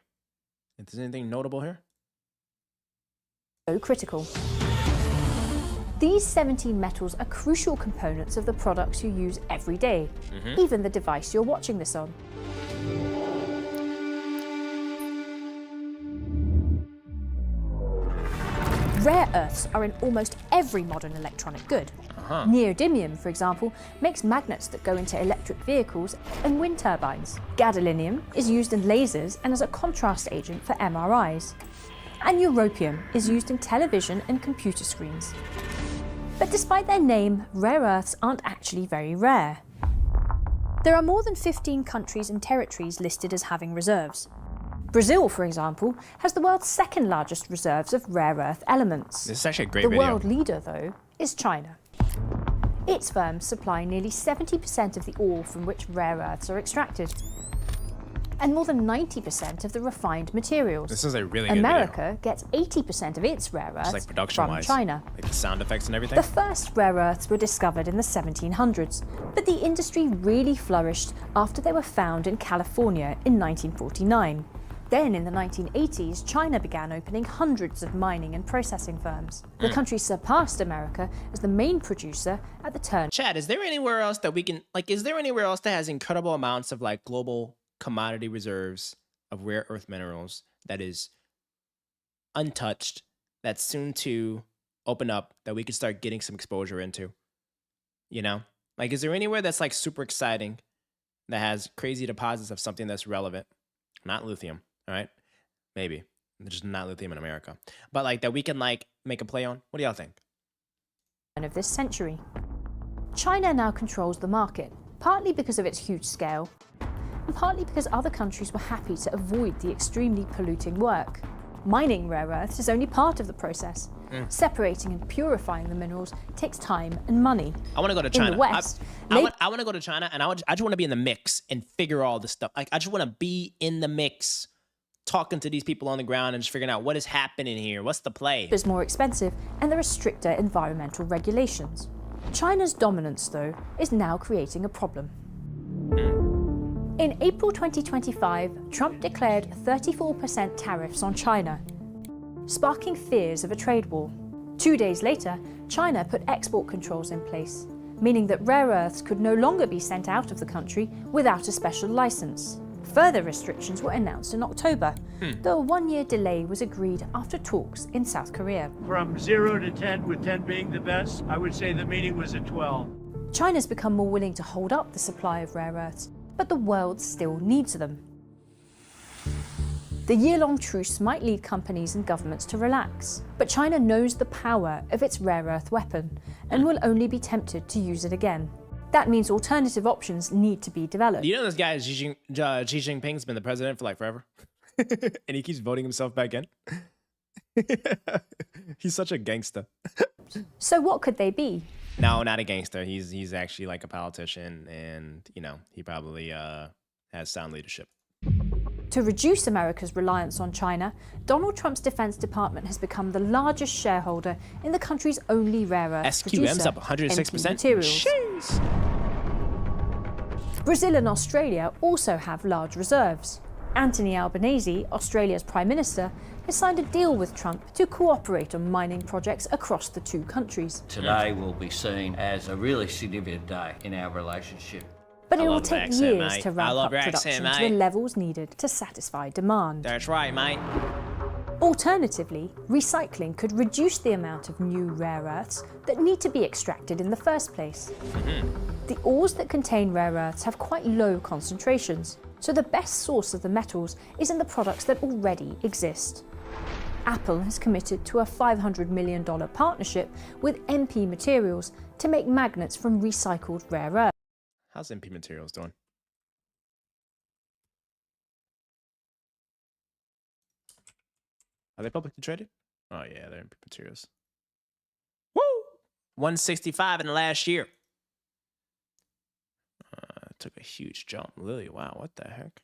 If there's anything notable here. So critical. These 17 metals are crucial components of the products you use every day, even the device you're watching this on. Rare earths are in almost every modern electronic good. Neodymium, for example, makes magnets that go into electric vehicles and wind turbines. Gadolinium is used in lasers and as a contrast agent for MRIs. And europium is used in television and computer screens. But despite their name, rare earths aren't actually very rare. There are more than 15 countries and territories listed as having reserves. Brazil, for example, has the world's second largest reserves of rare earth elements. This is actually a great video. video. The world leader, though, is China. Its firms supply nearly 70% of the ore from which rare earths are extracted, and more than 90% of the refined materials. This is a really good America gets 80% of its rare earths like from production-wise, China. like the sound effects and everything. The first rare earths were discovered in the 1700s, but the industry really flourished after they were found in California in 1949. Then, in the 1980s, China began opening hundreds of mining and processing firms. The country surpassed America as the main producer at the turn. Chad, is there anywhere else that we can, like, is there anywhere else that has incredible amounts of, like, global commodity reserves of rare earth minerals that is untouched, that's soon to open up, that we could start getting some exposure into? You know? Like, is there anywhere that's, like, super exciting that has crazy deposits of something that's relevant? Not lithium. All right, maybe there's just not lithium in America, but like that we can like make a play on. What do y'all think? Of this century, China now controls the market, partly because of its huge scale, and partly because other countries were happy to avoid the extremely polluting work. Mining rare earths is only part of the process. Separating and purifying the minerals takes time and money. I want to go to China. In the West, I want to go to China, and I just want to be in the mix and figure all this stuff. Like I just want to be in the mix, talking to these people on the ground and just figuring out what is happening here. What's the play? It's more expensive, and there are stricter environmental regulations. China's dominance, though, is now creating a problem. In April 2025, Trump declared 34% tariffs on China, sparking fears of a trade war. 2 days later, China put export controls in place, meaning that rare earths could no longer be sent out of the country without a special license. Further restrictions were announced in October, though a 1-year delay was agreed after talks in South Korea. From 0 to 10, with 10 being the best, I would say the meeting was a 12. China's become more willing to hold up the supply of rare earths, but the world still needs them. The year-long truce might lead companies and governments to relax, but China knows the power of its rare earth weapon and will only be tempted to use it again. That means alternative options need to be developed. You know this guy Xi Jinping's been the president for like forever, and he keeps voting himself back in. He's such a gangster. So what could they be? No, not a gangster. He's actually like a politician, and you know he probably has sound leadership. To reduce America's reliance on China, Donald Trump's Defense Department has become the largest shareholder in the country's only rare earth SQM's producer, up 106%. MP Materials. Brazil and Australia also have large reserves. Anthony Albanese, Australia's Prime Minister, has signed a deal with Trump to cooperate on mining projects across the two countries. Today will be seen as a really significant day in our relationship. But it will take years to ramp up production to the levels needed to satisfy demand. That's right, mate. Alternatively, recycling could reduce the amount of new rare earths that need to be extracted in the first place. The ores that contain rare earths have quite low concentrations, so the best source of the metals is in the products that already exist. Apple has committed to a $500 million partnership with MP Materials to make magnets from recycled rare earths. How's MP Materials doing? Are they publicly traded? Oh yeah, they're MP Materials. Woo! 165 in the last year. took a huge jump. Lily, wow, what the heck?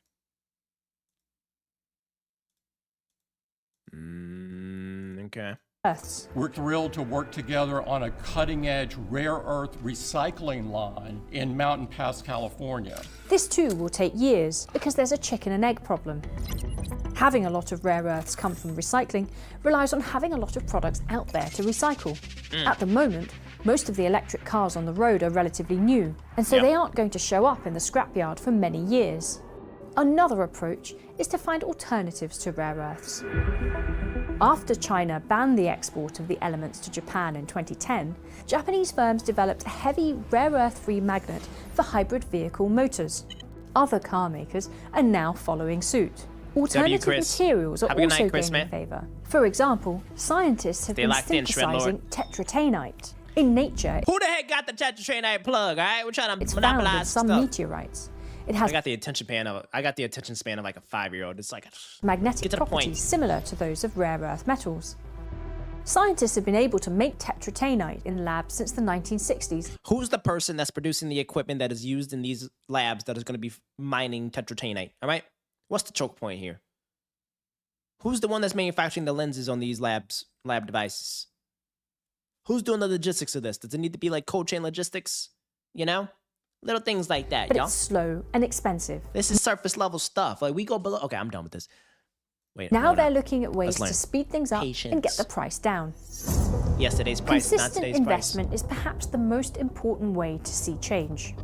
Okay. Earths. We're thrilled to work together on a cutting-edge rare earth recycling line in Mountain Pass, California. This too will take years because there's a chicken and egg problem. Having a lot of rare earths come from recycling relies on having a lot of products out there to recycle. At the moment, most of the electric cars on the road are relatively new, and so they aren't going to show up in the scrapyard for many years. Another approach is to find alternatives to rare earths. After China banned the export of the elements to Japan in 2010, Japanese firms developed a heavy rare earth-free magnet for hybrid vehicle motors. Other car makers are now following suit. Alternative materials are also gaining favour. For example, scientists have been synthesizing tetrataenite. In nature, who the heck got the tetrataenite plug? All right, we're trying to monopolize some meteorites. It has I got the attention span of like a 5-year-old. It's like magnetic properties similar to those of rare earth metals. Scientists have been able to make tetrataenite in labs since the 1960s. Who's the person that's producing the equipment that is used in these labs that is going to be mining tetrataenite? All right, what's the choke point here? Who's the one that's manufacturing the lenses on these lab devices? Who's doing the logistics of this? Does it need to be like cold chain logistics? You know? Little things like that, but it's slow and expensive. This is surface level stuff. Like we go below. Okay, I'm done with this. Wait. Now they're looking at ways to speed things up and get the price down. Yesterday's price, not today's price. Consistent investment is perhaps the most important way to see change.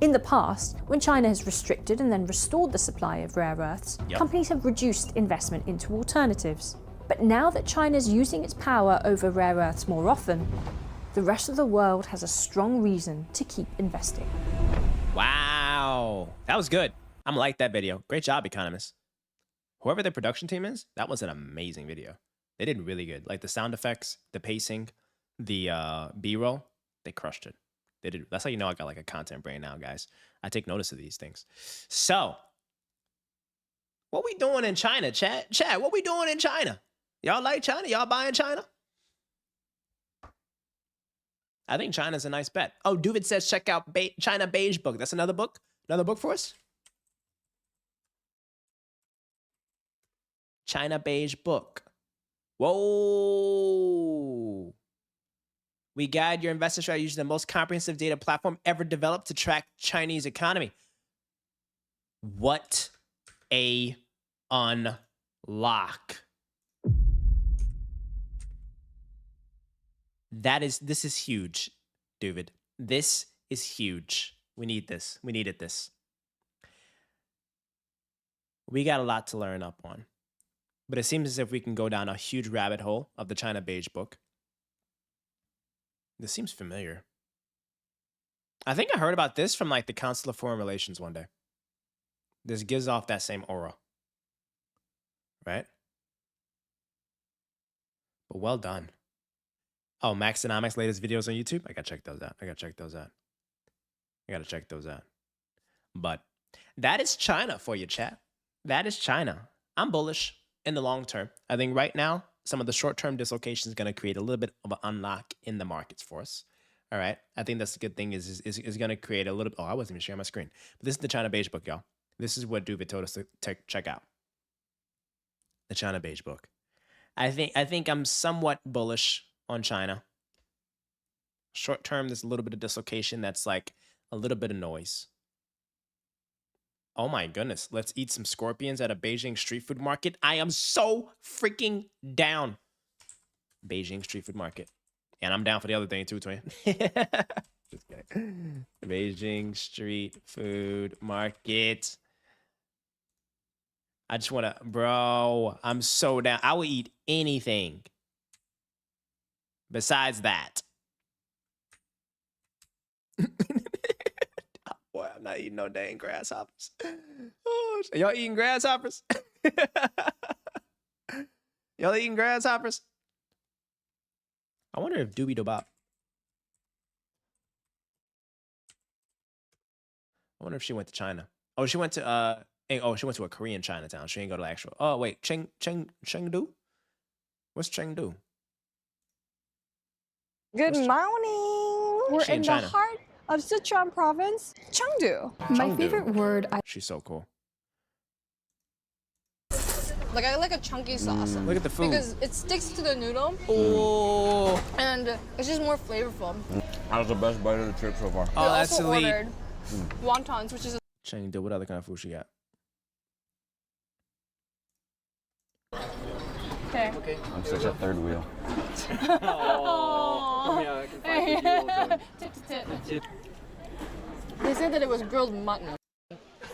In the past, when China has restricted and then restored the supply of rare earths, companies have reduced investment into alternatives. But now that China's using its power over rare earths more often, the rest of the world has a strong reason to keep investing. Wow. That was good. I'm like that video. Great job, economists. Whoever the production team is, that was an amazing video. They did really good. Like the sound effects, the pacing, the B-roll, they crushed it. They did. That's how you know I got like a content brain now, guys. I take notice of these things. So, what we doing in China, chat? Chat, what we doing in China? Y'all like China? Y'all buying China? I think China's a nice bet. Oh, Duvid says check out China Beige Book. That's another book? Another book for us? China Beige Book. Whoa. We guide your investor strategy using the most comprehensive data platform ever developed to track Chinese economy. What a unlock. This is huge, David. This is huge. We need this. We needed this. We got a lot to learn up on. But it seems as if we can go down a huge rabbit hole of the China Beige Book. This seems familiar. I think I heard about this from like the Council of Foreign Relations one day. This gives off that same aura. Right? But well done. Oh, Maxonomics' latest videos on YouTube? I gotta check those out. I gotta check those out. But that is China for you, chat. That is China. I'm bullish in the long term. I think right now, some of the short-term dislocation is going to create a little bit of an unlock in the markets for us. All right. I think that's a good thing is going to create a little. Oh, I wasn't even sharing my screen. But this is the China Beige Book, y'all. This is what Duvid told us to check out. The China Beige Book. I think I'm somewhat bullish on China. Short term, there's a little bit of dislocation that's like a little bit of noise. Oh my goodness. Let's eat some scorpions at a Beijing street food market. I am so freaking down. Beijing street food market. And I'm down for the other thing too, Twin. Just kidding. Beijing street food market. I just want to, bro, I'm so down. I will eat anything besides that. Boy, I'm not eating no dang grasshoppers. Oh, y'all eating grasshoppers? Y'all eating grasshoppers? I wonder if Doobie Dobop. I wonder if she went to China. Oh, she went to she went to a Korean Chinatown. She didn't go to actual. Oh wait, Chengdu. What's Chengdu? Good morning. We're in the heart of Sichuan province, Chengdu. My favorite word She's so cool. Like I like a chunky sauce. Look at the food. Because it sticks to the noodle. Oh. And it's just more flavorful. How's the best bite of the trip so far? Oh, that's also elite. ordered wontons, which is Chengdu, what other kind of food she got? okay. I'm such a third wheel. They said that it was grilled mutton.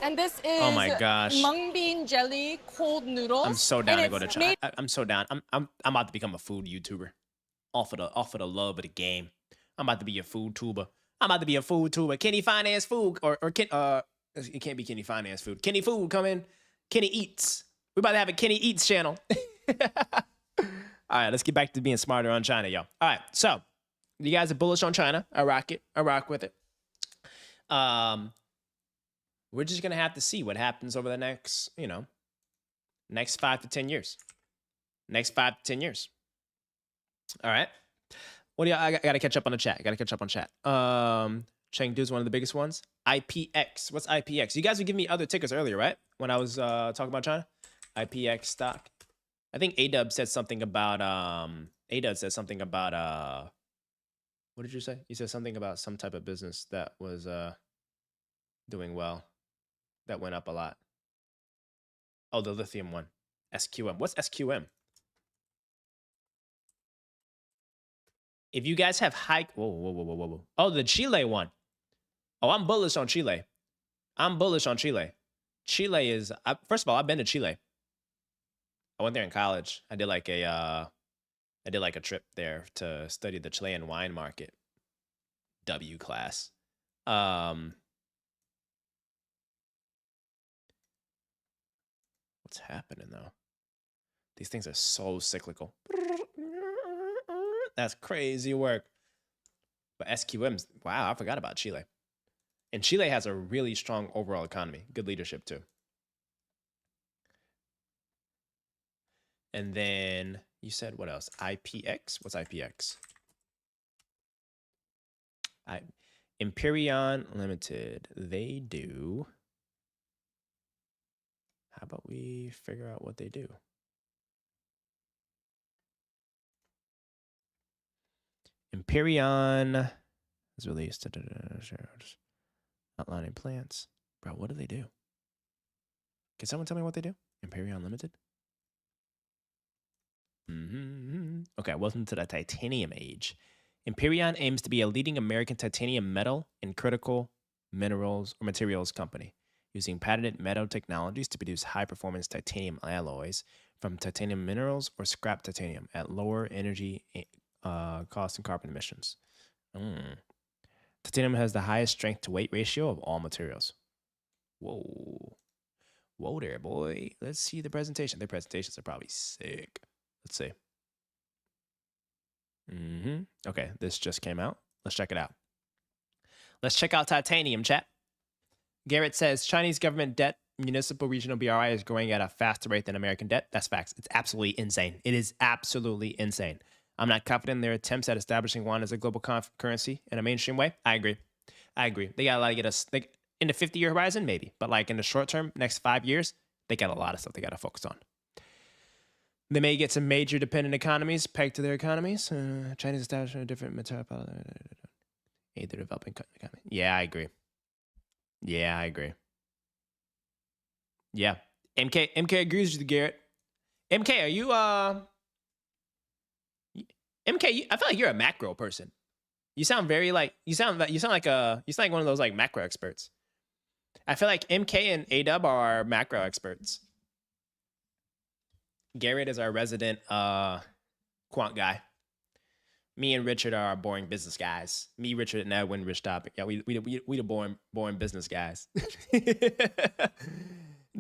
And this is Oh my gosh. mung bean jelly cold noodles. I'm so down and to go to it's China. made- I'm so down. I'm about to become a food YouTuber. Off of the love of the game. I'm about to be a food tuber. I'm about to be a food tuber. Kenny Finance Food or it can't be Kenny Finance Food. Kenny Food come in. Kenny Eats. We're about to have a Kenny Eats channel. All right, let's get back to being smarter on China, y'all. All right, so you guys are bullish on China. I rock it. I rock with it. We're just gonna have to see what happens over the next, next 5 to 10 years. Next 5 to 10 years. All right. What do you? I gotta catch up on the chat. Chengdu's one of the biggest ones. IPX. What's IPX? You guys were giving me other tickers earlier, right? When I was talking about China. IPX stock. I think ADub said something about what did you say? You said something about some type of business that was doing well, that went up a lot. Oh, the lithium one. SQM. What's SQM? If you guys have whoa. Oh, the Chile one. Oh, I'm bullish on Chile. Chile is, first of all, I've been to Chile. I went there in college. I did like a trip there to study the Chilean wine market. W class. What's happening though? These things are so cyclical. That's crazy work. But SQM's, wow, I forgot about Chile. And Chile has a really strong overall economy. Good leadership too. And then you said what else? IPX? What's IPX? Empyrean Limited. They do. How about we figure out what they do? Empyrean is released. Outlining plans. Bro, what do? Can someone tell me what they do? Empyrean Limited? Okay, welcome to the titanium age. Empyrean aims to be a leading American titanium metal and critical minerals or materials company, using patented metal technologies to produce high-performance titanium alloys from titanium minerals or scrap titanium at lower energy cost and carbon emissions. Titanium has the highest strength-to-weight ratio of all materials. Whoa there, boy. Let's see the presentation. Their presentations are probably sick. Let's see. Okay, this just came out. Let's check it out. Let's check out titanium, chat. Garrett says Chinese government debt, municipal regional BRI is growing at a faster rate than American debt. That's facts. It's absolutely insane. It is absolutely insane. I'm not confident in their attempts at establishing yuan as a global currency in a mainstream way. I agree. They got a lot to get us. In the 50-year horizon, maybe. But like in the short term, next 5 years, they got a lot of stuff they got to focus on. They may get some major dependent economies pegged to their economies. Chinese establishment a different material aid the developing economy. Yeah, I agree. Yeah. MK agrees with you, Garrett. MK, are you MK, I feel like you're a macro person. You sound very like you sound like one of those like macro experts. I feel like MK and ADub are macro experts. Garrett is our resident quant guy. Me and Richard are our boring business guys. Me, Richard, and Edwin, rich topic. Yeah, we the boring business guys.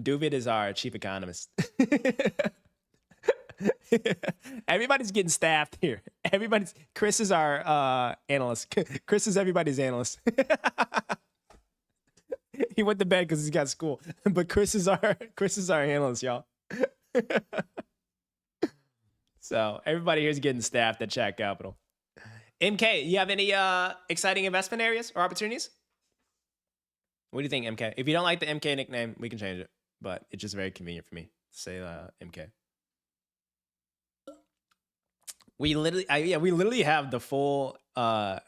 David is our chief economist. Everybody's getting staffed here. Chris is our analyst. Chris is everybody's analyst. He went to bed because he's got school. But Chris is our analyst, y'all. So everybody here is getting staffed at Chat Capital. MK, you have any exciting investment areas or opportunities? What do you think, MK? If you don't like the MK nickname, we can change it. But it's just very convenient for me to say MK. We literally have the full Hedge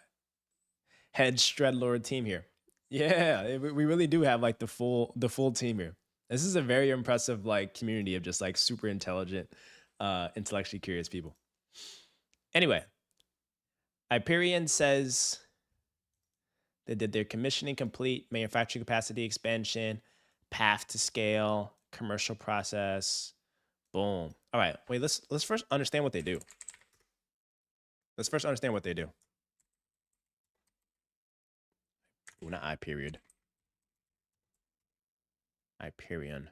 Dreadlord team here. Yeah, we really do have like the full team here. This is a very impressive like community of just like super intelligent, intellectually curious people. Anyway, Hyperion says they did their commissioning complete, manufacturing capacity expansion, path to scale, commercial process. Boom. All right, wait, let's first understand what they do. Let's first understand what they do. Ooh, not Hyperion. Hyperion.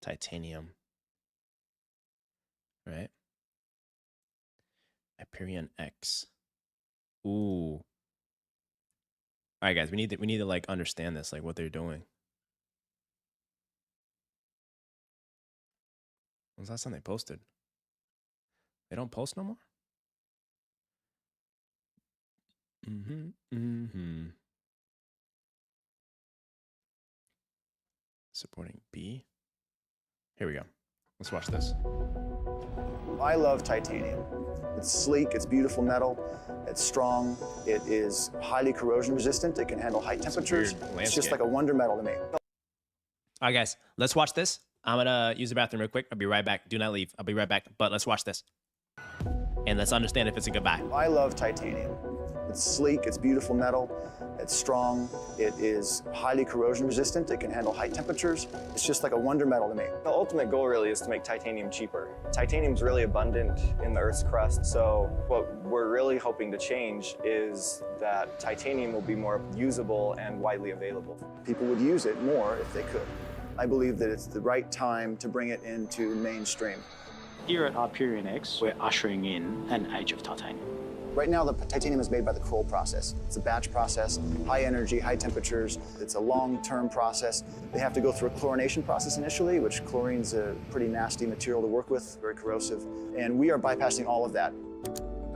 Titanium. Right? Hyperion X. Ooh. All right, guys, we need to like understand this, like what they're doing. When was the last time they posted? They don't post no more? Supporting B. Here we go. Let's watch this. I love titanium. It's sleek, it's beautiful metal, it's strong, it is highly corrosion resistant, it can handle high temperatures. It's just like a wonder metal to me. All right, guys, let's watch this. I'm gonna use the bathroom real quick. I'll be right back. Do not leave. I'll be right back, but let's watch this. And let's understand if it's a goodbye. I love titanium. It's sleek, it's beautiful metal, it's strong, it is highly corrosion resistant, it can handle high temperatures. It's just like a wonder metal to me. The ultimate goal really is to make titanium cheaper. Titanium's really abundant in the Earth's crust, so what we're really hoping to change is that titanium will be more usable and widely available. People would use it more if they could. I believe that it's the right time to bring it into mainstream. Here at Hyperion X, we're ushering in an age of titanium. Right now, the titanium is made by the Kroll process. It's a batch process, high energy, high temperatures. It's a long-term process. They have to go through a chlorination process initially, which chlorine's a pretty nasty material to work with, very corrosive. And we are bypassing all of that.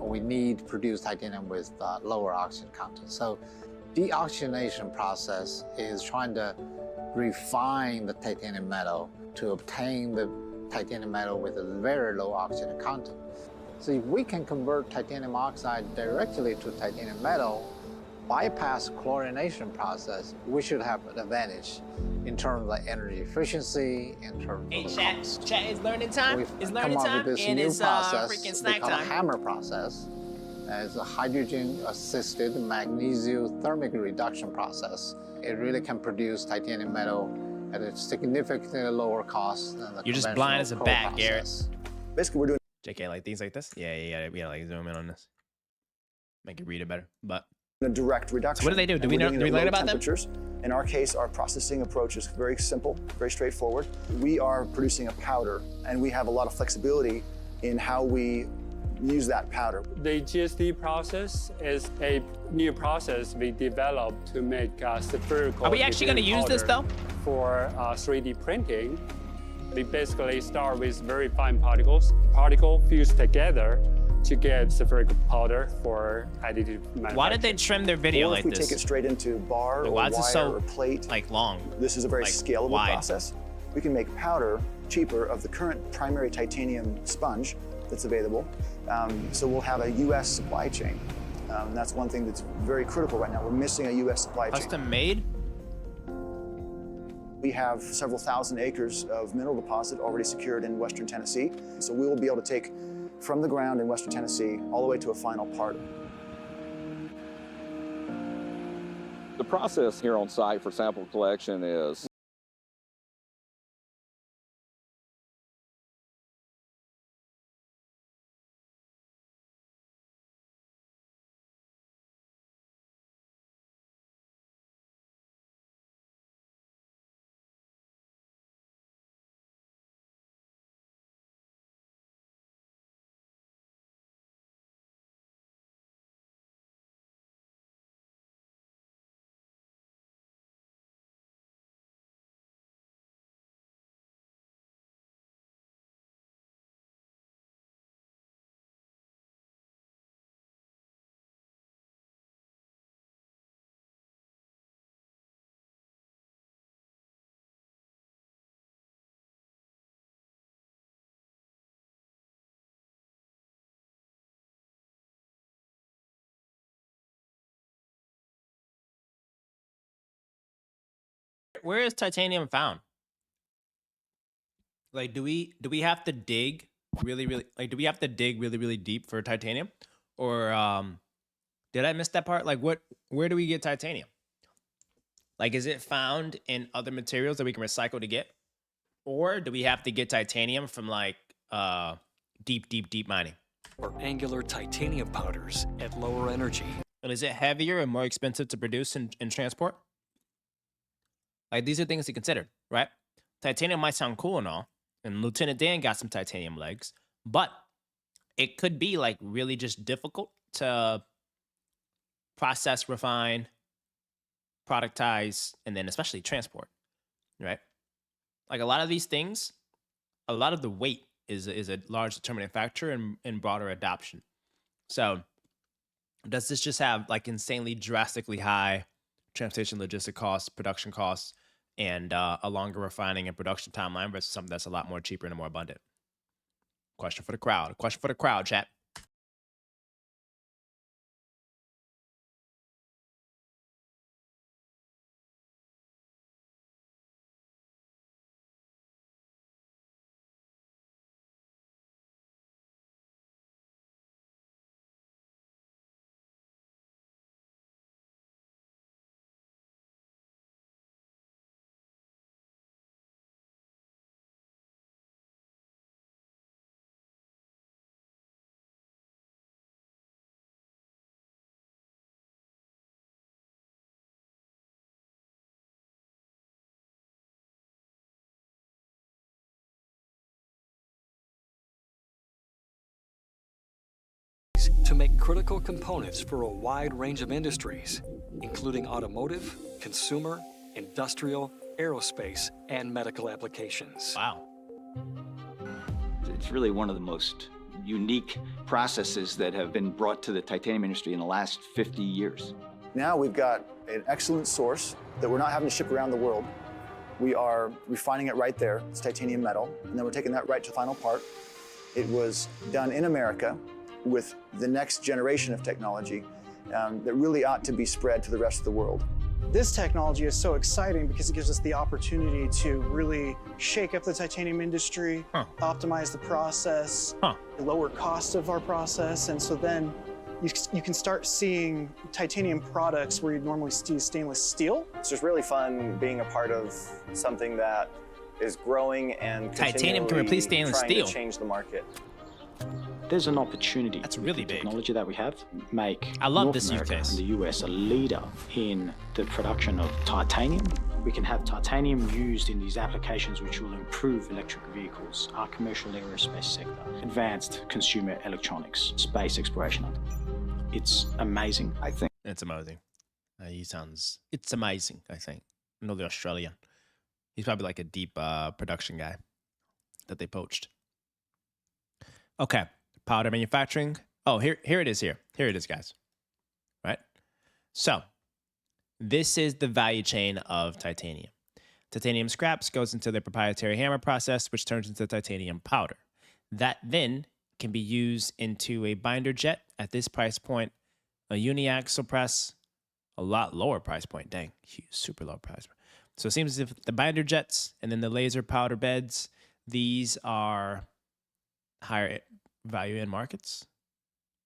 We need to produce titanium with lower oxygen content. So deoxygenation process is trying to refine the titanium metal to obtain the titanium metal with a very low oxygen content. So if we can convert titanium oxide directly to titanium metal, bypass chlorination process, we should have an advantage in terms of energy efficiency, in terms of the cost. Chat is learning time. We've learning come up time, with this and new it's process freaking snack called a time. HAMR process. It's a hydrogen-assisted magnesiothermic reduction process. It really can produce titanium metal at a significantly lower cost than the You're just blind as a Kroll bat, process. Garrett. Basically, we're doing JK, like things like this. Yeah, we gotta like zoom in on this, make it read it better. But a direct reduction. So what do they do? Do we learn about them? In our case, our processing approach is very simple, very straightforward. We are producing a powder, and we have a lot of flexibility in how we use that powder. The GSD process is a new process we developed to make spherical. Are we actually going to use this though? For 3D printing, we basically start with very fine particles. The particle fused together to get spherical powder for additive manufacturing. Why did they trim their video Or like if we this? take it straight into bar or why is wire it so or plate, like long? This is a very like scalable wide. process. We can make powder cheaper of the current primary titanium sponge that's available. So we'll have a U.S. supply chain. That's one thing that's very critical right now. We're missing a U.S. supply chain. Custom made? We have several thousand acres of mineral deposit already secured in Western Tennessee. So we will be able to take from the ground in Western Tennessee all the way to a final part. The process here on site for sample collection is where is titanium found? Like, do we have to dig really really deep for titanium, or did I miss that part? Like, where do we get titanium? Like, is it found in other materials that we can recycle to get, or do we have to get titanium from like deep mining? Or angular titanium powders at lower energy. And is it heavier and more expensive to produce and transport? Like, these are things to consider, right? Titanium might sound cool and all, and Lieutenant Dan got some titanium legs, but it could be like really just difficult to process, refine, productize, and then especially transport, right? Like, a lot of these things, a lot of the weight is a large determining factor in broader adoption. So does this just have like insanely drastically high transportation, logistic costs, production costs, and a longer refining and production timeline versus something that's a lot more cheaper and more abundant? Question for the crowd. Question for the crowd, chat. To make critical components for a wide range of industries, including automotive, consumer, industrial, aerospace, and medical applications. Wow. It's really one of the most unique processes that have been brought to the titanium industry in the last 50 years. Now we've got an excellent source that we're not having to ship around the world. We are refining it right there. It's titanium metal, and then we're taking that right to the final part. It was done in America with the next generation of technology that really ought to be spread to the rest of the world. This technology is so exciting because it gives us the opportunity to really shake up the titanium industry, optimize the process, lower cost of our process, and so then you can start seeing titanium products where you'd normally see stainless steel. It's just really fun being a part of something that is growing and titanium can replace stainless trying steel. to change the market. There's an opportunity. That's really with the big. Technology that we have make I love North this use America case. and the US a leader in the production of titanium. We can have titanium used in these applications which will improve electric vehicles, our commercial aerospace sector, advanced consumer electronics, space exploration. It's amazing, I think. It's amazing. It's amazing, I think. I know the Australian. He's probably like a deep production guy that they poached. Okay, powder manufacturing. Oh, here it is here. Here it is, guys. Right? So, this is the value chain of titanium. Titanium scraps goes into the proprietary hammer process, which turns into titanium powder. That then can be used into a binder jet at this price point, a uniaxial press, a lot lower price point. Dang, huge, super low price point. So it seems as if the binder jets and then the laser powder beds, these are higher value in markets,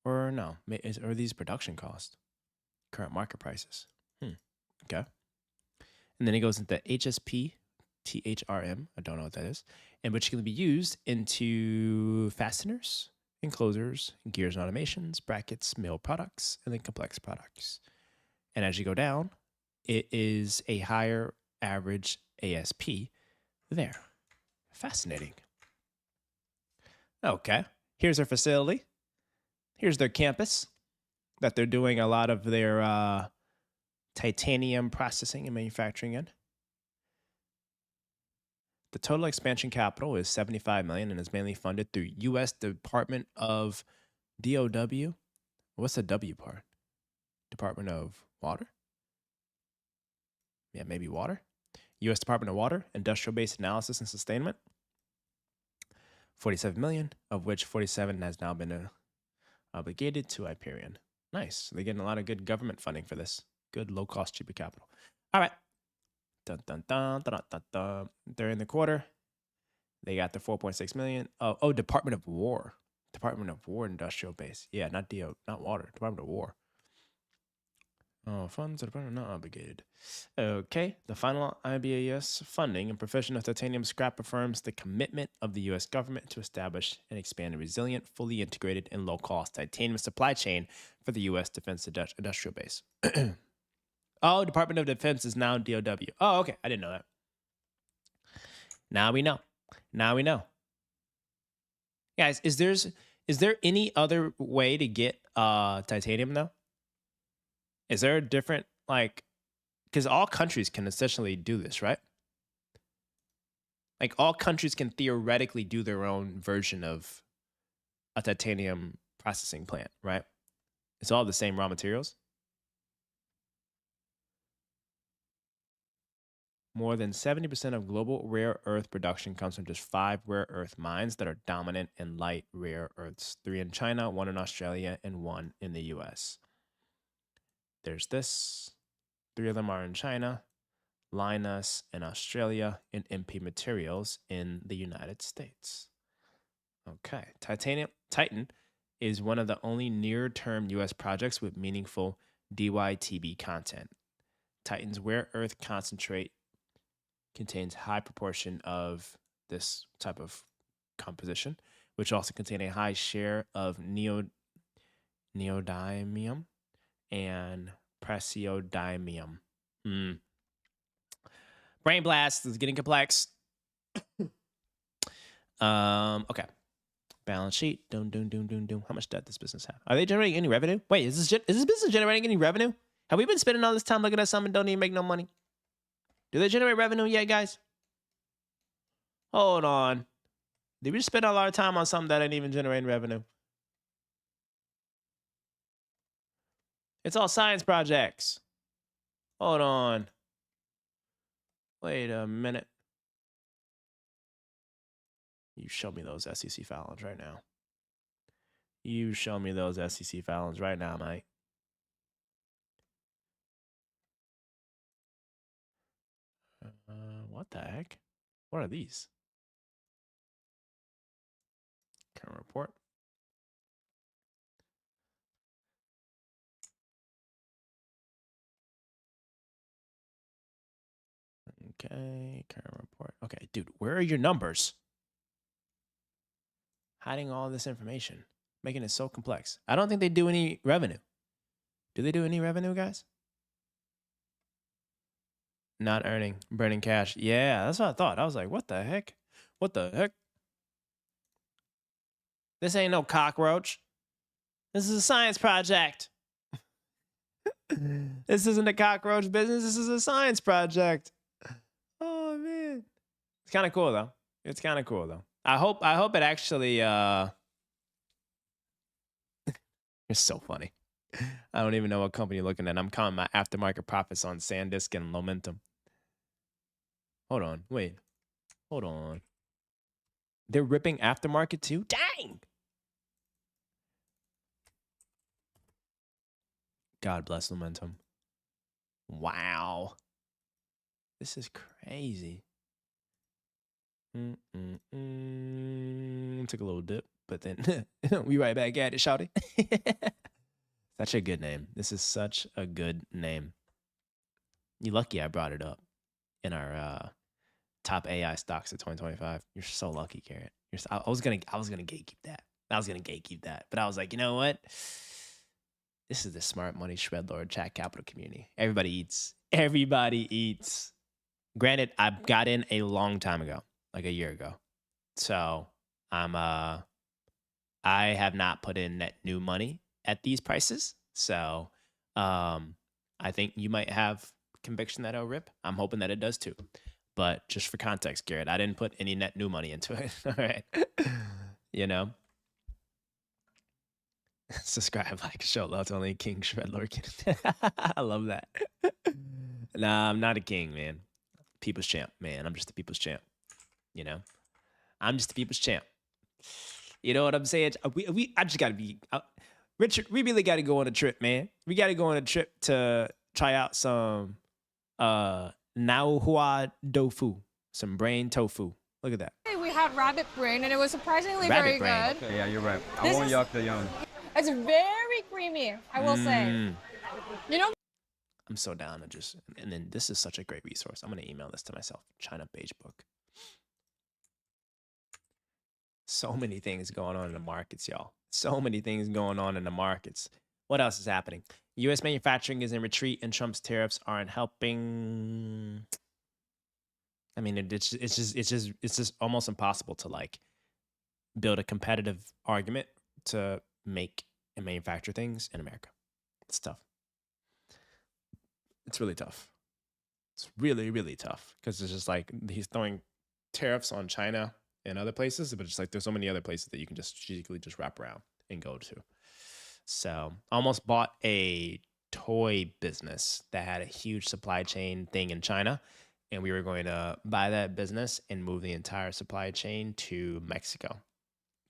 or no? Are these production costs? Current market prices. Okay. And then it goes into HSP, THRM. I don't know what that is, and which can be used into fasteners, enclosures, gears and automations, brackets, mill products, and then complex products. And as you go down, it is a higher average ASP there. Fascinating. Okay, here's their facility. Here's their campus that they're doing a lot of their titanium processing and manufacturing in. The total expansion capital is $75 million and is mainly funded through U.S. Department of DOW. What's the W part? Department of Water? Yeah, maybe water. U.S. Department of Water, Industrial-Based Analysis and Sustainment. 47 million, of which 47 has now been obligated to Hyperion. Nice. They're getting a lot of good government funding for this. Good low-cost, cheaper capital. All right. Dun, dun, dun, dun, dun, dun. During the quarter, they got the 4.6 million. Oh, Department of War. Department of War industrial base. Yeah, not water. Department of War. Oh, funds are not obligated. Okay, the final IBAS funding and provision of titanium scrap affirms the commitment of the U.S. government to establish and expand a resilient, fully integrated, and low-cost titanium supply chain for the U.S. Defense Industrial Base. Oh, Department of Defense is now DOW. Oh, okay. I didn't know that. Now we know. Now we know. Guys, is there any other way to get titanium though? Is there a different, like, because all countries can essentially do this, right? Like all countries can theoretically do their own version of a titanium processing plant, right? It's all the same raw materials. More than 70% of global rare earth production comes from just 5 rare earth mines that are dominant in light rare earths. 3 in China, 1 in Australia, and 1 in the US. There's this. 3 of them are in China, Lynas in Australia, and MP Materials in the United States. Okay. Titan is one of the only near-term US projects with meaningful DYTB content. Titan's rare earth concentrate contains high proportion of this type of composition, which also contain a high share of neodymium and praseodymium. Brain blast is getting complex. Okay. Balance sheet. How much debt does this business have? Are they generating any revenue? Wait, is this business generating any revenue? Have we been spending all this time looking at something and don't even make no money? Do they generate revenue yet, guys? Hold on. Did we just spend a lot of time on something that ain't even generating revenue? It's all science projects. Hold on. Wait a minute. You show me those SEC filings right now. You show me those SEC filings right now, mate. What the heck? What are these? Current report. Okay, current report. Okay, dude, where are your numbers? Hiding all this information, making it so complex. I don't think they do any revenue. Do they do any revenue, guys? Not earning, burning cash. Yeah, that's what I thought. I was like, what the heck? What the heck? This ain't no cockroach. This is a science project. This isn't a cockroach business. This is a science project. Oh, man. It's kind of cool, though. It's kind of cool, though. I hope it actually... You're so funny. I don't even know what company you're looking at. I'm counting my aftermarket profits on SanDisk and Momentum. Hold on. Wait. Hold on. They're ripping aftermarket too? Dang! God bless Momentum. Wow. This is crazy. Took a little dip, but then we right back at it, shawty. Such a good name. This is such a good name. You're lucky I brought it up in our top AI stocks of 2025. You're so lucky, Garrett. I was gonna gatekeep that. But I was like, you know what? This is the smart money Shredlord chat capital community. Everybody eats. Granted, I got in a long time ago, like a year ago. So I have not put in net new money at these prices. So I think you might have conviction that it'll rip. I'm hoping that it does too. But just for context, Garrett, I didn't put any net new money into it. All right. You know? Subscribe, like, show love to only King Shredlord. I love that. Nah, I'm not a king, man. People's champ, man. I'm just a people's champ. You know? I'm just a people's champ. You know what I'm saying? I just gotta be... Richard, we really gotta go on a trip, man. We gotta go on a trip to try out some Naohua Tofu, some brain tofu. Look at that. We had rabbit brain, and it was surprisingly very good. Okay, yeah, you're right. I This won't is- yuck the young. It's very creamy, I will say. You know, I'm so down to just, and then this is such a great resource. I'm going to email this to myself. China Beige Book. So many things going on in the markets, y'all. So many things going on in the markets. What else is happening? U.S. manufacturing is in retreat, and Trump's tariffs aren't helping. I mean, it's just almost impossible to like build a competitive argument to make and manufacture things in America. It's tough. It's really tough. It's really, really tough because it's just like he's throwing tariffs on China and other places, but it's like there's so many other places that you can just strategically just wrap around and go to. So I almost bought a toy business that had a huge supply chain thing in China, and we were going to buy that business and move the entire supply chain to Mexico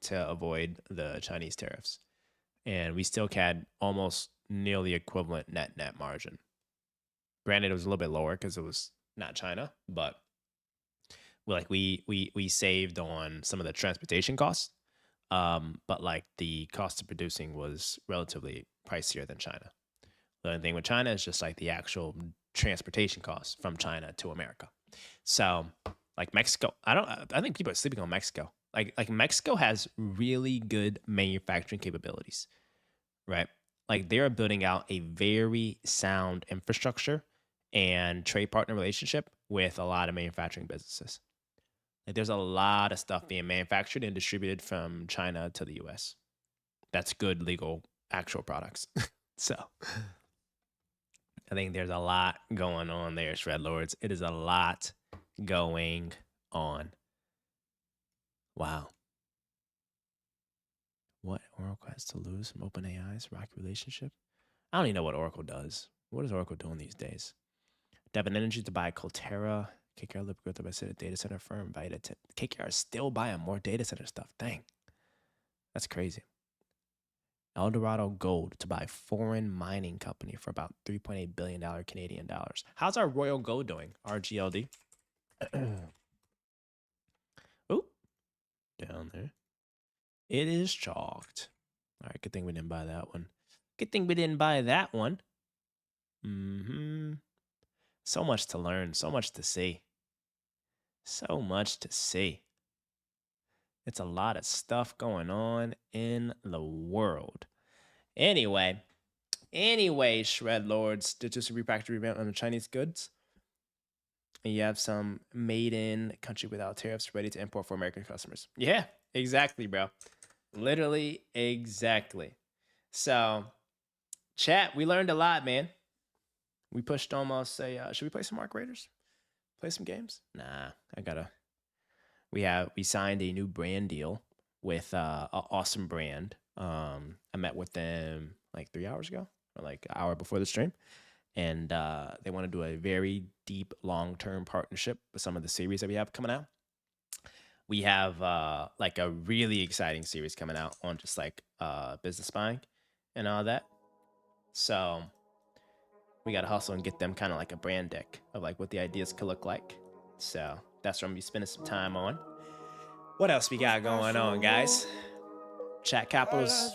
to avoid the Chinese tariffs. And we still had almost nearly equivalent net margin. Granted, it was a little bit lower because it was not China, but we saved on some of the transportation costs. But like the cost of producing was relatively pricier than China. The only thing with China is just like the actual transportation costs from China to America. So like Mexico, I think people are sleeping on Mexico. Like Mexico has really good manufacturing capabilities, right? Like they are building out a very sound infrastructure and trade partner relationship with a lot of manufacturing businesses. Like there's a lot of stuff being manufactured and distributed from China to the US. That's good, legal, actual products. So I think there's a lot going on there, Shred Lords. It is a lot going on. Wow. What Oracle has to lose from OpenAI's rocky relationship? I don't even know what Oracle does. What is Oracle doing these days? Devon Energy to buy Colterra. KKR Liquid by a data center firm. KKR is still buying more data center stuff. Dang. That's crazy. Eldorado Gold to buy foreign mining company for about $3.8 billion Canadian dollars. How's our Royal Gold doing? RGLD. Oh, down there. It is chalked. All right, good thing we didn't buy that one. Good thing we didn't buy that one. So much to learn, so much to see. So much to see. It's a lot of stuff going on in the world. Anyway, Shred Lords, did just a refactory revamp on the Chinese goods. And you have some made in country without tariffs ready to import for American customers. Yeah, exactly, bro. Literally, exactly. So, chat, we learned a lot, man. We pushed almost should we play some Arc Raiders? Play some games? Nah, we signed a new brand deal with an awesome brand. I met with them like 3 hours ago, or like an hour before the stream. And they want to do a very deep, long-term partnership with some of the series that we have coming out. We have like a really exciting series coming out on just like business buying and all that. So we got to hustle and get them kind of like a brand deck of like what the ideas could look like. So that's what I'm going to be spending some time on. What else we got going on, guys? Chat Capitals,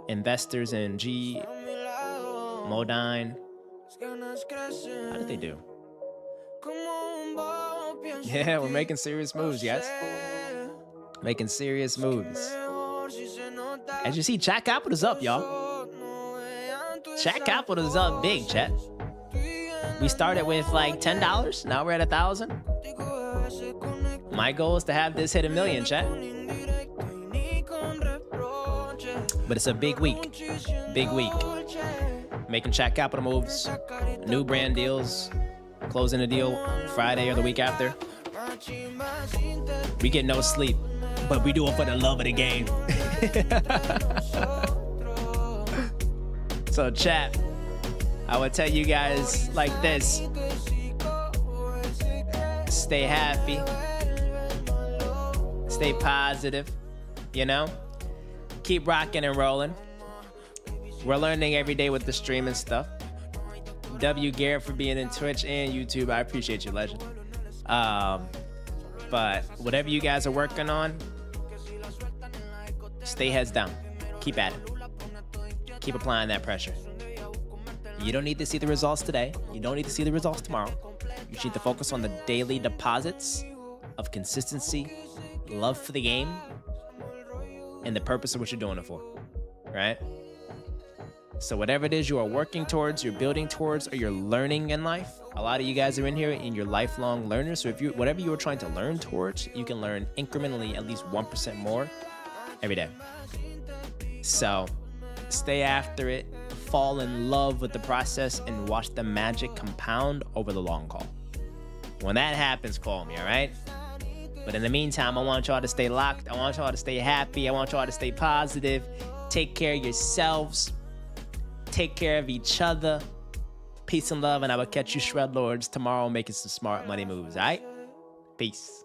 investors in G, Modine. How did they do? Yeah, we're making serious moves, guys. Making serious moves. As you see, Chat Capital is up, y'all. Chat Capital is up big, chat. We started with like $10. Now we're at 1,000. My goal is to have this hit 1 million, chat. But it's a big week. Big week. Making Chat Capital moves. New brand deals. Closing a deal Friday or the week after. We get no sleep, but we do it for the love of the game. So chat, I would tell you guys like this. Stay happy. Stay positive, you know? Keep rocking and rolling. We're learning every day with the stream and stuff. W Garrett for being in Twitch and YouTube. I appreciate you, legend. But whatever you guys are working on, stay heads down. Keep at it. Keep applying that pressure. You don't need to see the results today. You don't need to see the results tomorrow. You need to focus on the daily deposits of consistency, love for the game, and the purpose of what you're doing it for, right? So whatever it is you are working towards, you're building towards, or you're learning in life, a lot of you guys are in here and you're lifelong learners. So if you, whatever you are trying to learn towards, you can learn incrementally at least 1% more every day. So stay after it, fall in love with the process, and watch the magic compound over the long haul. When that happens, call me, all right? But in the meantime, I want y'all to stay locked. I want y'all to stay happy. I want y'all to stay positive. Take care of yourselves. Take care of each other. Peace and love, and I will catch you Shred Lords tomorrow making some smart money moves, all right? Peace.